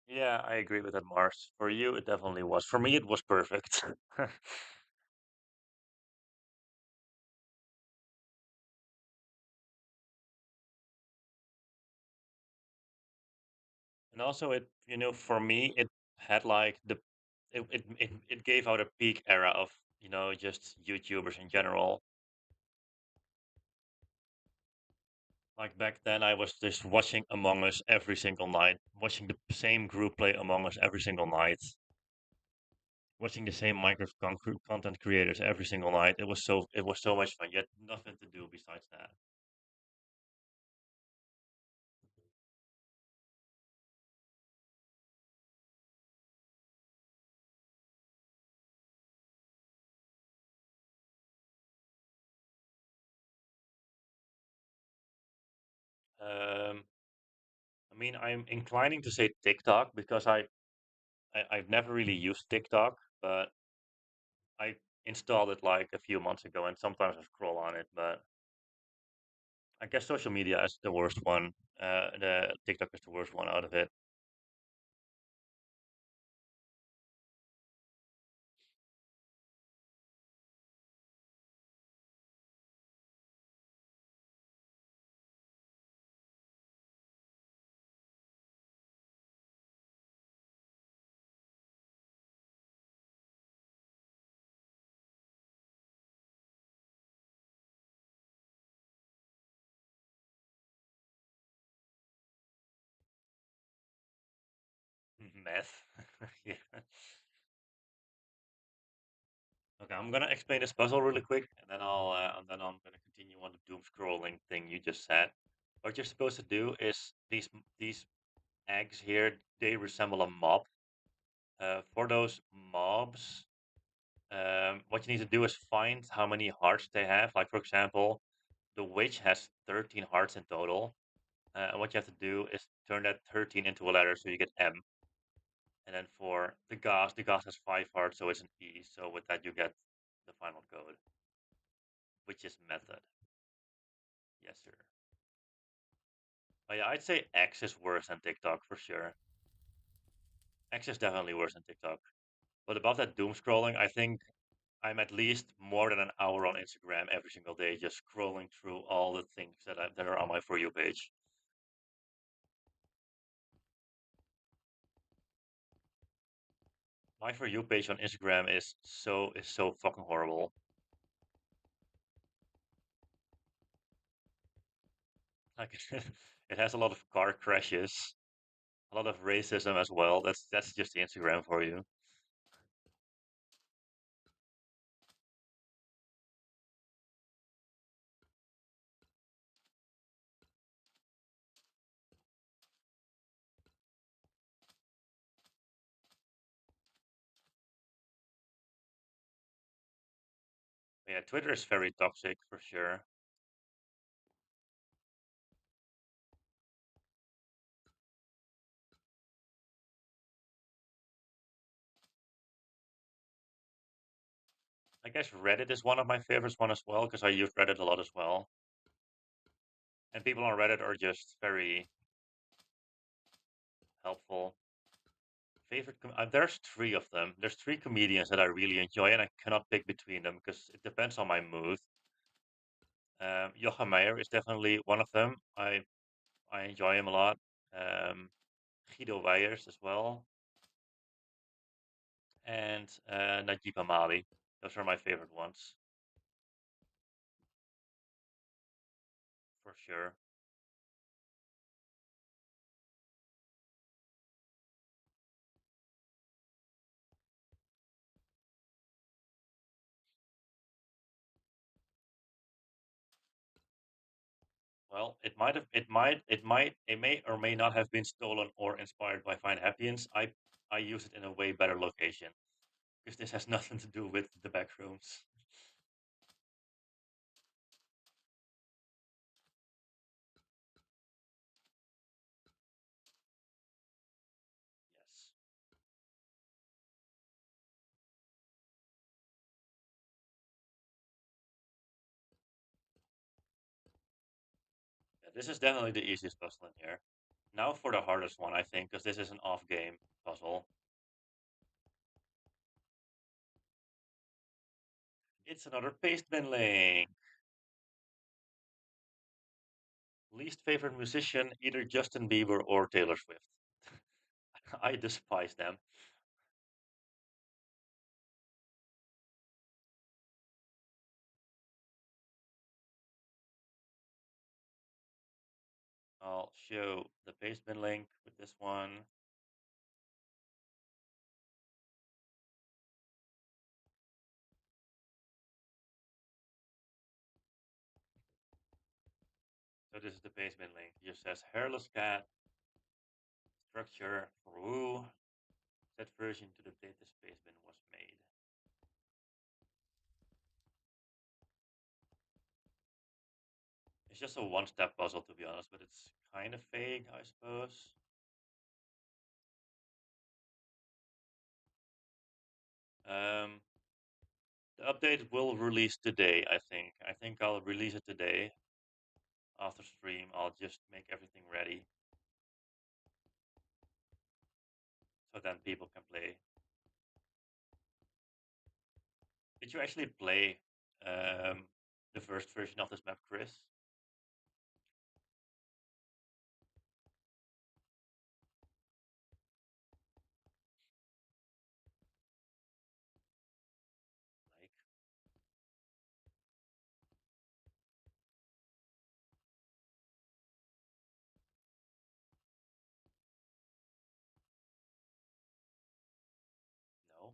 Yeah, I agree with that, Mars. For you, it definitely was. For me, it was perfect. And also, for me, it had like it gave out a peak era of, just YouTubers in general. Like back then, I was just watching Among Us every single night, watching the same group play Among Us every single night, watching the same Minecraft content creators every single night. It was so much fun. Yet nothing to do besides that. Um, I mean, I'm inclining to say TikTok because I've never really used TikTok, but I installed it like a few months ago, and sometimes I scroll on it. But I guess social media is the worst one. The TikTok is the worst one out of it. Meth. Yeah. Okay, I'm gonna explain this puzzle really quick, and then I'm gonna continue on the doom scrolling thing you just said. What you're supposed to do is these eggs here, they resemble a mob. For those mobs, what you need to do is find how many hearts they have. Like for example, the witch has 13 hearts in total. And what you have to do is turn that 13 into a letter, so you get M. And then for the gas has 5 hearts, so it's an E. So with that, you get the final code, which is method. Yes, sir. But yeah, I'd say X is worse than TikTok for sure. X is definitely worse than TikTok. But about that doom scrolling, I think I'm at least more than an hour on Instagram every single day, just scrolling through all the things that are on my For You page. My For You page on Instagram is so fucking horrible. Like it has a lot of car crashes, a lot of racism as well. That's just the Instagram for you. Yeah, Twitter is very toxic for sure. I guess Reddit is one of my favorites one as well because I use Reddit a lot as well. And people on Reddit are just very helpful. There's three of them. There's three comedians that I really enjoy, and I cannot pick between them because it depends on my mood. Jochen Meyer is definitely one of them. I enjoy him a lot. Um, Guido Weijers as well, and Najib Amali. Those are my favorite ones for sure. Well, it may or may not have been stolen or inspired by Fine Happyens. I use it in a way better location because this has nothing to do with the back rooms. Yes. Yeah, this is definitely the easiest puzzle in here. Now for the hardest one, I think, because this is an off-game puzzle. It's another paste bin link. Least favorite musician, either Justin Bieber or Taylor Swift. I despise them. I'll show the paste bin link with this one. So this is the paste bin link. It just says hairless cat, structure for woo, set version to the date this paste bin was made. It's just a one-step puzzle, to be honest, but it's kind of vague, I suppose. Um, the update will release today, I think. I think I'll release it today. After stream, I'll just make everything ready so then people can play. Did you actually play the first version of this map, Chris? Like, no?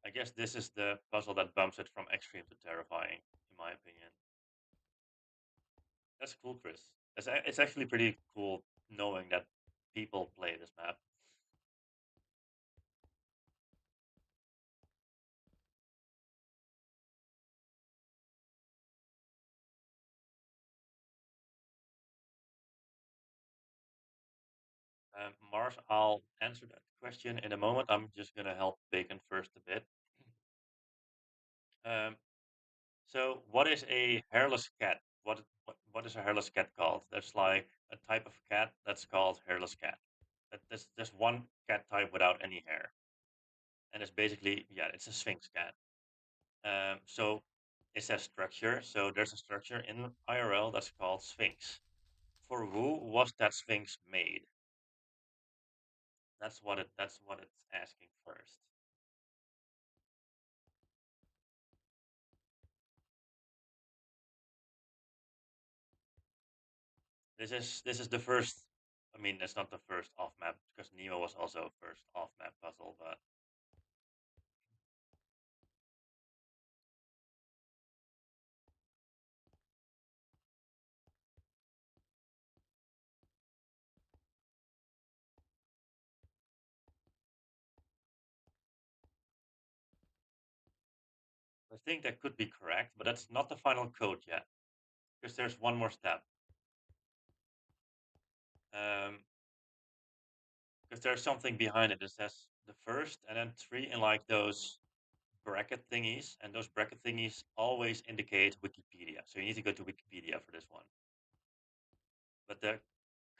I guess this is the puzzle that bumps it from extreme to terrifying, in my opinion. That's cool, Chris. It's actually pretty cool knowing that people play this map. Mars, I'll answer that question in a moment. I'm just gonna help Bacon first a bit. Um, so, what is a hairless cat? What is a hairless cat called? There's like a type of cat that's called hairless cat. There's one cat type without any hair, and it's basically yeah, it's a sphinx cat. So it says structure. So there's a structure in IRL that's called sphinx. For who was that sphinx made? That's what it's asking first. This is the first. I mean, it's not the first off map because Nemo was also first off map puzzle, but I think that could be correct. But that's not the final code yet because there's one more step. Um, because there's something behind it. It says the first and then three in like those bracket thingies, and those bracket thingies always indicate Wikipedia. So you need to go to Wikipedia for this one. But the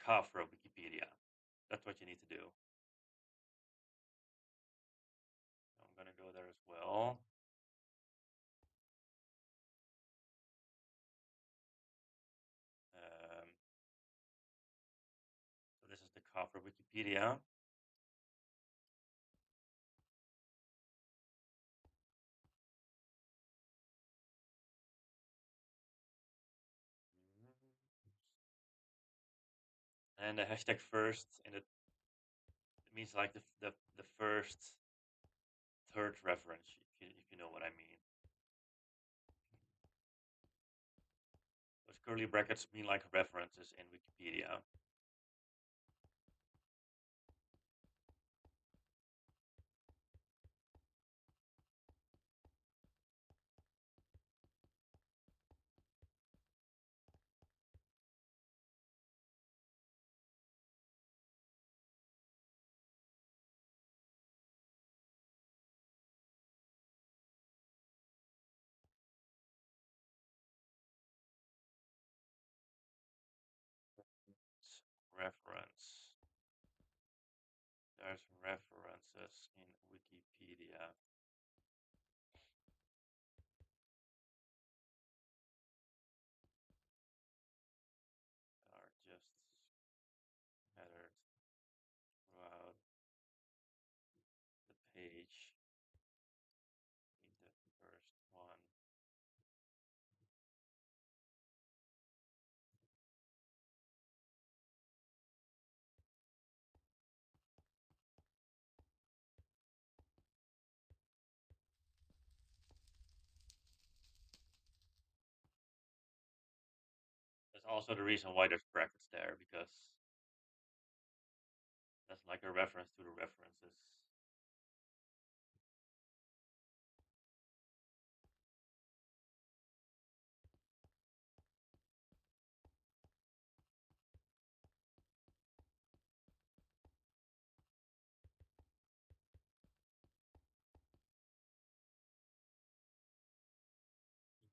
cover of Wikipedia, that's what you need to do. I'm gonna go there as well. Um, so this is the cover of Wikipedia. And the hashtag first in it means like the first third reference, if you know what I mean. Those curly brackets mean like references in Wikipedia. reference. There's references in Wikipedia. Are just scattered throughout the page in the first one. That's also the reason why there's brackets there, because that's like a reference to the references.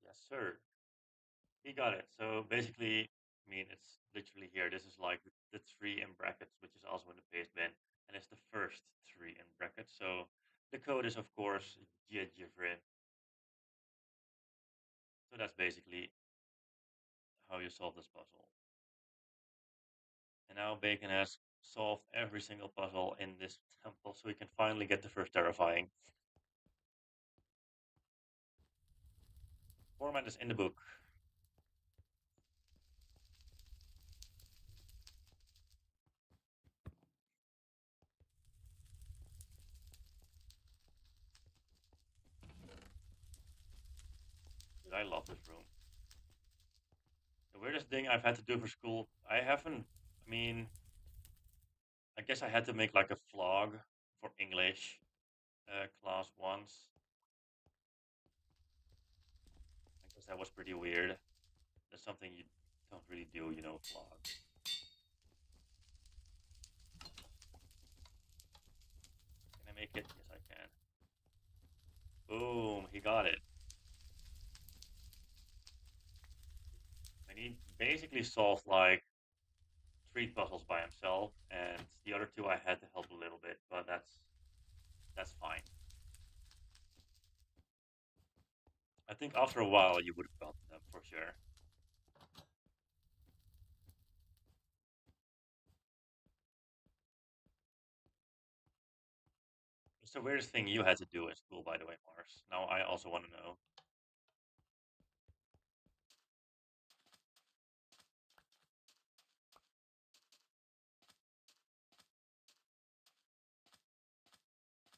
Yes, sir. He got it. So basically, I mean, it's literally here. This is like the three in brackets, which is also in the paste bin, and it's the first three in brackets. So the code is, of course, Jivrin. So that's basically how you solve this puzzle. And now Bacon has solved every single puzzle in this temple, so we can finally get the first terrifying. Format is in the book. Dude, I love this room. The weirdest thing I've had to do for school, I haven't, I mean, I guess I had to make like a vlog for English class once. I guess that was pretty weird. That's something you don't really do, you know, vlog. Can I make it? Yes, I can. Boom, he got it. And he basically solved like three puzzles by himself, and the other two I had to help a little bit, but that's fine. I think after a while you would have gotten them for sure. It's the weirdest thing you had to do in school, by the way, Mars. Now I also want to know.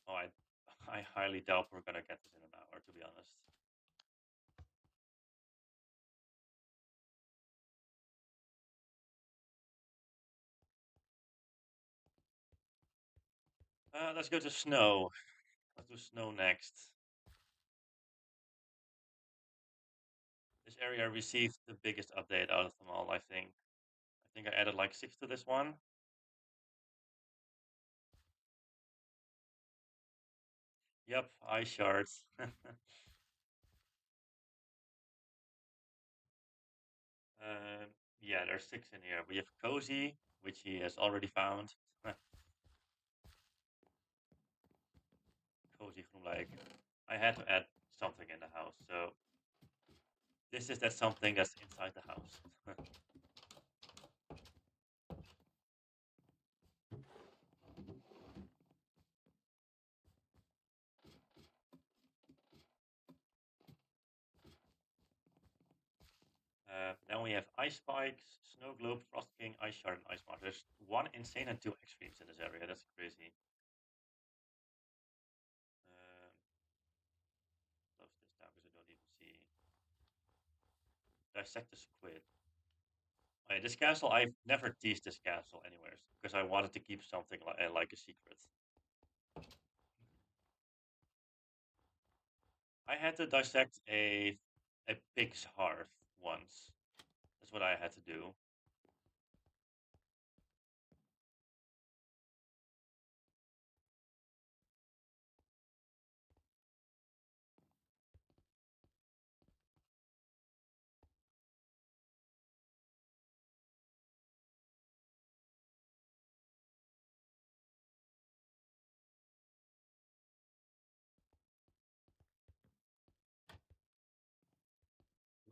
Oh, I highly doubt we're gonna get this in an hour, to be honest. Let's go to snow. Let's do snow next. This area received the biggest update out of them all, I think. I think I added like 6 to this one. Yep, ice shards. Yeah, there's 6 in here. We have cozy, which he has already found. Cozy groenblijk. I had to add something in the house, so this is that something that's inside the house. Then we have ice spikes, snow globe, frost king, ice shard, and ice marsh. There's 1 insane and 2 extremes in this area. That's crazy. Close this down because I don't even see. Dissect the squid. Oh, yeah, this castle, I've never teased this castle anywhere because I wanted to keep something like a secret. I had to dissect a pig's heart once. That's what I had to do.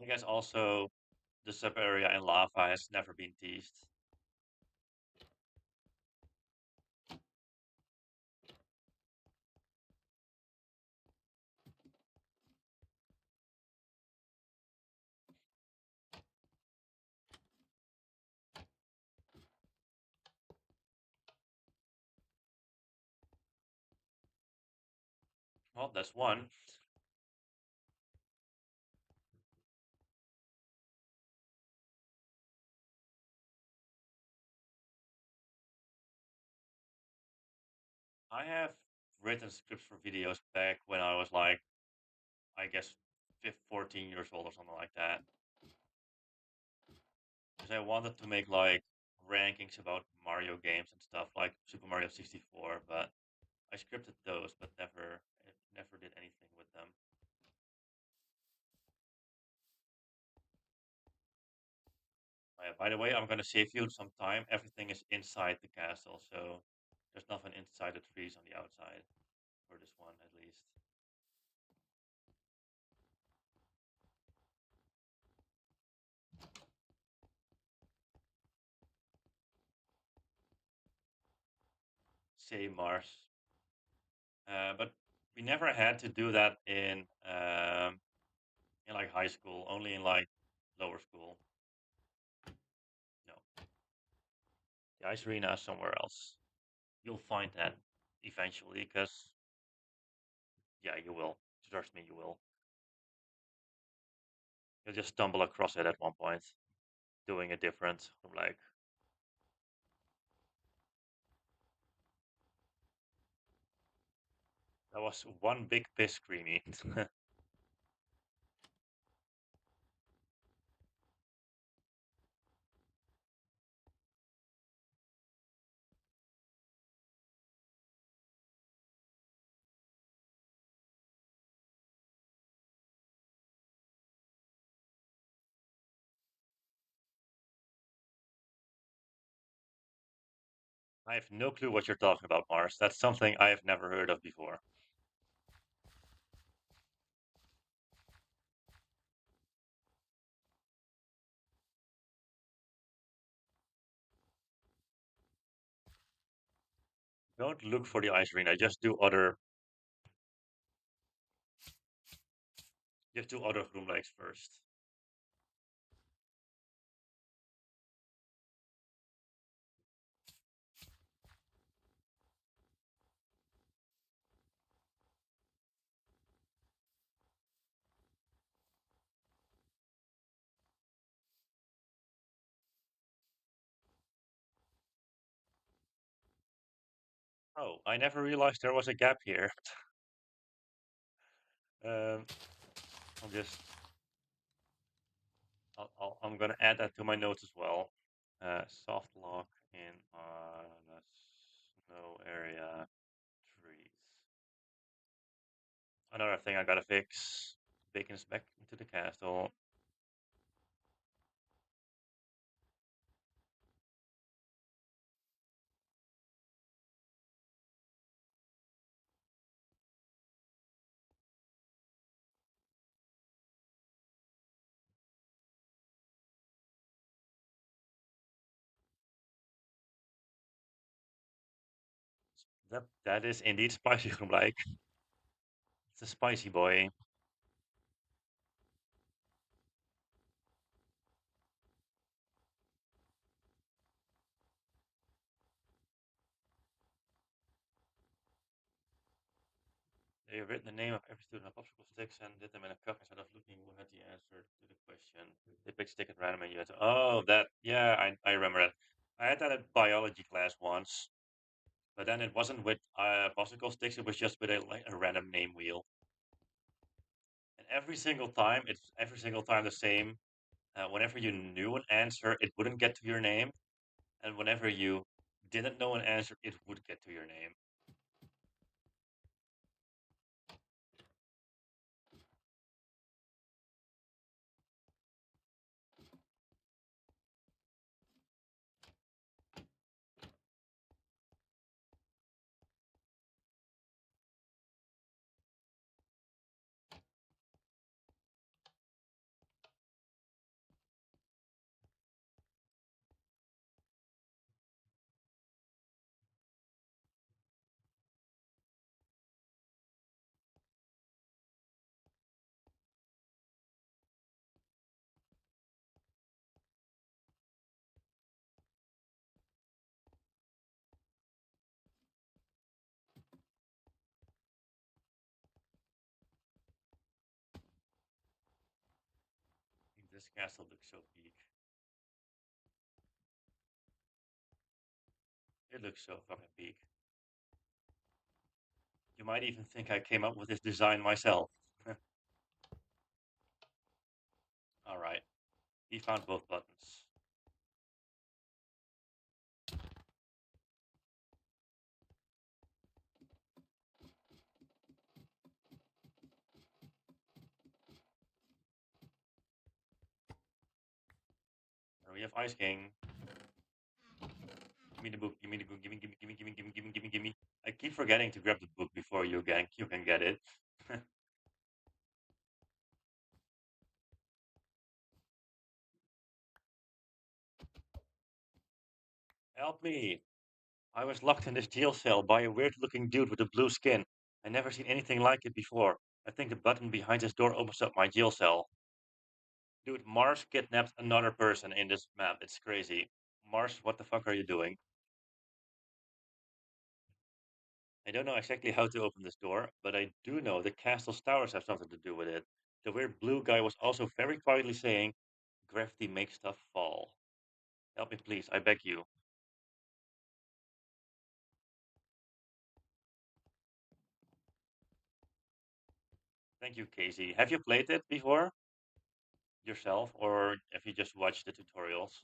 I guess also the sub area in lava has never been teased. Well, that's one. I have written scripts for videos back when I was like, I guess, 14 years old or something like that. Because I wanted to make like rankings about Mario games and stuff like Super Mario 64, but I scripted those, but never did anything with them. By the way, I'm gonna save you some time. Everything is inside the castle, so there's nothing inside the trees on the outside for this one, at least. Say Mars, but we never had to do that in like high school. Only in like lower school. No, the ice arena is somewhere else. You'll find that eventually, because yeah, you will. Trust me, you will. You'll just stumble across it at one point, doing a different from like. That was one big piss screamy. I have no clue what you're talking about, Mars. That's something I have never heard of before. Don't look for the ice arena. Just do other groenblijks first. Oh, I never realized there was a gap here. Um, I'll just, I'm gonna add that to my notes as well. Soft lock in the snow area trees. Another thing I gotta fix. Bacon's back into the castle. That is indeed spicy groenblijk. It's a spicy boy. They have written the name of every student on popsicle sticks and did them in a cup instead of looking who had the answer to the question. They picked stick at random and you had to. Oh, that. Yeah, I remember that. I had that in biology class once, but then it wasn't with popsicle sticks. It was just with like a random name wheel. And every single time the same. Whenever you knew an answer, it wouldn't get to your name, and whenever you didn't know an answer, it would get to your name. This castle looks so big. It looks so fucking big. You might even think I came up with this design myself. Alright, we found both buttons. Here we have Ice King. Give me the book, give me the book, give me, give me, give me, give me, give me, give me, give me, give me. I keep forgetting to grab the book before you can get it. Help me! I was locked in this jail cell by a weird-looking dude with a blue skin. I never seen anything like it before. I think the button behind this door opens up my jail cell. Dude, Mars kidnapped another person in this map. It's crazy. Mars, what the fuck are you doing? I don't know exactly how to open this door, but I do know the castle's towers have something to do with it. The weird blue guy was also very quietly saying, gravity makes stuff fall. Help me, please. I beg you. Thank you, Casey. Have you played it before yourself, or have you just watched the tutorials?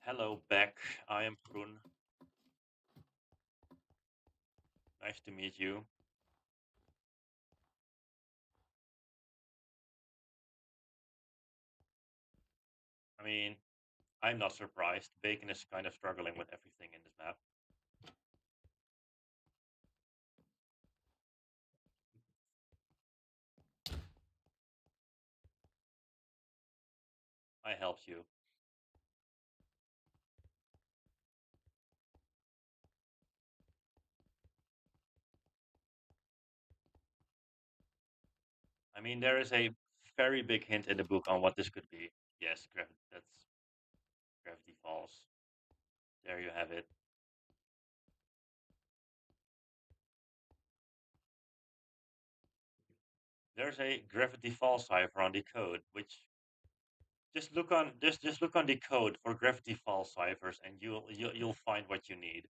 Hello, Beck. I am Groen. Nice to meet you. I mean, I'm not surprised. Bacon is kind of struggling with everything in this map. I helped you. I mean, there is a very big hint in the book on what this could be. Yes, that's Gravity Falls. There you have it. There's a Gravity Falls cipher on the code, which just look on the code for Gravity Falls ciphers, and you'll find what you need.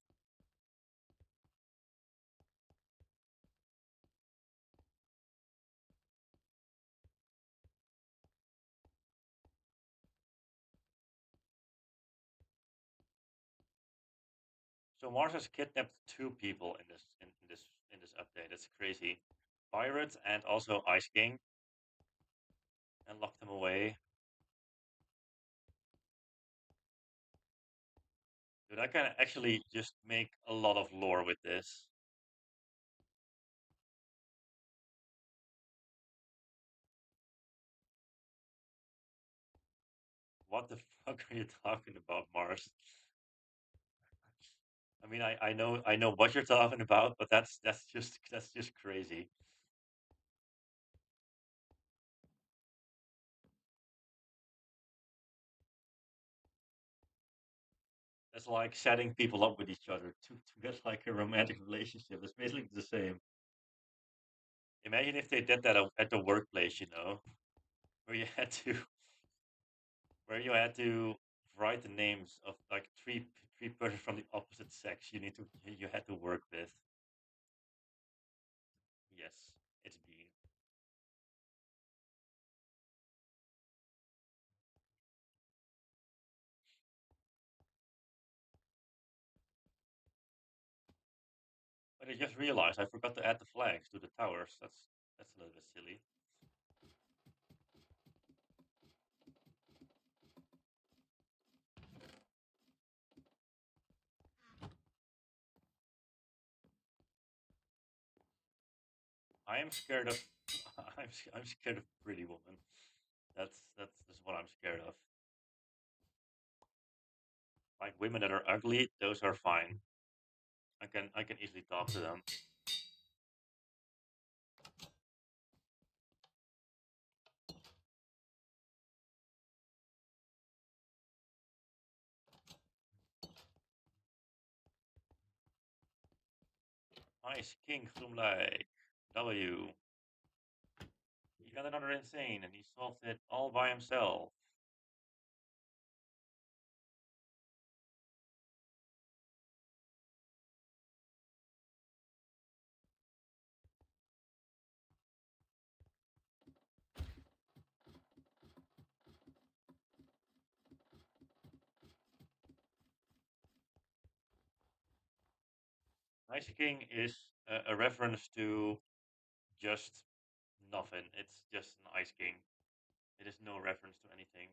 So Mars has kidnapped two people in this update. That's crazy. Pirates and also Ice King, and locked them away. Dude, I can actually just make a lot of lore with this. What the fuck are you talking about, Mars? I mean, I know what you're talking about, but that's just crazy. That's like setting people up with each other to get like a romantic relationship. It's basically the same. Imagine if they did that at the workplace, where you had to where you had to write the names of like three persons from the opposite sex you had to work with. Yes, it's B. But I just realized I forgot to add the flags to the towers. That's a little bit silly. I am scared of I'm scared of Pretty Woman. That's what I'm scared of. Like women that are ugly, those are fine. I can easily talk to them. Ice King groenblijks. W. He got another insane, and he solved it all by himself. Ice King is a reference to just nothing. It's just an Ice King. It is no reference to anything.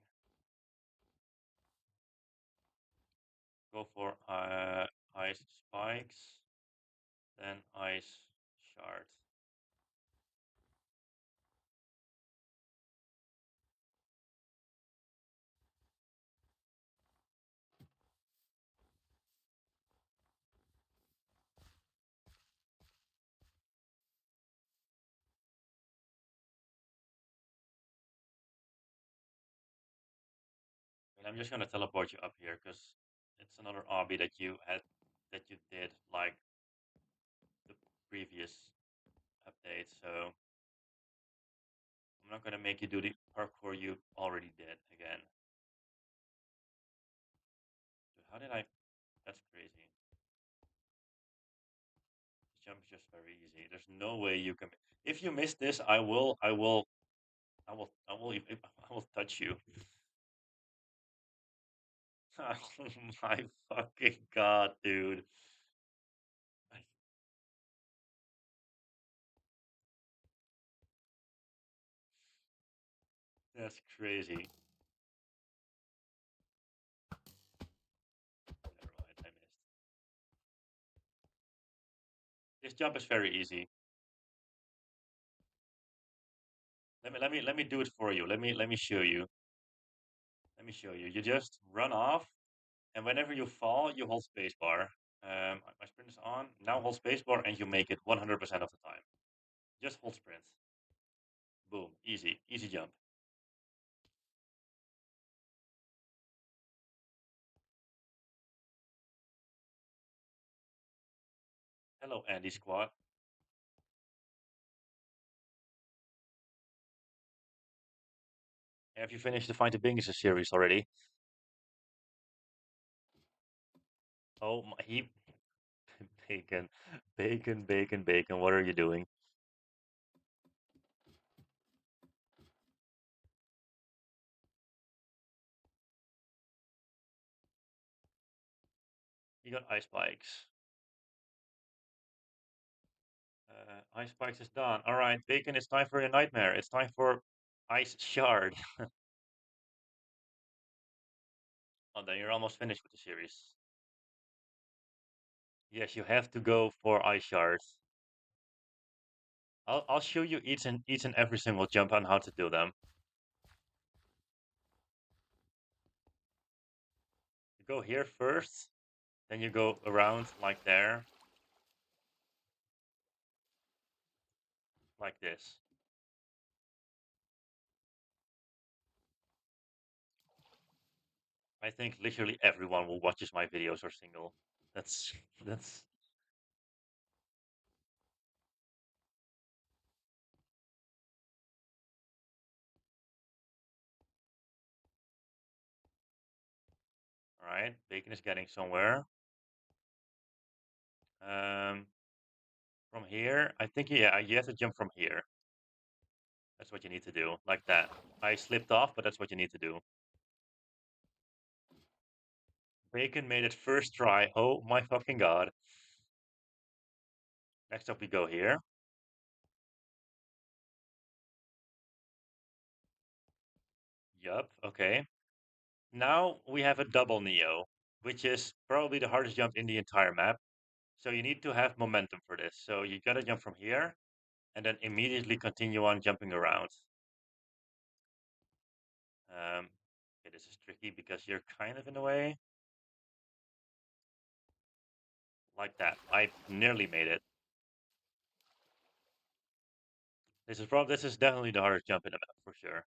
Go for ice spikes, then ice shard. And I'm just gonna teleport you up here because it's another obby that you did like the previous update. So I'm not gonna make you do the parkour you already did again. Dude, how did I? That's crazy. This jump is just very easy. There's no way you can. If you miss this, I will touch you. Oh my fucking god, dude. That's crazy. Never mind, I missed. This jump is very easy. Let me do it for you. Let me show you. Let me show you. You just run off, and whenever you fall, you hold spacebar. My sprint is on. Now hold spacebar, and you make it 100% of the time. Just hold sprint. Boom. Easy. Easy jump. Hello, Andy Squad. Have you finished the Find the Bingus series already? Oh, my, he bacon, bacon, bacon, bacon. What are you doing? You got ice spikes. Ice spikes is done. All right, bacon. It's time for your nightmare. It's time for ice shard. Oh, then you're almost finished with the series. Yes, you have to go for ice shards. I'll show you each and every single jump on how to do them. You go here first, then you go around like there, like this. I think literally everyone who watches my videos are single. That's that's all right. Bacon is getting somewhere. Um, from here, I think yeah, you have to jump from here. That's what you need to do, like that. I slipped off, but that's what you need to do. Bacon made it first try. Oh my fucking god. Next up we go here. Yup, okay. Now we have a double Neo, which is probably the hardest jump in the entire map. So you need to have momentum for this. So you gotta jump from here and then immediately continue on jumping around. Okay, this is tricky because you're kind of in the way. Like that. I nearly made it. This is definitely the hardest jump in the map for sure.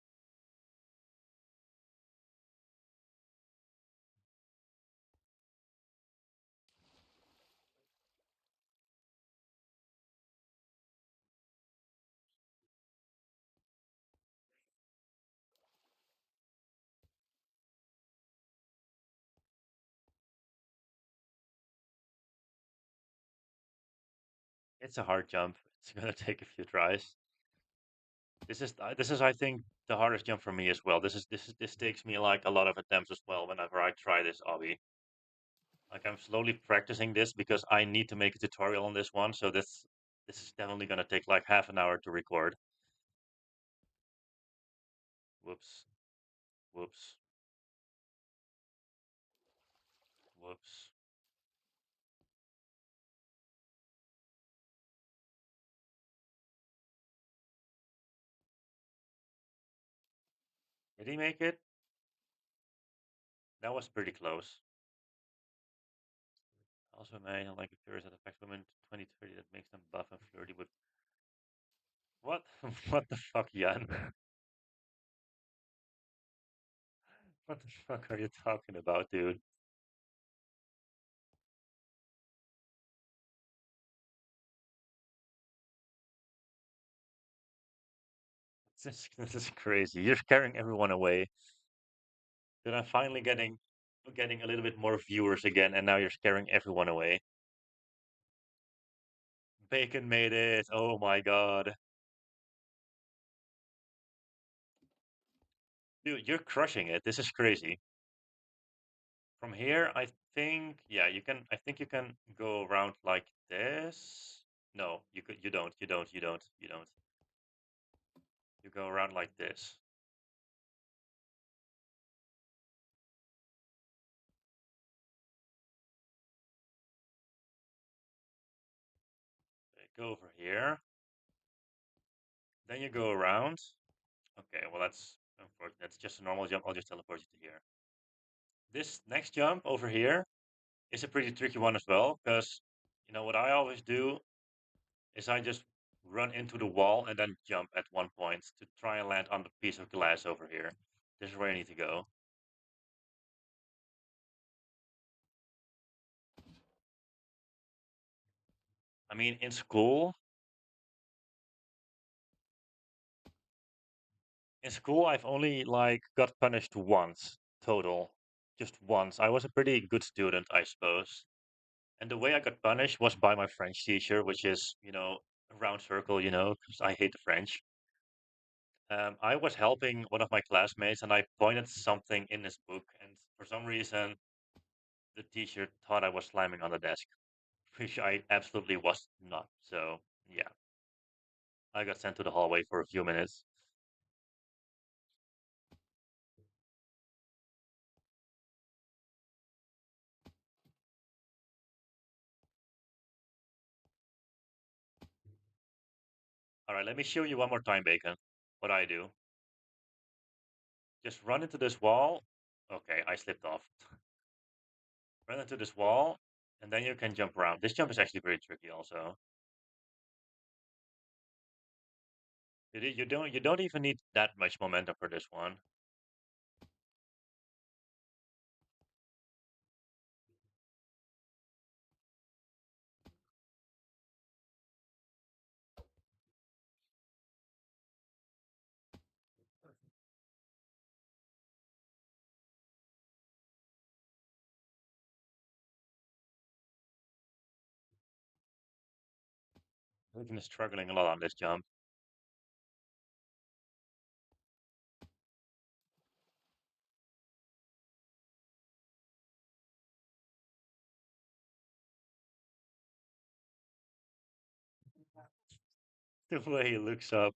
It's a hard jump. It's gonna take a few tries. This is I think the hardest jump for me as well. This takes me like a lot of attempts as well whenever I try this obby. Like I'm slowly practicing this because I need to make a tutorial on this one. So this is definitely gonna take like half an hour to record. Whoops, whoops, whoops. Did he make it? That was pretty close. Also, man, like a furious that affects women 2030 that makes them buff and flirty with what? What the fuck, Jan? What the fuck are you talking about, dude? This is crazy. You're scaring everyone away. Then I'm finally getting a little bit more viewers again, and now you're scaring everyone away. Bacon made it. Oh my god. Dude, you're crushing it. This is crazy. From here, I think, yeah, I think you can go around like this. No, you don't. You go around like this. Okay, go over here. Then you go around. Okay, well, that's unfortunate. That's just a normal jump. I'll just teleport you to here. This next jump over here is a pretty tricky one as well, because, you know, what I always do is I just run into the wall and then jump at one point to try and land on the piece of glass over here. This is where I need to go. I mean, in school, I've only like got punished once total, just once. I was a pretty good student, I suppose. And the way I got punished was by my French teacher, which is, you know, a round circle, you know, because I hate the French. I was helping one of my classmates and I pointed something in his book, and for some reason, the teacher thought I was slamming on the desk, which I absolutely was not. So, yeah, I got sent to the hallway for a few minutes. All right, let me show you one more time, Bacon, what I do. Just run into this wall. Okay, I slipped off. Run into this wall, and then you can jump around. This jump is actually pretty tricky also. You don't even need that much momentum for this one. Bacon is struggling a lot on this jump. The way he looks up.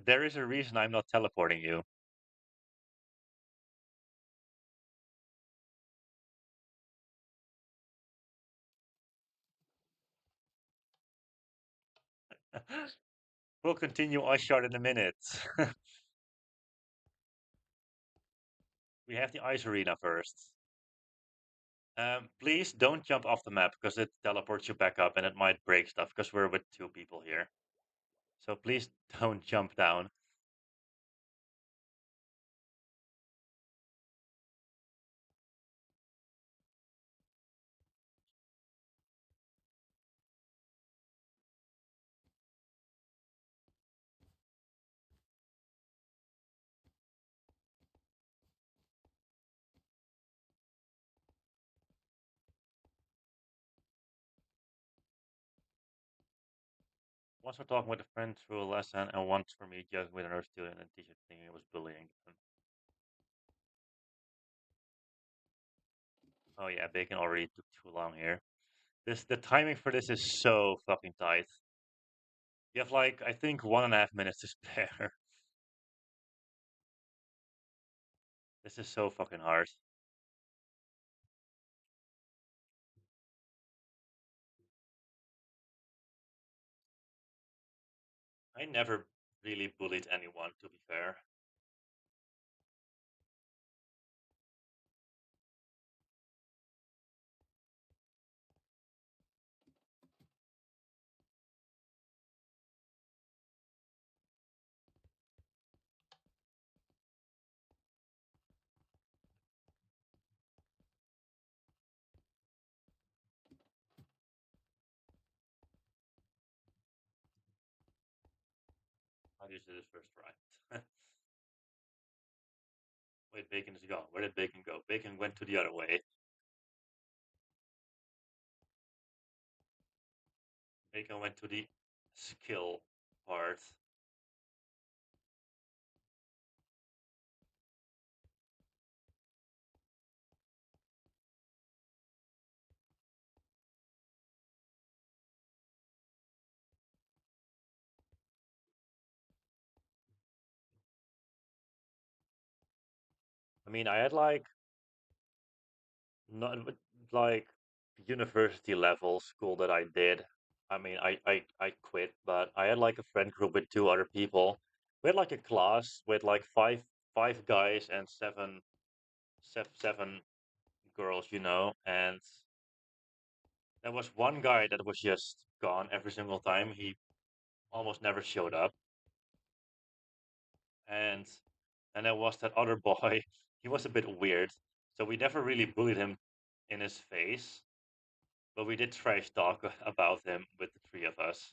There is a reason I'm not teleporting you. We'll continue ice shard in a minute. We have the ice arena first. Please don't jump off the map because it teleports you back up and it might break stuff because we're with two people here. So please don't jump down. Once we're talking with a friend through a lesson, and once for me joking with another student and teacher thinking it was bullying. Oh yeah, bacon already took too long here. The timing for this is so fucking tight. You have like I think 1.5 minutes to spare. This is so fucking hard. I never really bullied anyone, to be fair. I just did it first try. Wait, bacon is gone. Where did bacon go? Bacon went to the other way. Bacon went to the skill part. I mean, I had like not like university level school that I did. I mean, I quit, but I had like a friend group with two other people. We had like a class with like five guys and seven girls, and there was one guy that was just gone every single time. He almost never showed up, and there was that other boy. He was a bit weird, so we never really bullied him in his face, but we did trash talk about him with the three of us.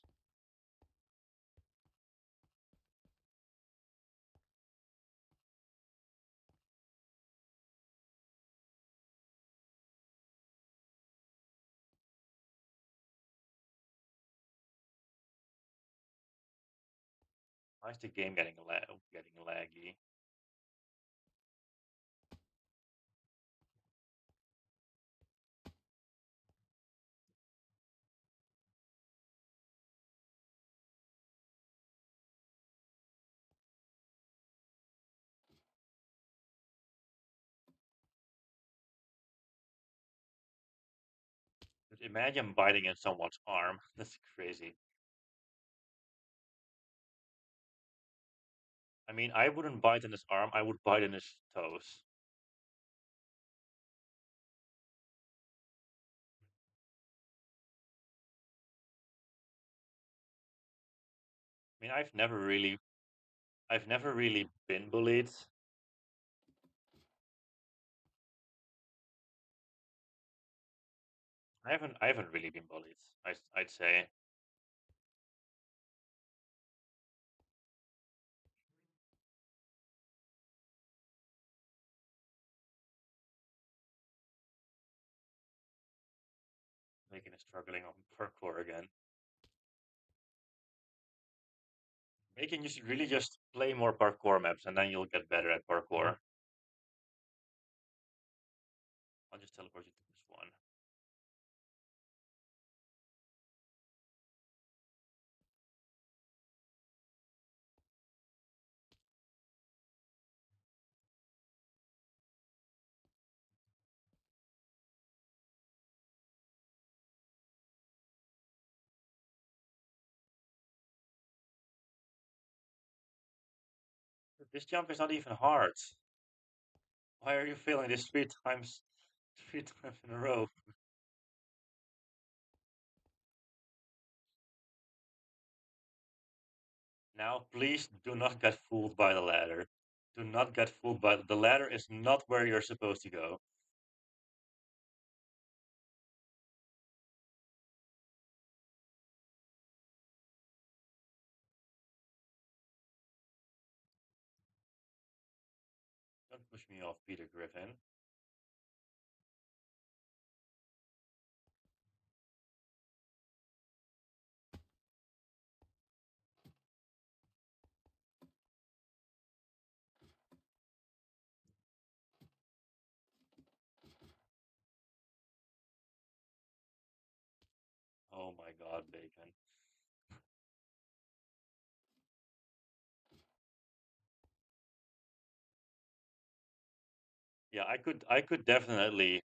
Why is the game getting laggy? Imagine biting in someone's arm. That's crazy. I mean, I wouldn't bite in his arm. I would bite in his toes. I mean, I've never really been bullied. I haven't really been bullied. I'd say. Making it struggling on parkour again. Making you should really just play more parkour maps, and then you'll get better at parkour. I'll just teleport you to this one. This jump is not even hard. Why are you failing this three times in a row? Now, please do not get fooled by the ladder. Do not get fooled by the ladder is not where you're supposed to go. Don't push me off, Peter Griffin. Oh my god, bacon. Yeah, I could definitely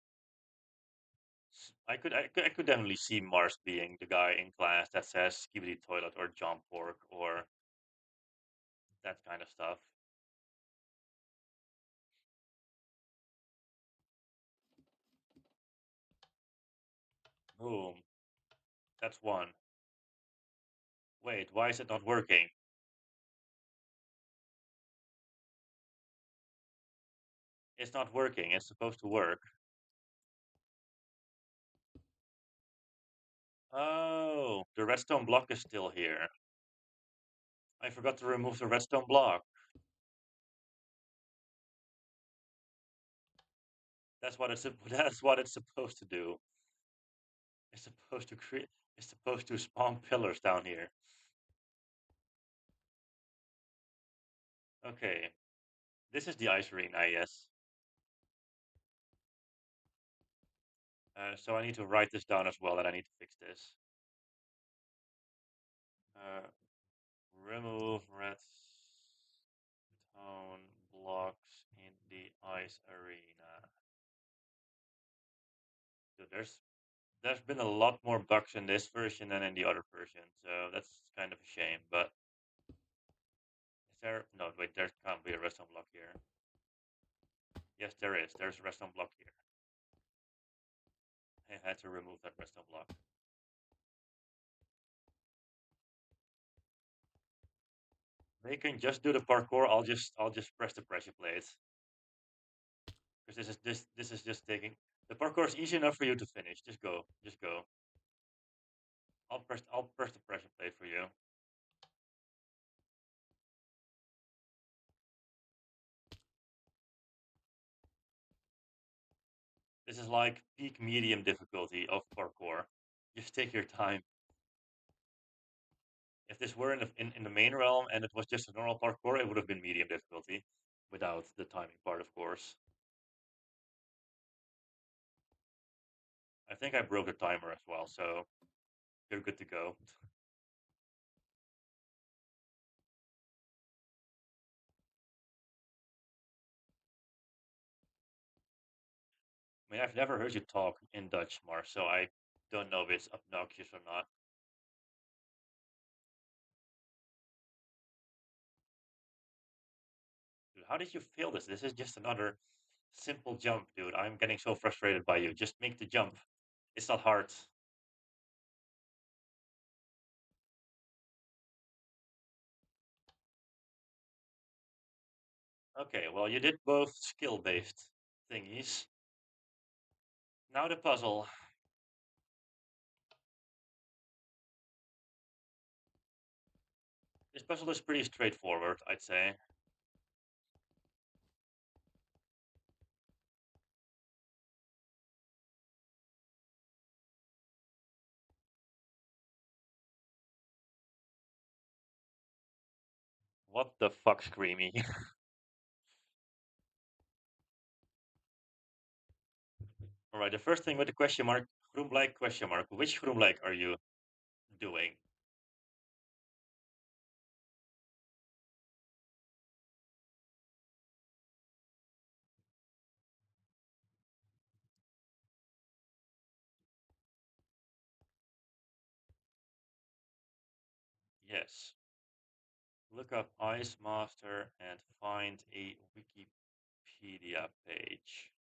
I could definitely see Mars being the guy in class that says skibidi toilet or jump fork or that kind of stuff. Boom. That's one. Wait, why is it not working? It's not working. It's supposed to work. Oh, the redstone block is still here. I forgot to remove the redstone block. That's what it's that's what it's supposed to do. It's supposed to create it's supposed to spawn pillars down here. Okay. This is the ice arena, I guess. So I need to write this down as well, and I need to fix this. Uh, remove redstone blocks in the ice arena. So there's been a lot more bugs in this version than in the other version, so that's kind of a shame. But is there? No, wait. There can't be a redstone block here. Yes, there is. There's a redstone block here. I had to remove that redstone block. They can just do the parkour. I'll just press the pressure plate because this is just taking the parkour is easy enough for you to finish. Just go. I'll press the pressure plate for you. This is like peak medium difficulty of parkour. Just take your time. If this were in the main realm and it was just a normal parkour, it would have been medium difficulty, without the timing part, of course. I think I broke the timer as well, so you're good to go. I mean, I've never heard you talk in Dutch, Mar, so I don't know if it's obnoxious or not. Dude, how did you fail this? This is just another simple jump, dude. I'm getting so frustrated by you. Just make the jump. It's not hard. Okay, well, you did both skill-based thingies. Now the puzzle. This puzzle is pretty straightforward, I'd say. What the fuck, Screamy? Alright, the first thing with the question mark, groenblijk question mark. Which groenblijk are you doing? Yes. Look up Ice Master and find a Wikipedia page.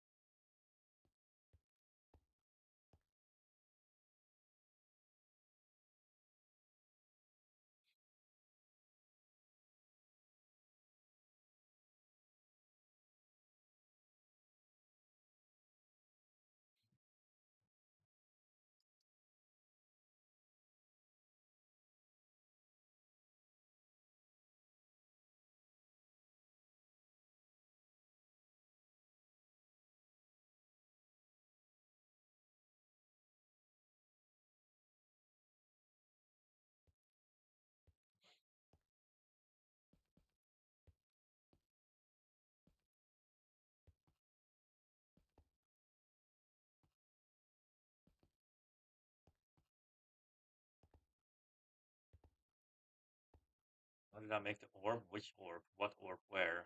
did I make the orb? Which orb? What orb? Where?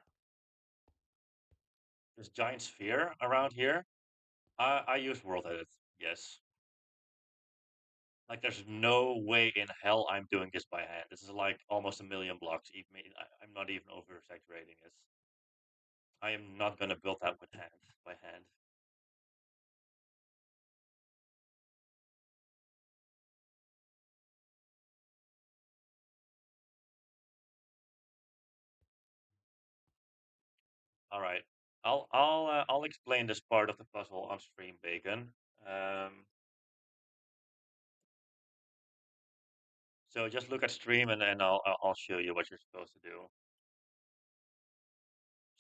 There's giant sphere around here. I use world edit. Yes. Like, there's no way in hell I'm doing this by hand. This is like almost a million blocks. I'm not even over exaggerating it. I am not gonna build that with hand by hand. All right. I'll explain this part of the puzzle on stream, Bacon. Um, so just look at stream, and then I'll show you what you're supposed to do.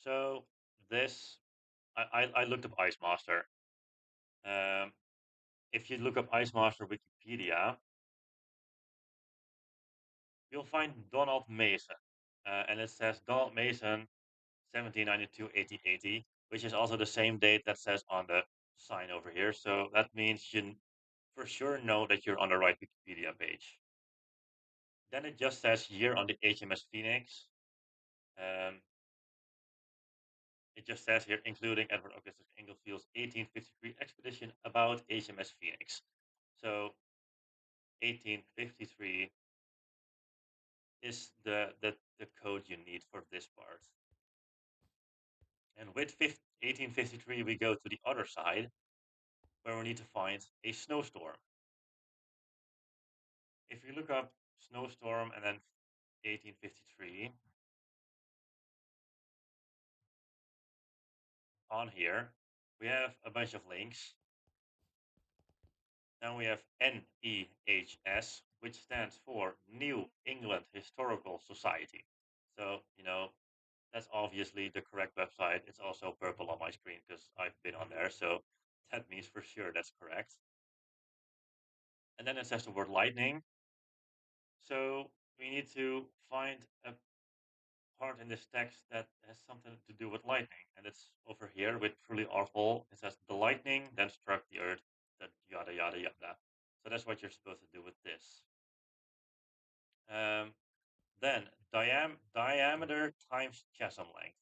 So this I looked up Ice Master. Um, if you look up Ice Master Wikipedia, you'll find Donald Mason, and it says Donald Mason 1792 1880, which is also the same date that says on the sign over here. So that means you for sure know that you're on the right Wikipedia page. Then it just says here on the HMS Phoenix. Um, it just says here, including Edward Augustus Englefield's 1853 expedition about HMS Phoenix. So 1853 is the code you need for this part. And with 1853, we go to the other side, where we need to find a snowstorm. If you look up snowstorm and then 1853 on here, we have a bunch of links. Then we have NEHS, which stands for New England Historical Society. So, that's obviously the correct website. It's also purple on my screen because I've been on there. So that means for sure that's correct. And then it says the word lightning. So we need to find a part in this text that has something to do with lightning. And it's over here with truly awful. It says the lightning then struck the earth, that yada yada yada. So that's what you're supposed to do with this. Then diameter times chasm length.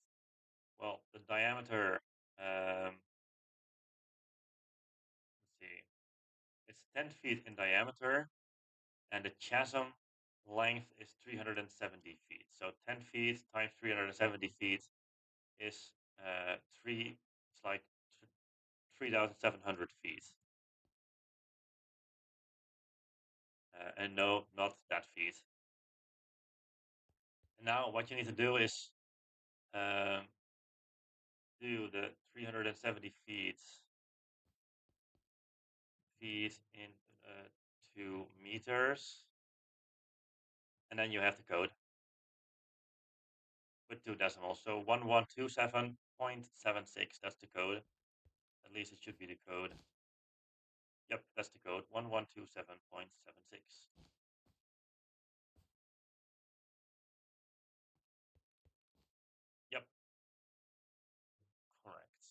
Well, the diameter, let's see, it's 10 feet in diameter, and the chasm length is 370 feet. So 10 feet times 370 feet is it's like 3,700 feet. And no, not that feet. And now what you need to do is um, do the 370 feet in 2 meters, and then you have the code with 2 decimals. So 1127.76, that's the code. At least it should be the code. Yep, that's the code, 1127.76. Yep, correct.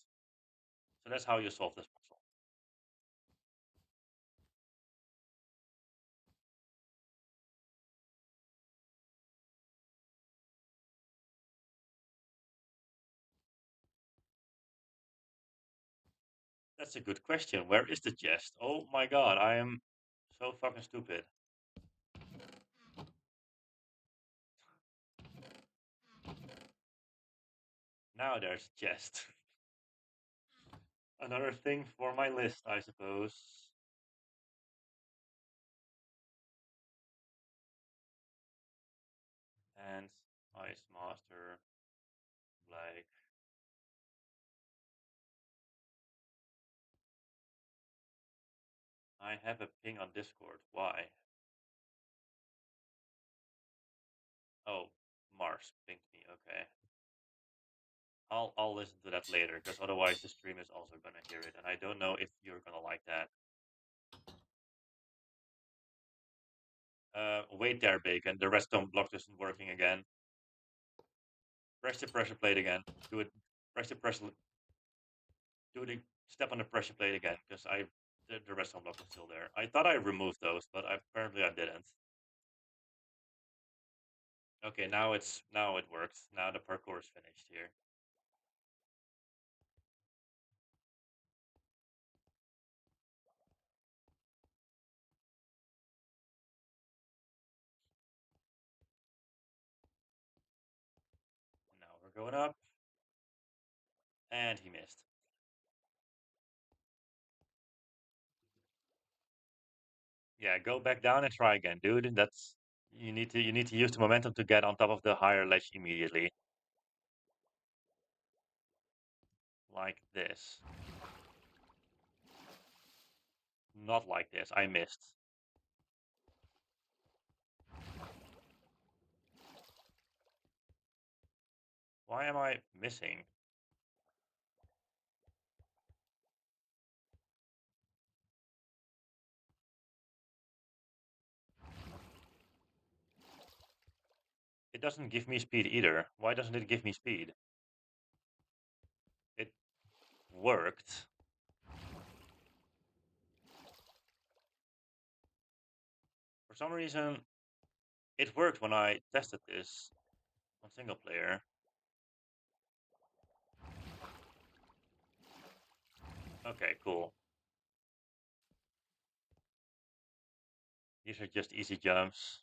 So that's how you solve this puzzle. That's a good question. Where is the chest? Oh my god, I am so fucking stupid. Now there's chest. Another thing for my list, I suppose. And Ice Master, like, I have a ping on Discord. Why? Oh, Mars pinged me. Okay. I'll listen to that later, because otherwise the stream is also gonna hear it, and I don't know if you're gonna like that. Wait there, Bacon. The redstone block isn't working again. Press the pressure plate again. Do it. Press the pressure. Do the step on the pressure plate again, because the redstone block is still there. I thought I removed those, but apparently I didn't. Okay, now it works. Now the parkour is finished here. Now we're going up, and he missed. Yeah, go back down and try again, dude. That's you need to use the momentum to get on top of the higher ledge immediately, like this. Not like this. I missed. Why am I missing? It doesn't give me speed either. Why doesn't it give me speed? It worked. For some reason, it worked when I tested this on single player. Okay, cool. These are just easy jumps.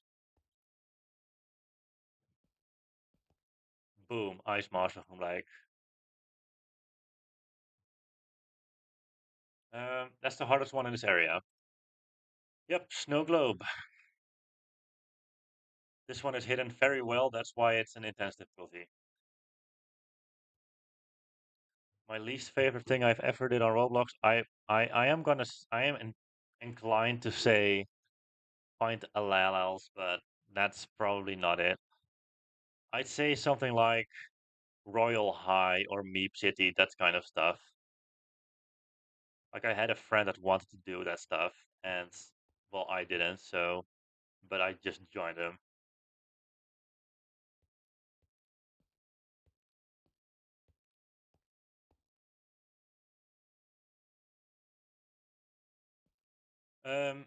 Boom, ice master from like. That's the hardest one in this area. Yep, snow globe. This one is hidden very well. That's why it's an intense difficulty. My least favorite thing I've ever did on Roblox. I am inclined to say find Alalals, but that's probably not it. I'd say something like Royal High or Meep City, that kind of stuff. Like I had a friend that wanted to do that stuff, and well, I didn't. So, but I just joined him. Um,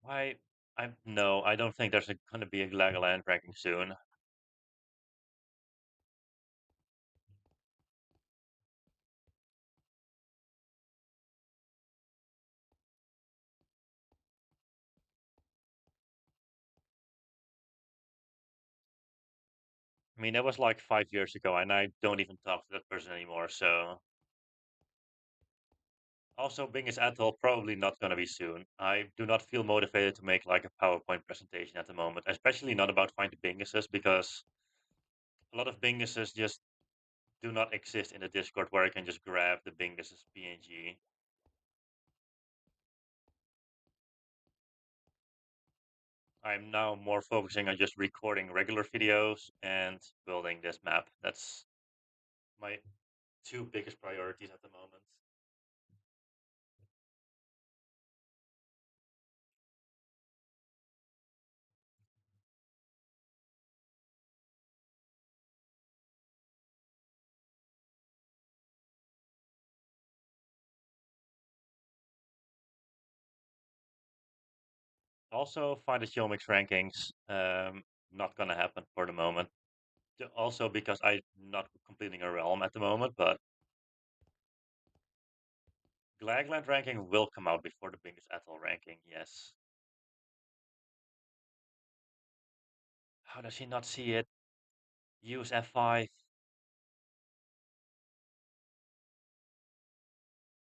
I I no, I don't think there's gonna be a Legoland ranking soon. I mean, that was like 5 years ago, and I don't even talk to that person anymore. So, also, Bingus Atoll probably not gonna be soon. I do not feel motivated to make like a PowerPoint presentation at the moment, especially not about finding Binguses because a lot of Binguses just do not exist in the Discord where I can just grab the Binguses PNG. I'm now more focusing on just recording regular videos and building this map. That's my two biggest priorities at the moment. Also, find the Geomix rankings. Not gonna happen for the moment. Also because I'm not completing a realm at the moment, but Glagland ranking will come out before the biggest atoll ranking. Yes. How does he not see it? Use F5.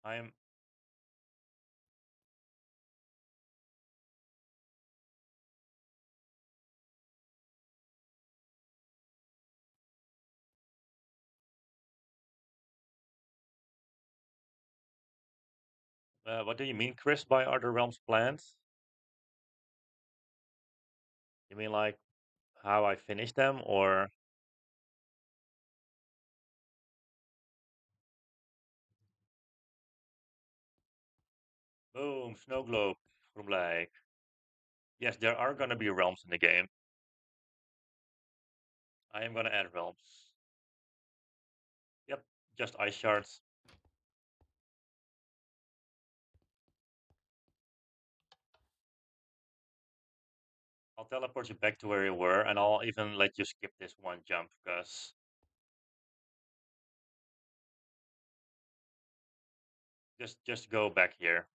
I'm. What do you mean, Chris? By are the realms planned? You mean like how I finish them, or boom, snow globe from like. Yes, there are gonna be realms in the game. I am gonna add realms. Yep, just ice shards. I'll teleport you back to where you were, and I'll even let you skip this one jump, because just go back here.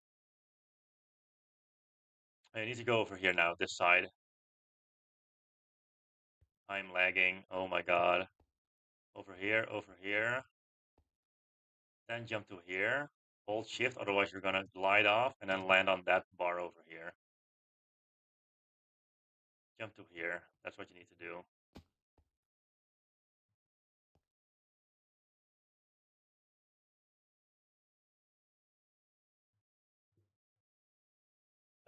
I need to go over here now, this side. I'm lagging. Oh my god. Over here, over here. Then jump to here. Hold shift, otherwise you're gonna glide off and then land on that bar over here. Jump to here. That's what you need to do.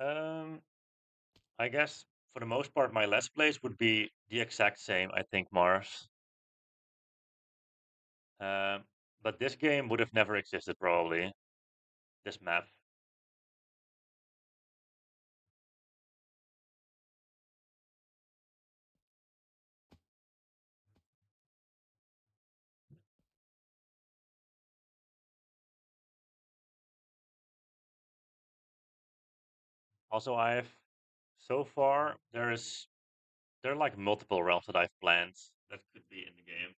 Um, I guess for the most part, my Let's Plays would be the exact same, I think, Mars. Um, but this game would have never existed, probably. This map. Also, so far, there are like multiple realms that I've planned that could be in the game.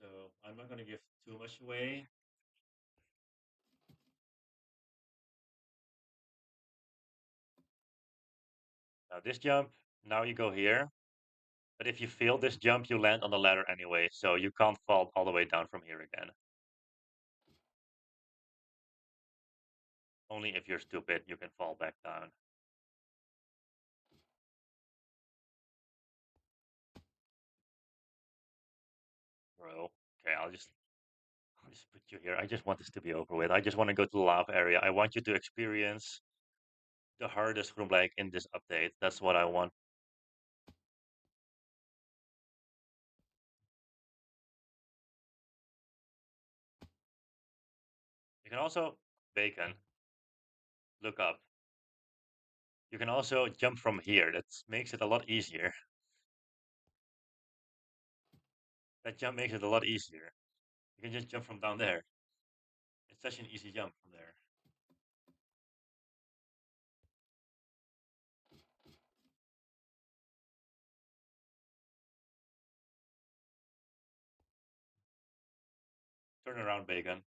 So I'm not gonna give too much away. Now this jump, now you go here. But if you fail this jump, you land on the ladder anyway, so you can't fall all the way down from here again. Only if you're stupid, you can fall back down. Bro, okay, I'll just put you here. I just want this to be over with. I just want to go to the lava area. I want you to experience the hardest groenblijk in this update. That's what I want. You can also, bacon, look up. You can also jump from here. That makes it a lot easier. That jump makes it a lot easier. You can just jump from down there. It's such an easy jump from there. Turn around, bacon.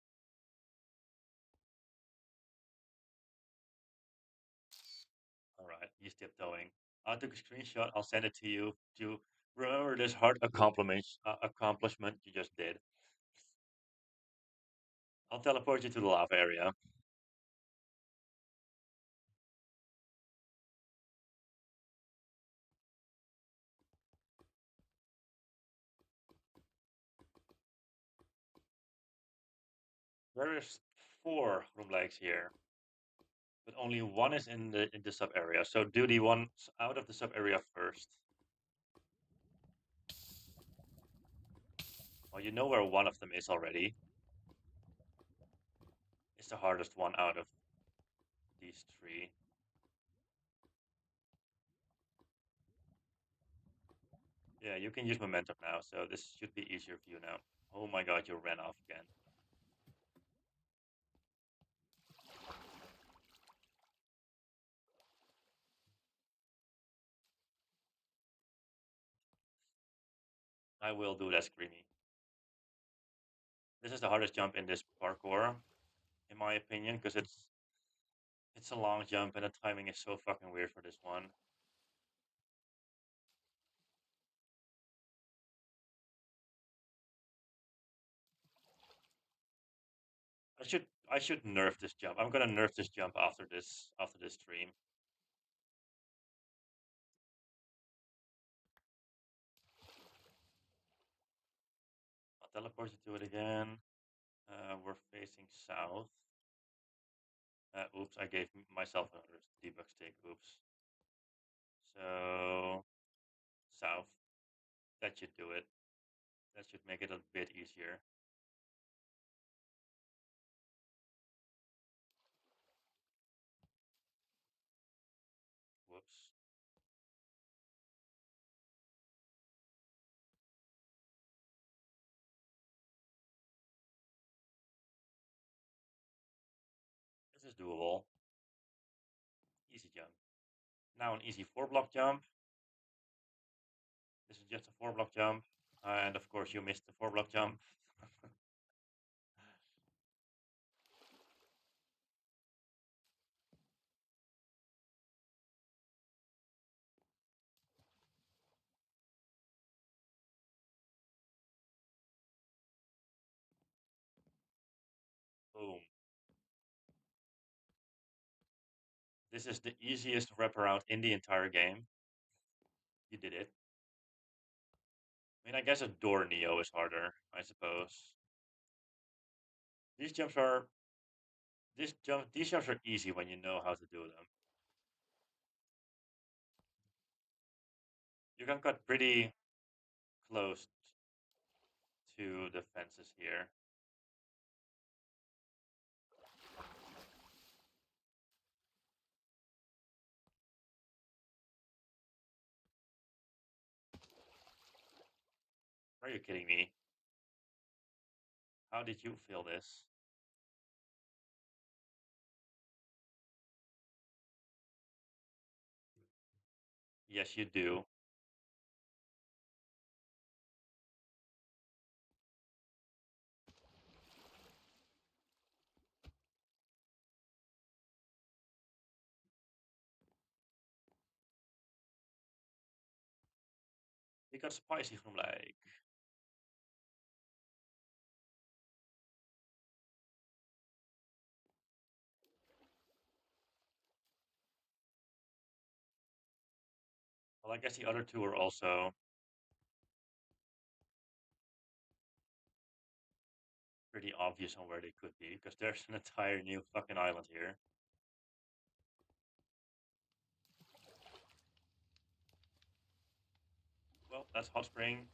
All right, he's tiptoeing. I took a screenshot. I'll send it to you to remember this hard accomplishment you just did. I'll teleport you to the lava area. There is 4 groenblijks here, but only one is in the sub area. So do the ones out of the sub area first. Well, you know where one of them is already. It's the hardest one out of these 3. Yeah, you can use momentum now, so this should be easier for you now. Oh my god, you ran off again. I will do that, Screamy. This is the hardest jump in this parkour, in my opinion, because it's a long jump and the timing is so fucking weird for this one. I should nerf this jump. I'm gonna nerf this jump after this stream. I'll teleport you to it again. We're facing south. Oops, I gave myself another debug stick. Oops. So south. That should do it. That should make it a bit easier. Whoops. This is doable. Easy jump. Now an easy 4-block jump. This is just a 4-block jump. And of course you missed the 4-block jump. Boom. This is the easiest wraparound in the entire game. You did it. I mean, I guess a door Neo is harder, I suppose. These jumps are these jumps are easy when you know how to do them. You can cut pretty close to the fences here. Are you kidding me? How did you feel this? Yes, you do. We got spicy from like. Well, I guess the other two are also pretty obvious on where they could be, because there's an entire new fucking island here. Well, that's hot spring.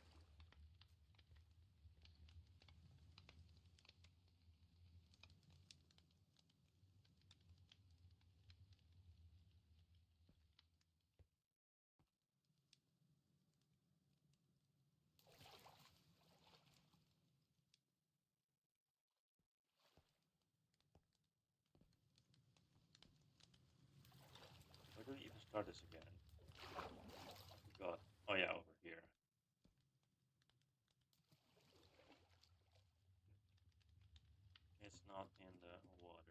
Where do we even start this again? We got, oh yeah, over here. It's not in the water.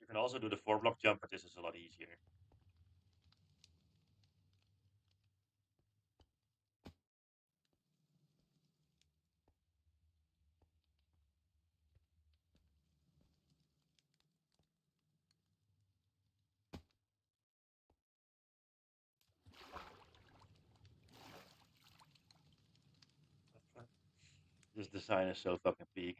You can also do the 4-block jump, but this is a lot easier. This design is so fucking peak.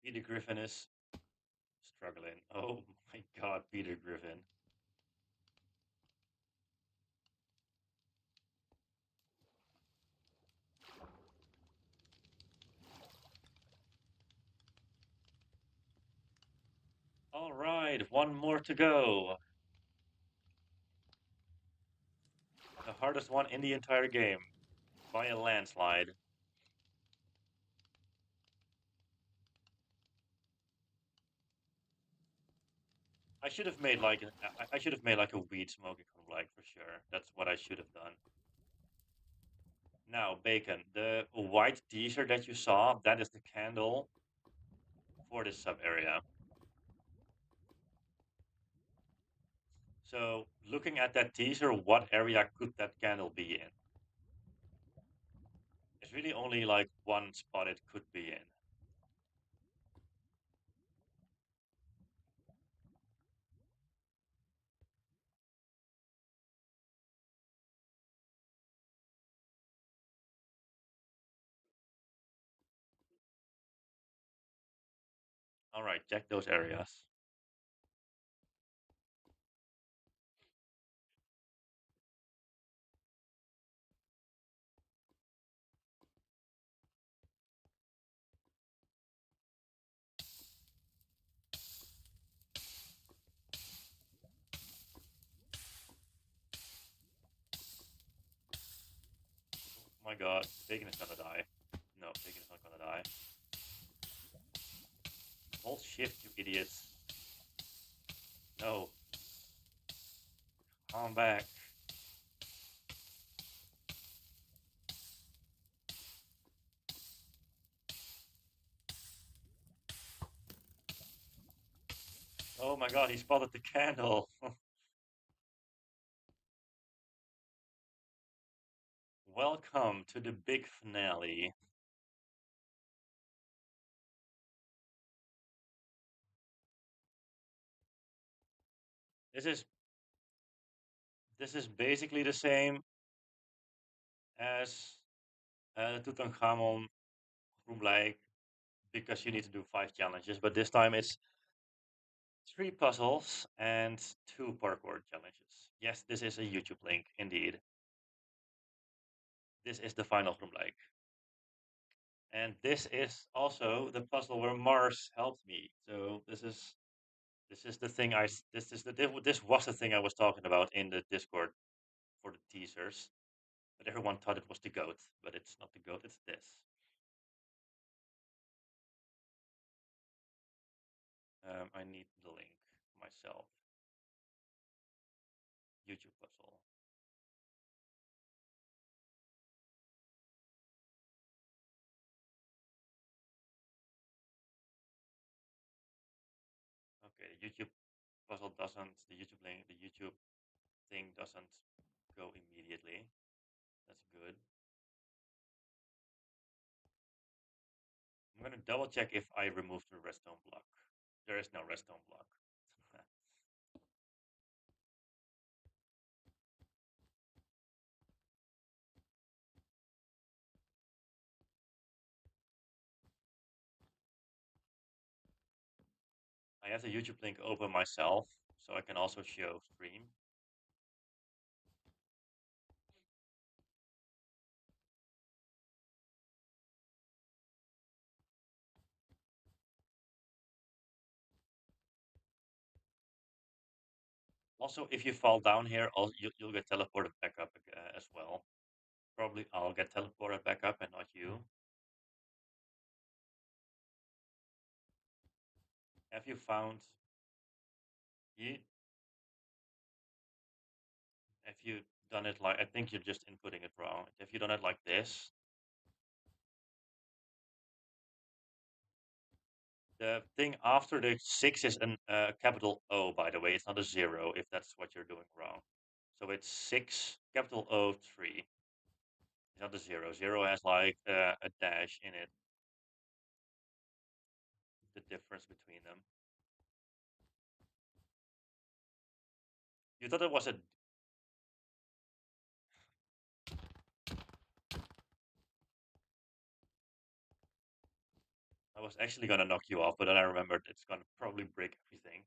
Peter Griffin is struggling. Oh my god, Peter Griffin. All right, one more to go. The hardest one in the entire game by a landslide. I should have made like I should have made like a weed smoking like for sure. That's what I should have done. Now, Bacon, the white teaser that you saw, that is the candle for this sub area. So, looking at that teaser, what area could that candle be in? There's really only like one spot it could be in. All right, check those areas. my god, bacon is gonna die. No, bacon is not gonna die. Hold shift, you idiots. No. Come back. Oh my god, he spotted the candle. Welcome to the big finale. This is this is basically the same as Tutankhamon groenblijks because you need to do 5 challenges, but this time it's 3 puzzles and 2 parkour challenges. Yes, this is a YouTube link, indeed. This is the final groenblijk. And this is also the puzzle where Mars helped me. So this is the thing this was the thing I was talking about in the Discord for the teasers. But everyone thought it was the goat, but it's not the goat, it's this. I need the link myself. YouTube puzzle. Okay, the YouTube puzzle doesn't, the YouTube thing doesn't go immediately. That's good. I'm gonna double check if I removed the redstone block. There is no redstone block. I have the YouTube link open myself, so I can also show stream. Also, if you fall down here, you'll get teleported back up as well. Probably I'll get teleported back up and not you. Have you found... Have you done it like... I think you're just inputting it wrong. Have you done it like this? The thing after the 6 is a capital O, by the way. It's not a 0, if that's what you're doing wrong. So it's 6, capital O, 3. It's not a 0. 0 has like a dash in it. The difference between them. You thought it was a... I was actually gonna knock you off, but then I remembered it's gonna probably break everything.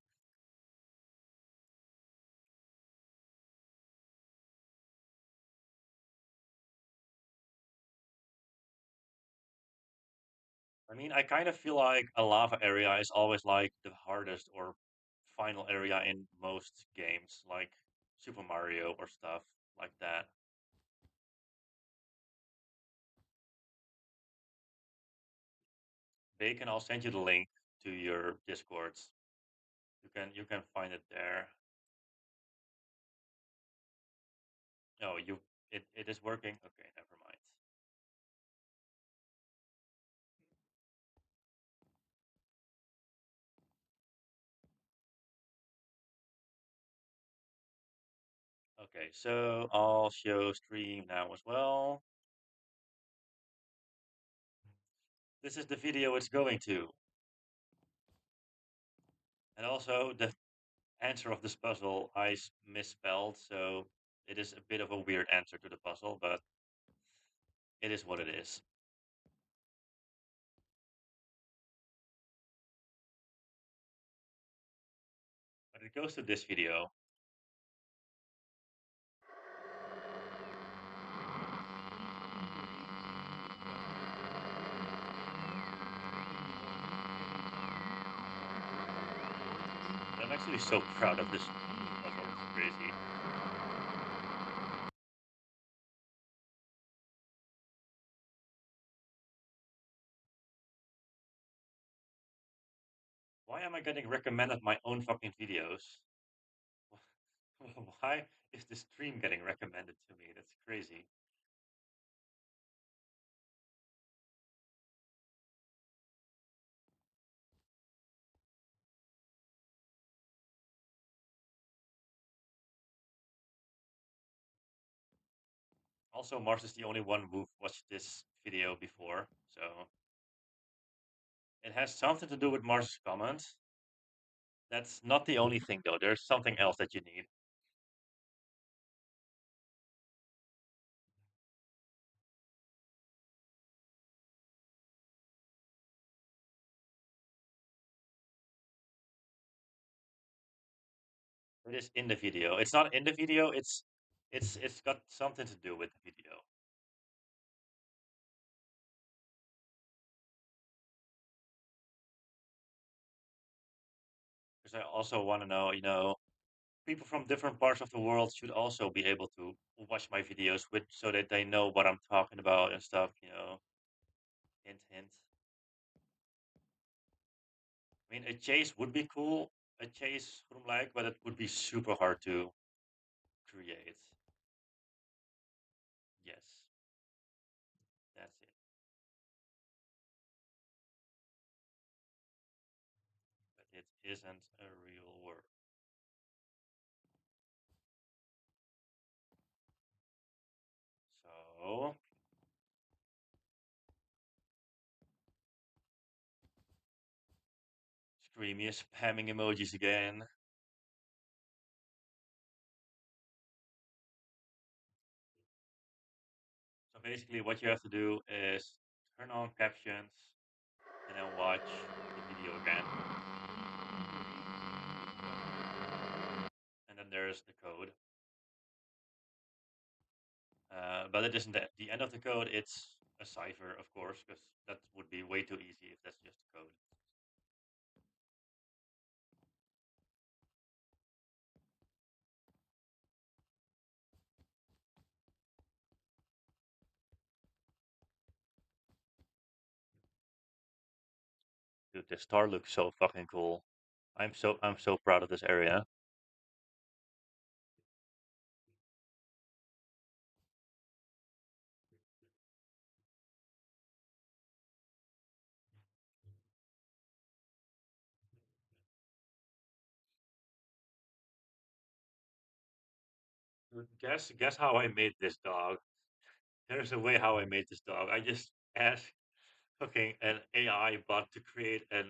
I mean, I kind of feel like a lava area is always like the hardest or final area in most games, like Super Mario or stuff like that. Bacon, I'll send you the link to your Discords. You can find it there. No, it is working. Okay, never mind. Okay, so I'll show stream now as well. This is the video it's going to. And also the answer of this puzzle I misspelled, so it is a bit of a weird answer to the puzzle, but it is what it is. But it goes to this video. I'm actually so proud of this puzzle. It's crazy. Why am I getting recommended my own fucking videos? Why is the stream getting recommended to me? That's crazy. Also, Mars is the only one who watched this video before, so it has something to do with Mars's comment. That's not the only thing, though. There's something else that you need. It is in the video. It's not in the video. It's got something to do with the video. Because I also want to know, people from different parts of the world should also be able to watch my videos with so that they know what I'm talking about and stuff. Hint, hint. I mean, a chase would be cool, a chase from like, but it would be super hard to create. Yes, that's it. But it isn't a real word. So, Streamy is spamming emojis again. So basically, what you have to do is turn on captions and then watch the video again. And then there's the code. But it isn't the end of the code, it's a cipher, of course, because that would be way too easy if that's just code. Dude, this star looks so fucking cool. I'm so proud of this area. Dude, guess how I made this dog. There's a way how I made this dog. I just asked fucking an AI bot to create a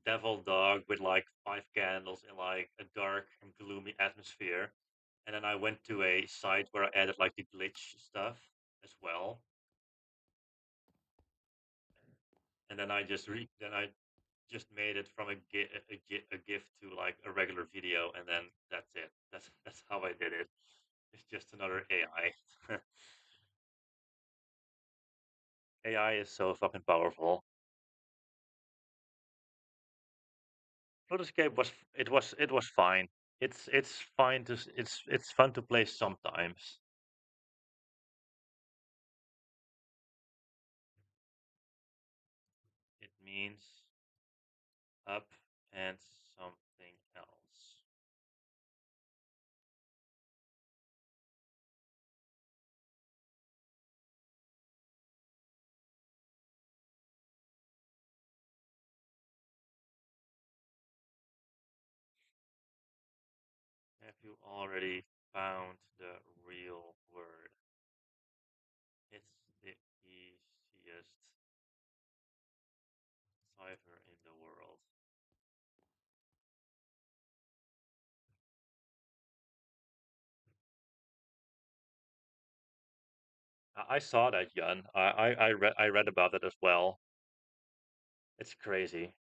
devil dog with like 5 candles in like a dark and gloomy atmosphere. And then I went to a site where I added like the glitch stuff as well. And then I just made it from a GIF to like a regular video, and then that's it. That's how I did it. It's just another AI. AI is so fucking powerful. Escape was fine. It's fine it's fun to play sometimes. It means up and something else. Have you already found the real word? It's the easiest cipher in the world. I saw that, Jan. I read about it as well. It's crazy.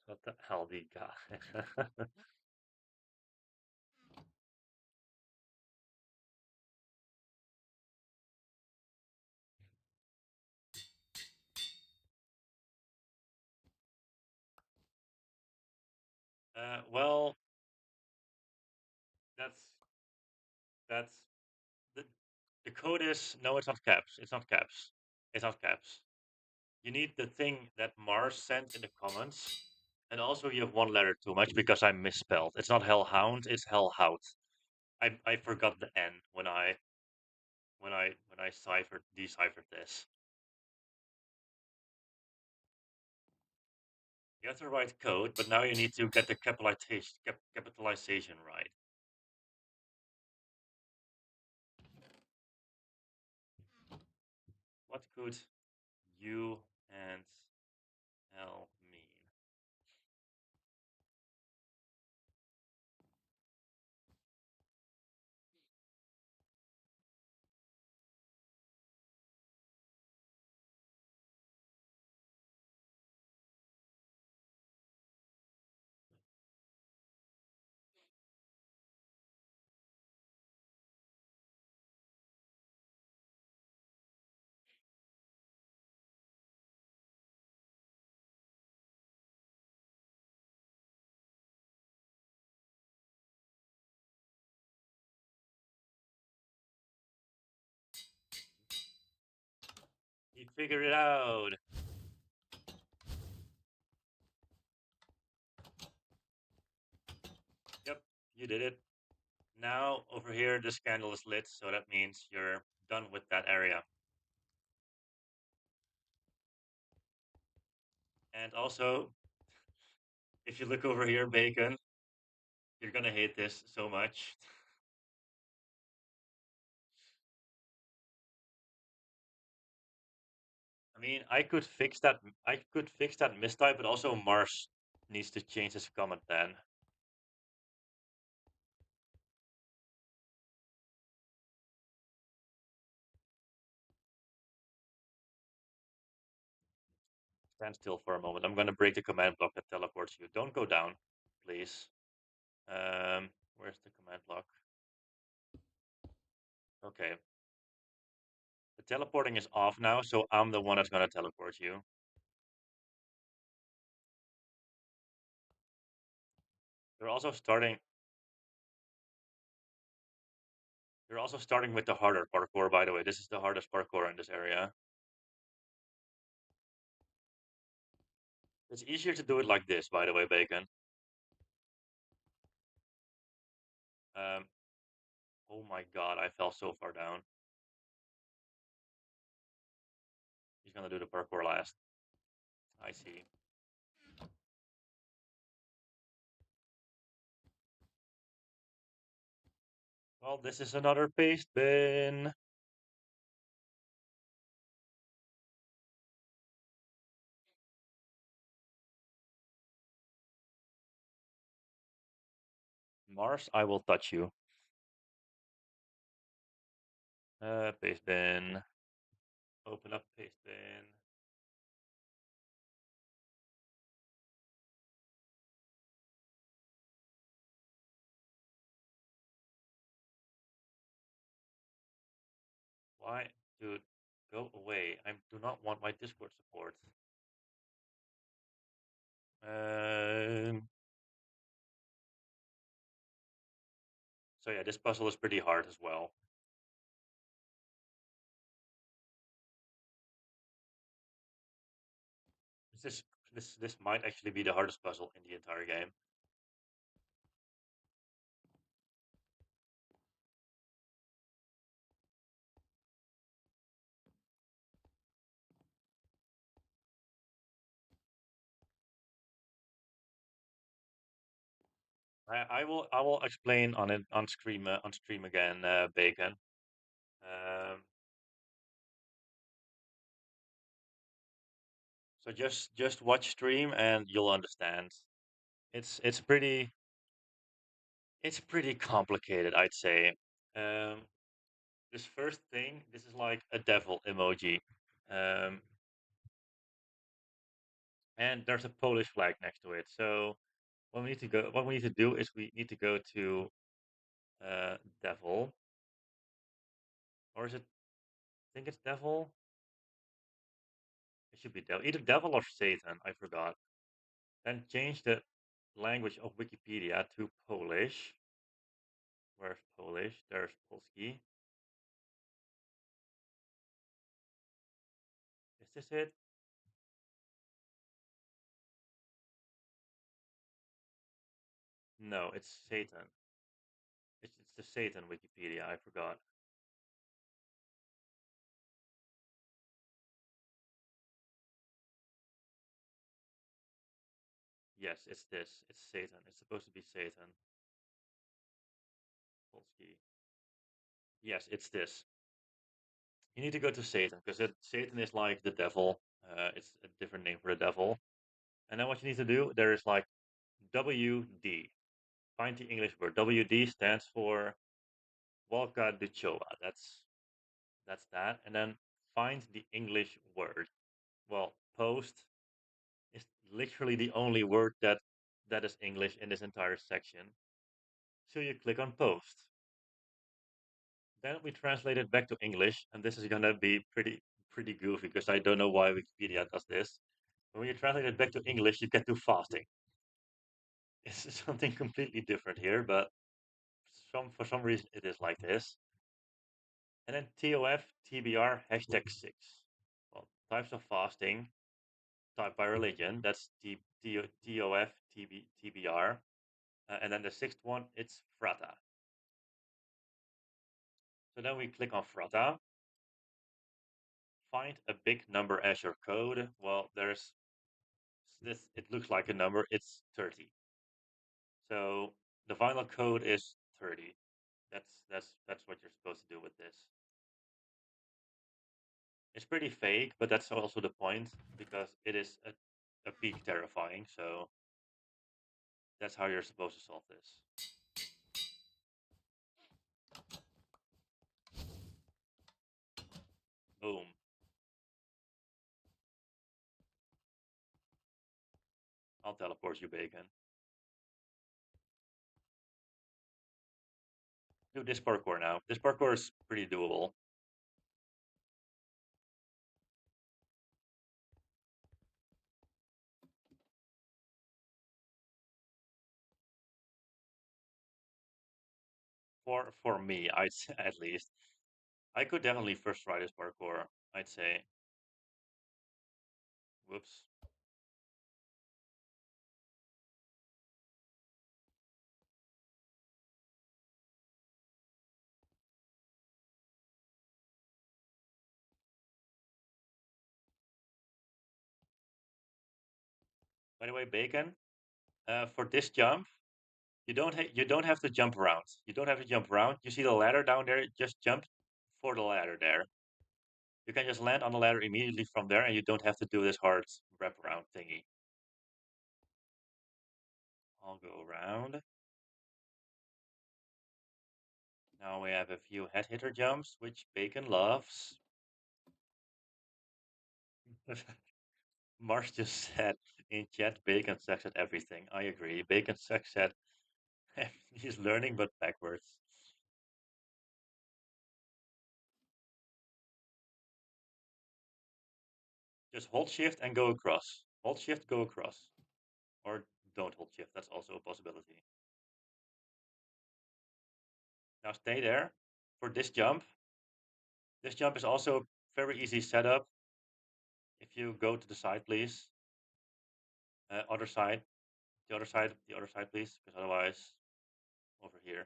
What the hell, the guy? Well, that's that's the the code is no, it's not caps. It's not caps. It's not caps. You need the thing that Mars sent in the comments, and also you have one letter too much because I misspelled. It's not Hellhound. It's Hellhout. I forgot the N when I deciphered this. You have the right code, but now you need to get the capitalization right. What could U and L mean? You figured it out. Yep, you did it. Now over here, this candle is lit, so that means you're done with that area. And also, if you look over here, bacon, you're gonna hate this so much. I mean, I could fix that. I could fix that mistype, but also Mars needs to change his comment then. Stand still for a moment. I'm gonna break the command block that teleports you. Don't go down, please. Where's the command block? Okay. The teleporting is off now, so I'm the one that's gonna teleport you. You're also starting. You're also starting with the harder parkour, by the way. This is the hardest parkour in this area. It's easier to do it like this, by the way, Bacon. Um, oh my god, I fell so far down. He's gonna do the parkour last. I see. Well, this is another paste bin. Mars, I will touch you. Paste bin. Open up paste bin. Why? Dude, go away. I do not want my Discord support. Um, so yeah, this puzzle is pretty hard as well. This is this might actually be the hardest puzzle in the entire game. I will explain on it on stream again, Bacon. Um, so just watch stream and you'll understand. It's it's pretty complicated, I'd say. Um, this first thing, this is like a devil emoji, um, and there's a Polish flag next to it. So what we need to do is we need to go to devil, or is it? I think it's devil. It should be devil, either devil or Satan. I forgot. Then change the language of Wikipedia to Polish. Where's Polish? There's Polski. Is this it? No, it's Satan. It's the Satan Wikipedia. I forgot. Yes, it's this. It's Satan. It's supposed to be Satan. Polski. Yes, it's this. You need to go to Satan because Satan is like the devil. It's a different name for the devil. And then what you need to do, there is like WD. Find the English word. WD stands for Walka Duchova. That's that. And then find the English word. Well, post is literally the only word that is English in this entire section. So you click on post. Then we translate it back to English, and this is gonna be pretty goofy because I don't know why Wikipedia does this. But when you translate it back to English, you get to fasting. It's something completely different here, but for some reason it is like this. And then TOF TBR #6. Well, types of fasting type by religion. That's TOF TBR. And then the sixth one, it's Frata. So then we click on Frata. Find a big number as your code. Well, there's this. It looks like a number. It's 30. So the final code is 30. That's what you're supposed to do with this. It's pretty fake, but that's also the point because it is a peak terrifying. So that's how you're supposed to solve this. Boom. I'll teleport you, Bacon. Do this parkour now. This parkour is pretty doable. For me, I'd say, at least. I could definitely first try this parkour, I'd say. Whoops. By the way, Bacon, for this jump, you don't have to jump around. You don't have to jump around. You see the ladder down there? Just jump for the ladder there. You can just land on the ladder immediately from there, and you don't have to do this hard wraparound thingy. I'll go around. Now we have a few head hitter jumps, which Bacon loves. Mars just said in chat, Bacon sucks at everything. I agree. Bacon sucks at he's learning, but backwards. Just hold shift and go across. Hold shift, go across. Or don't hold shift. That's also a possibility. Now stay there for this jump. This jump is also a very easy setup. If you go to the side, please. Other side. The other side. The other side, please. Because otherwise, over here.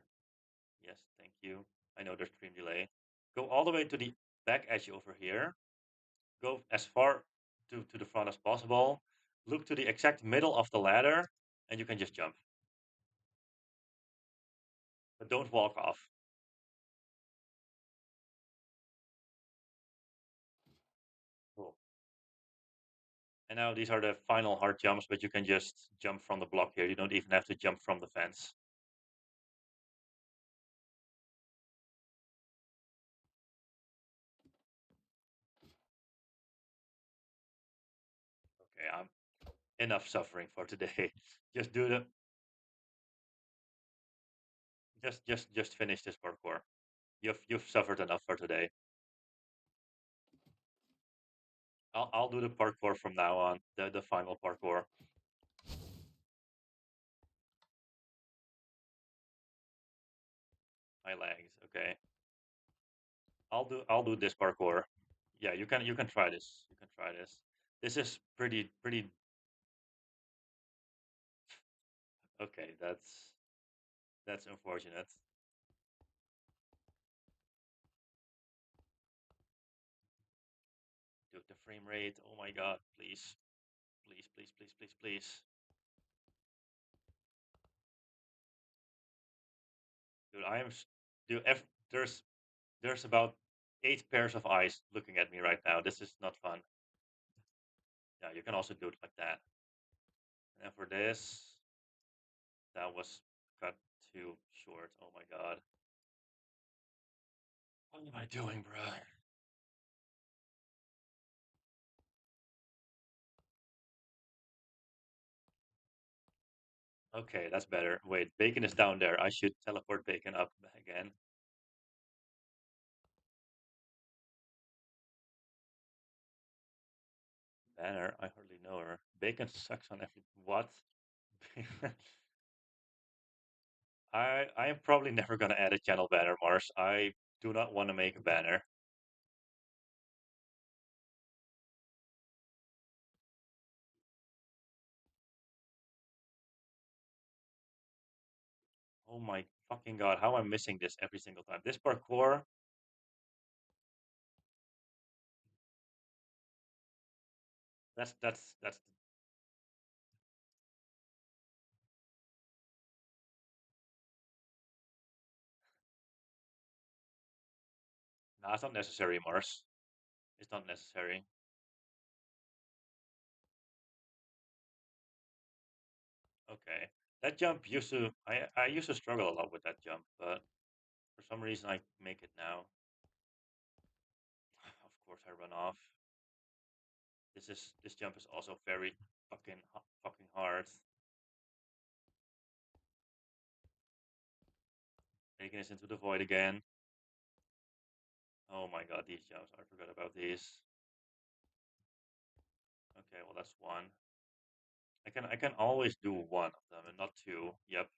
Yes, thank you. I know there's stream delay. Go all the way to the back edge over here. Go as far to the front as possible. Look to the exact middle of the ladder, and you can just jump. But don't walk off. Cool. And now these are the final hard jumps, but you can just jump from the block here. You don't even have to jump from the fence. Okay, I'm enough suffering for today. Just do the just finish this parkour. You've suffered enough for today. I'll do the parkour from now on, the final parkour. my legs. Okay, I'll do this parkour. Yeah, you can try this. You can try this. This is pretty. Okay, that's unfortunate. Dude, the frame rate. Oh my god, please, please, please, please, please, please. Dude, dude. There's about 8 pairs of eyes looking at me right now. This is not fun. Yeah, you can also do it like that. And for this, that was cut too short. Oh my god. What am I doing, bro? Okay, that's better. Wait, bacon is down there. I should teleport bacon up again. Banner, I hardly know her. Bacon sucks on every what? I am probably never gonna add a channel banner, Mars. I do not want to make a banner. Oh my fucking god, how am I missing this every single time? This parkour, that's nah, it's not necessary, Mars. It's not necessary. Okay. That jump used to I used to struggle a lot with that jump, but for some reason I make it now. Of course I run off. This jump is also very fucking hard. Taking us into the void again. Oh my god, these jumps. I forgot about these. Okay, well that's one. I can always do one of them and not two. Yep.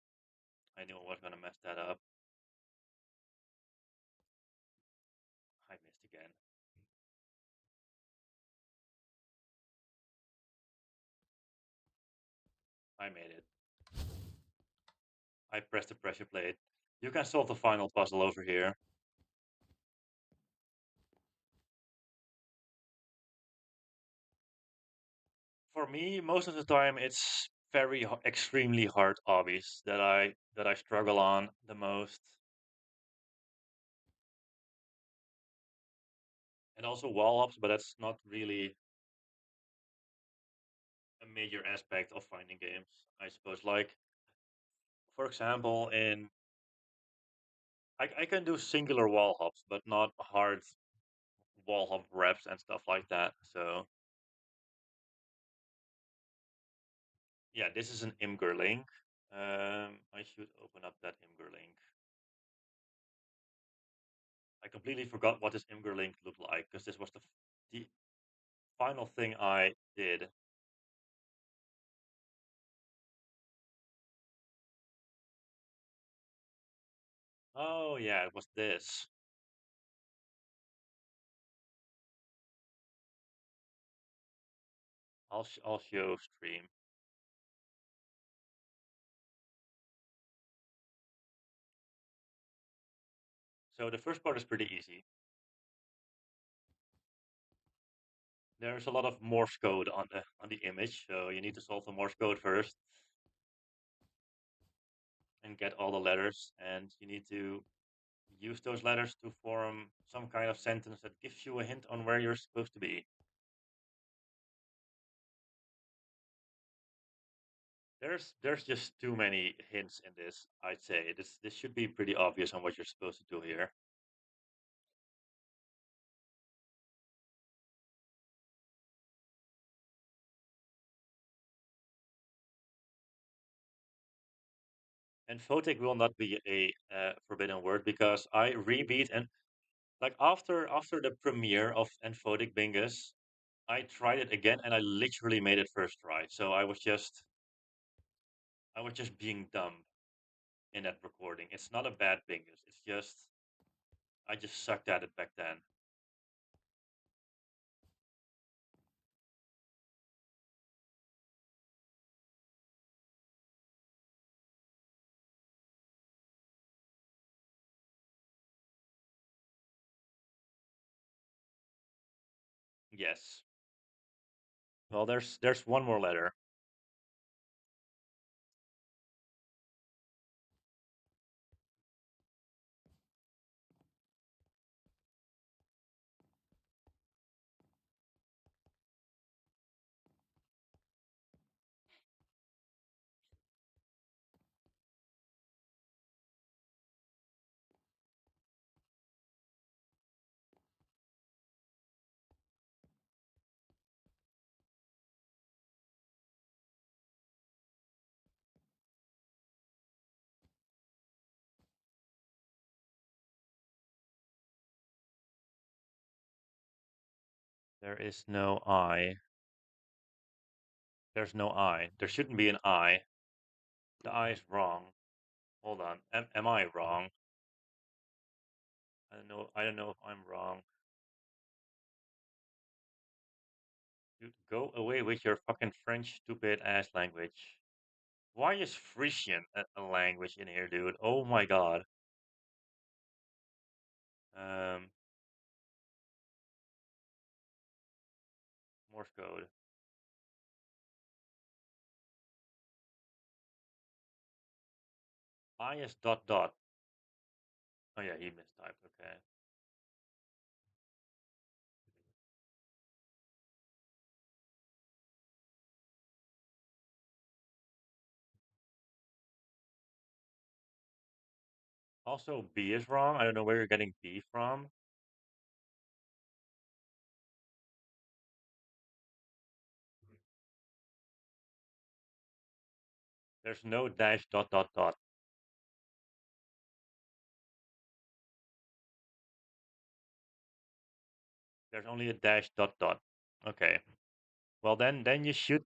I knew I was gonna mess that up. I missed again. I made it. I pressed the pressure plate. You can solve the final puzzle over here. For me, most of the time it's extremely hard hobbies that I struggle on the most. And also wall hops, but that's not really a major aspect of finding games, I suppose. Like, for example, I can do singular wall hops, but not hard wall hop reps and stuff like that. So yeah, this is an Imgur link. I should open up that Imgur link. I completely forgot what this Imgur link looked like because this was the final thing I did. Oh yeah, it was this. I'll show stream. So the first part is pretty easy. There's a lot of Morse code on the image, so you need to solve the Morse code first and get all the letters, and you need to use those letters to form some kind of sentence that gives you a hint on where you're supposed to be. There's just too many hints in this, I'd say. This should be pretty obvious on what you're supposed to do here. And photic will not be a forbidden word because I rebeat and like after the premiere of Amphotic Bingus, I tried it again and I literally made it first try. So I was just being dumb. in that recording. It's not a bad thing. It's just I just sucked at it back then. Yes. Well, there's one more letter. There is no I. There's no I. There shouldn't be an I. The I is wrong. Hold on. Am I wrong? I don't know. I don't know if I'm wrong. Dude, go away with your fucking French stupid ass language. Why is Frisian a language in here, dude? Oh my god. Um, Morse code. I is dot dot. Oh yeah, he mistyped. Okay. Also, B is wrong. I don't know where you're getting B from. There's no dash dot dot dot. There's only a dash dot dot. Okay. Well, then you should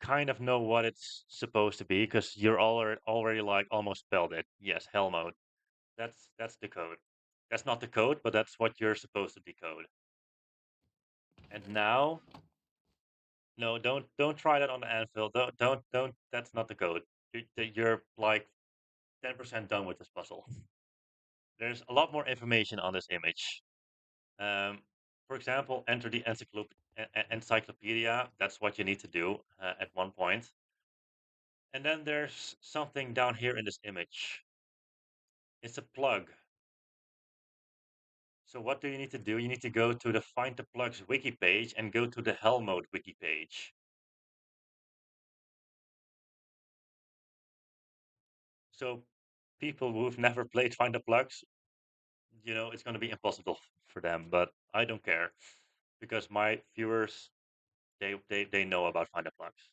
kind of know what it's supposed to be because you're already like almost spelled it. Yes, hell mode. That's the code. That's not the code, but that's what you're supposed to decode. And now, no, don't try that on the anvil. Don't. That's not the code. You're like 10% done with this puzzle. There's a lot more information on this image. Um, for example, enter the encyclopedia. That's what you need to do at one point. And then there's something down here in this image. It's a plug. So what do you need to do? You need to go to the Find the Plugs wiki page and go to the Hell Mode wiki page. So people who've never played Find the Plugs, it's going to be impossible for them. But I don't care because my viewers, they know about Find the Plugs.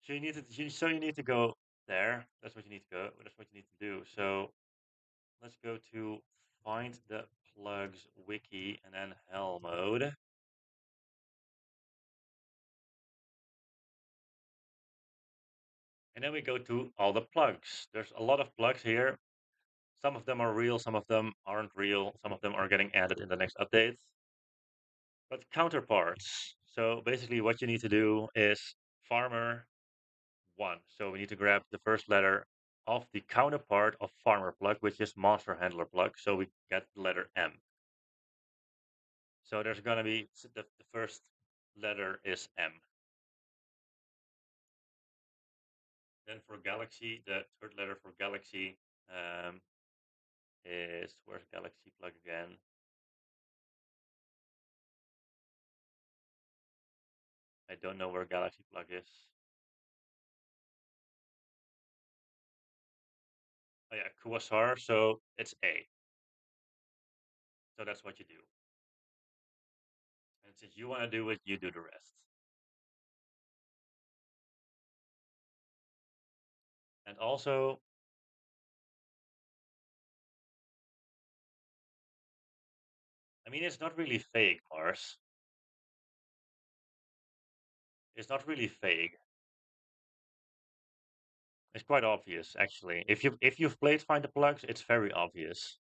So you need to go there. That's what you need to go. That's what you need to do. So let's go to Find the Plugs wiki and then Hell Mode. And then we go to all the plugs. There's a lot of plugs here. Some of them are real, some of them aren't real, some of them are getting added in the next update. But counterparts. So basically what you need to do is farmer 1. So we need to grab the first letter of the counterpart of farmer plug, which is monster handler plug. So we get the letter M. So there's going to be the first letter is M. Then for galaxy, the third letter for galaxy is, where's galaxy plug again? I don't know where galaxy plug is. Oh yeah, Quasar, so it's A. So that's what you do. And since you want to do it, you do the rest. And also, I mean, it's not really fake, Mars. It's not really fake. It's quite obvious, actually. If you've played Find the Plugs, it's very obvious.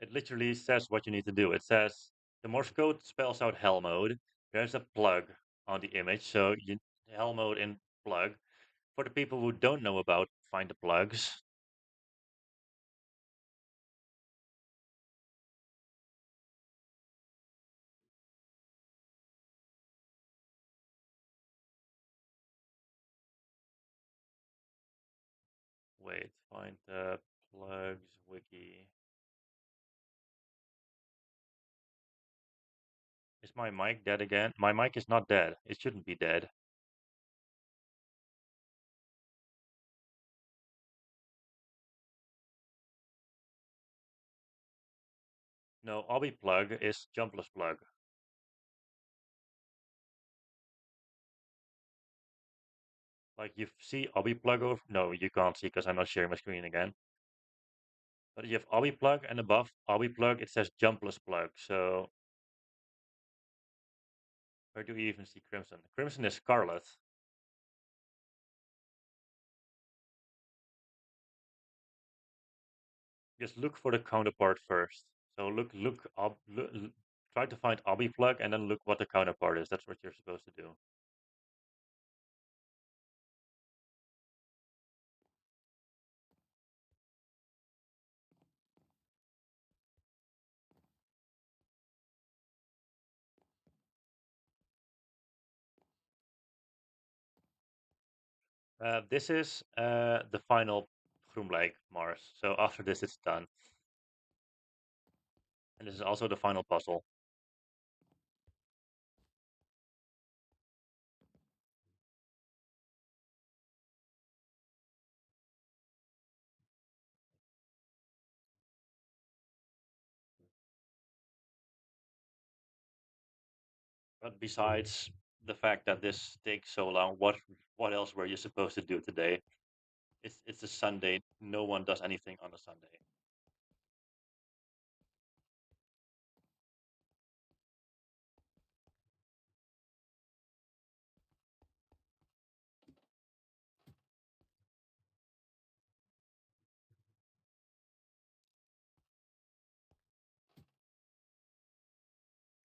It literally says what you need to do. It says the Morse code spells out hell mode. There's a plug on the image, so you hell mode in plug. For the people who don't know about Find the Plugs, wait, Find the Plugs wiki. Is my mic dead again? My mic is not dead. It shouldn't be dead. No, obby plug is jumpless plug. Like you see obby plug over. No, you can't see because I'm not sharing my screen again. But you have obby plug and above obby plug it says jumpless plug. So where do we even see crimson? Crimson is scarlet. Just look for the counterpart first. So try to find obby plug and then look what the counterpart is. That's what you're supposed to do. This is the final groenblijk Mars. So after this, it's done. And this is also the final puzzle. But besides the fact that this takes so long, what else were you supposed to do today? It's a Sunday. No one does anything on a Sunday.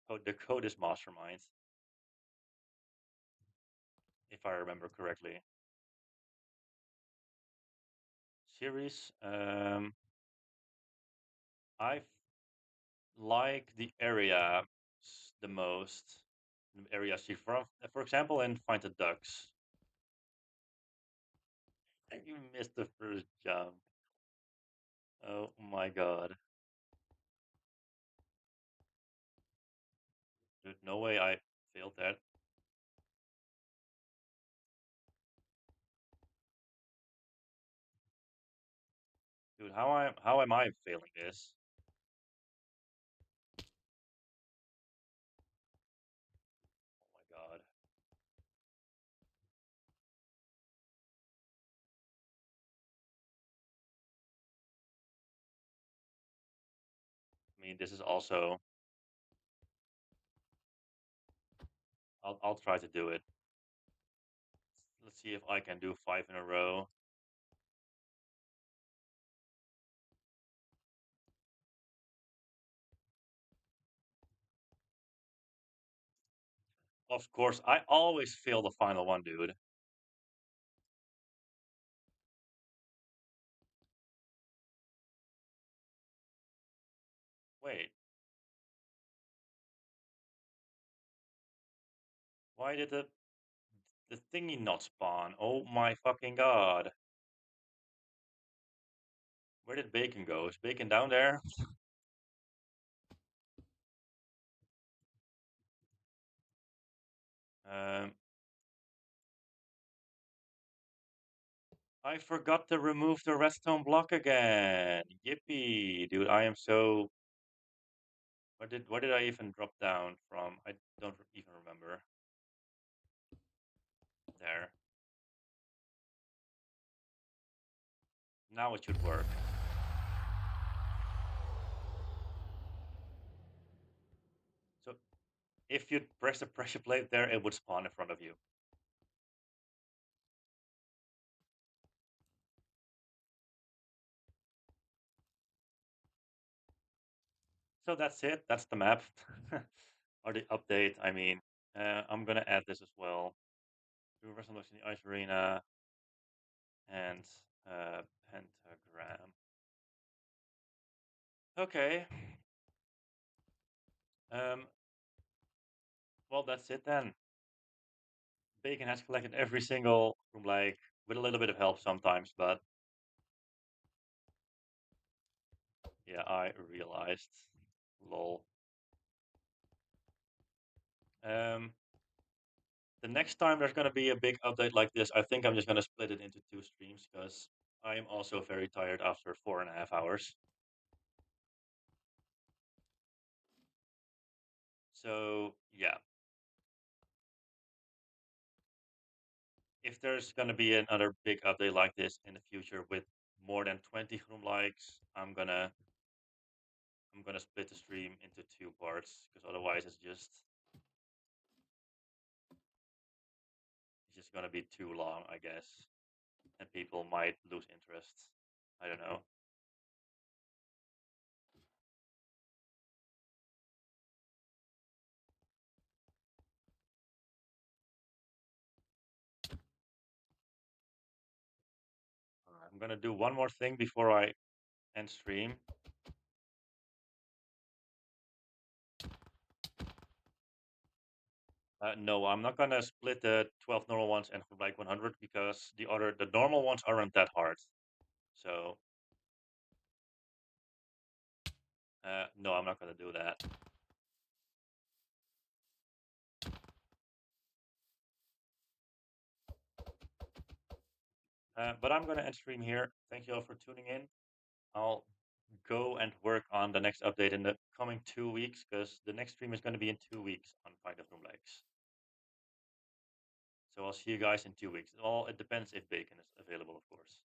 Oh, the code is Mastermind, if I remember correctly. Series. I like the area the most. The area see for example, in Find the Ducks. And you missed the first jump. Oh my god. Dude, no way I failed that. Dude, how am I failing this? Oh my god. I mean, this is also. I'll try to do it. Let's see if I can do 5 in a row. Of course, I always fail the final one, dude. Wait, why did the thingy not spawn? Oh my fucking god. Where did Bacon go? Is Bacon down there? Um, I forgot to remove the redstone block again. Yippee, dude! I am so. Where did I even drop down from? I don't even remember. There. Now it should work. So if you press the pressure plate there, it would spawn in front of you. So that's it. That's the map or the update. I mean, I'm gonna add this as well. Universal looks in the ice arena and pentagram. Okay. Um. Well, that's it then. Bacon has collected every single room, like with a little bit of help sometimes, but yeah, I realized. Lol. Um. The next time there's gonna be a big update like this, I think I'm just gonna split it into two streams because I am also very tired after 4.5 hours. So yeah, if there's gonna be another big update like this in the future with more than 20 room likes, I'm gonna split the stream into two parts because otherwise it's just gonna be too long, I guess, and people might lose interest. I don't know. I'm gonna do one more thing before I end stream. No, I'm not gonna split the 12 normal ones and like 100 because the normal ones aren't that hard. So no, I'm not gonna do that. But I'm gonna end stream here. Thank you all for tuning in. I'll go and work on the next update in the coming 2 weeks because the next stream is gonna be in 2 weeks on Fight of Room Lakes. So I'll see you guys in 2 weeks. It depends if bacon is available, of course.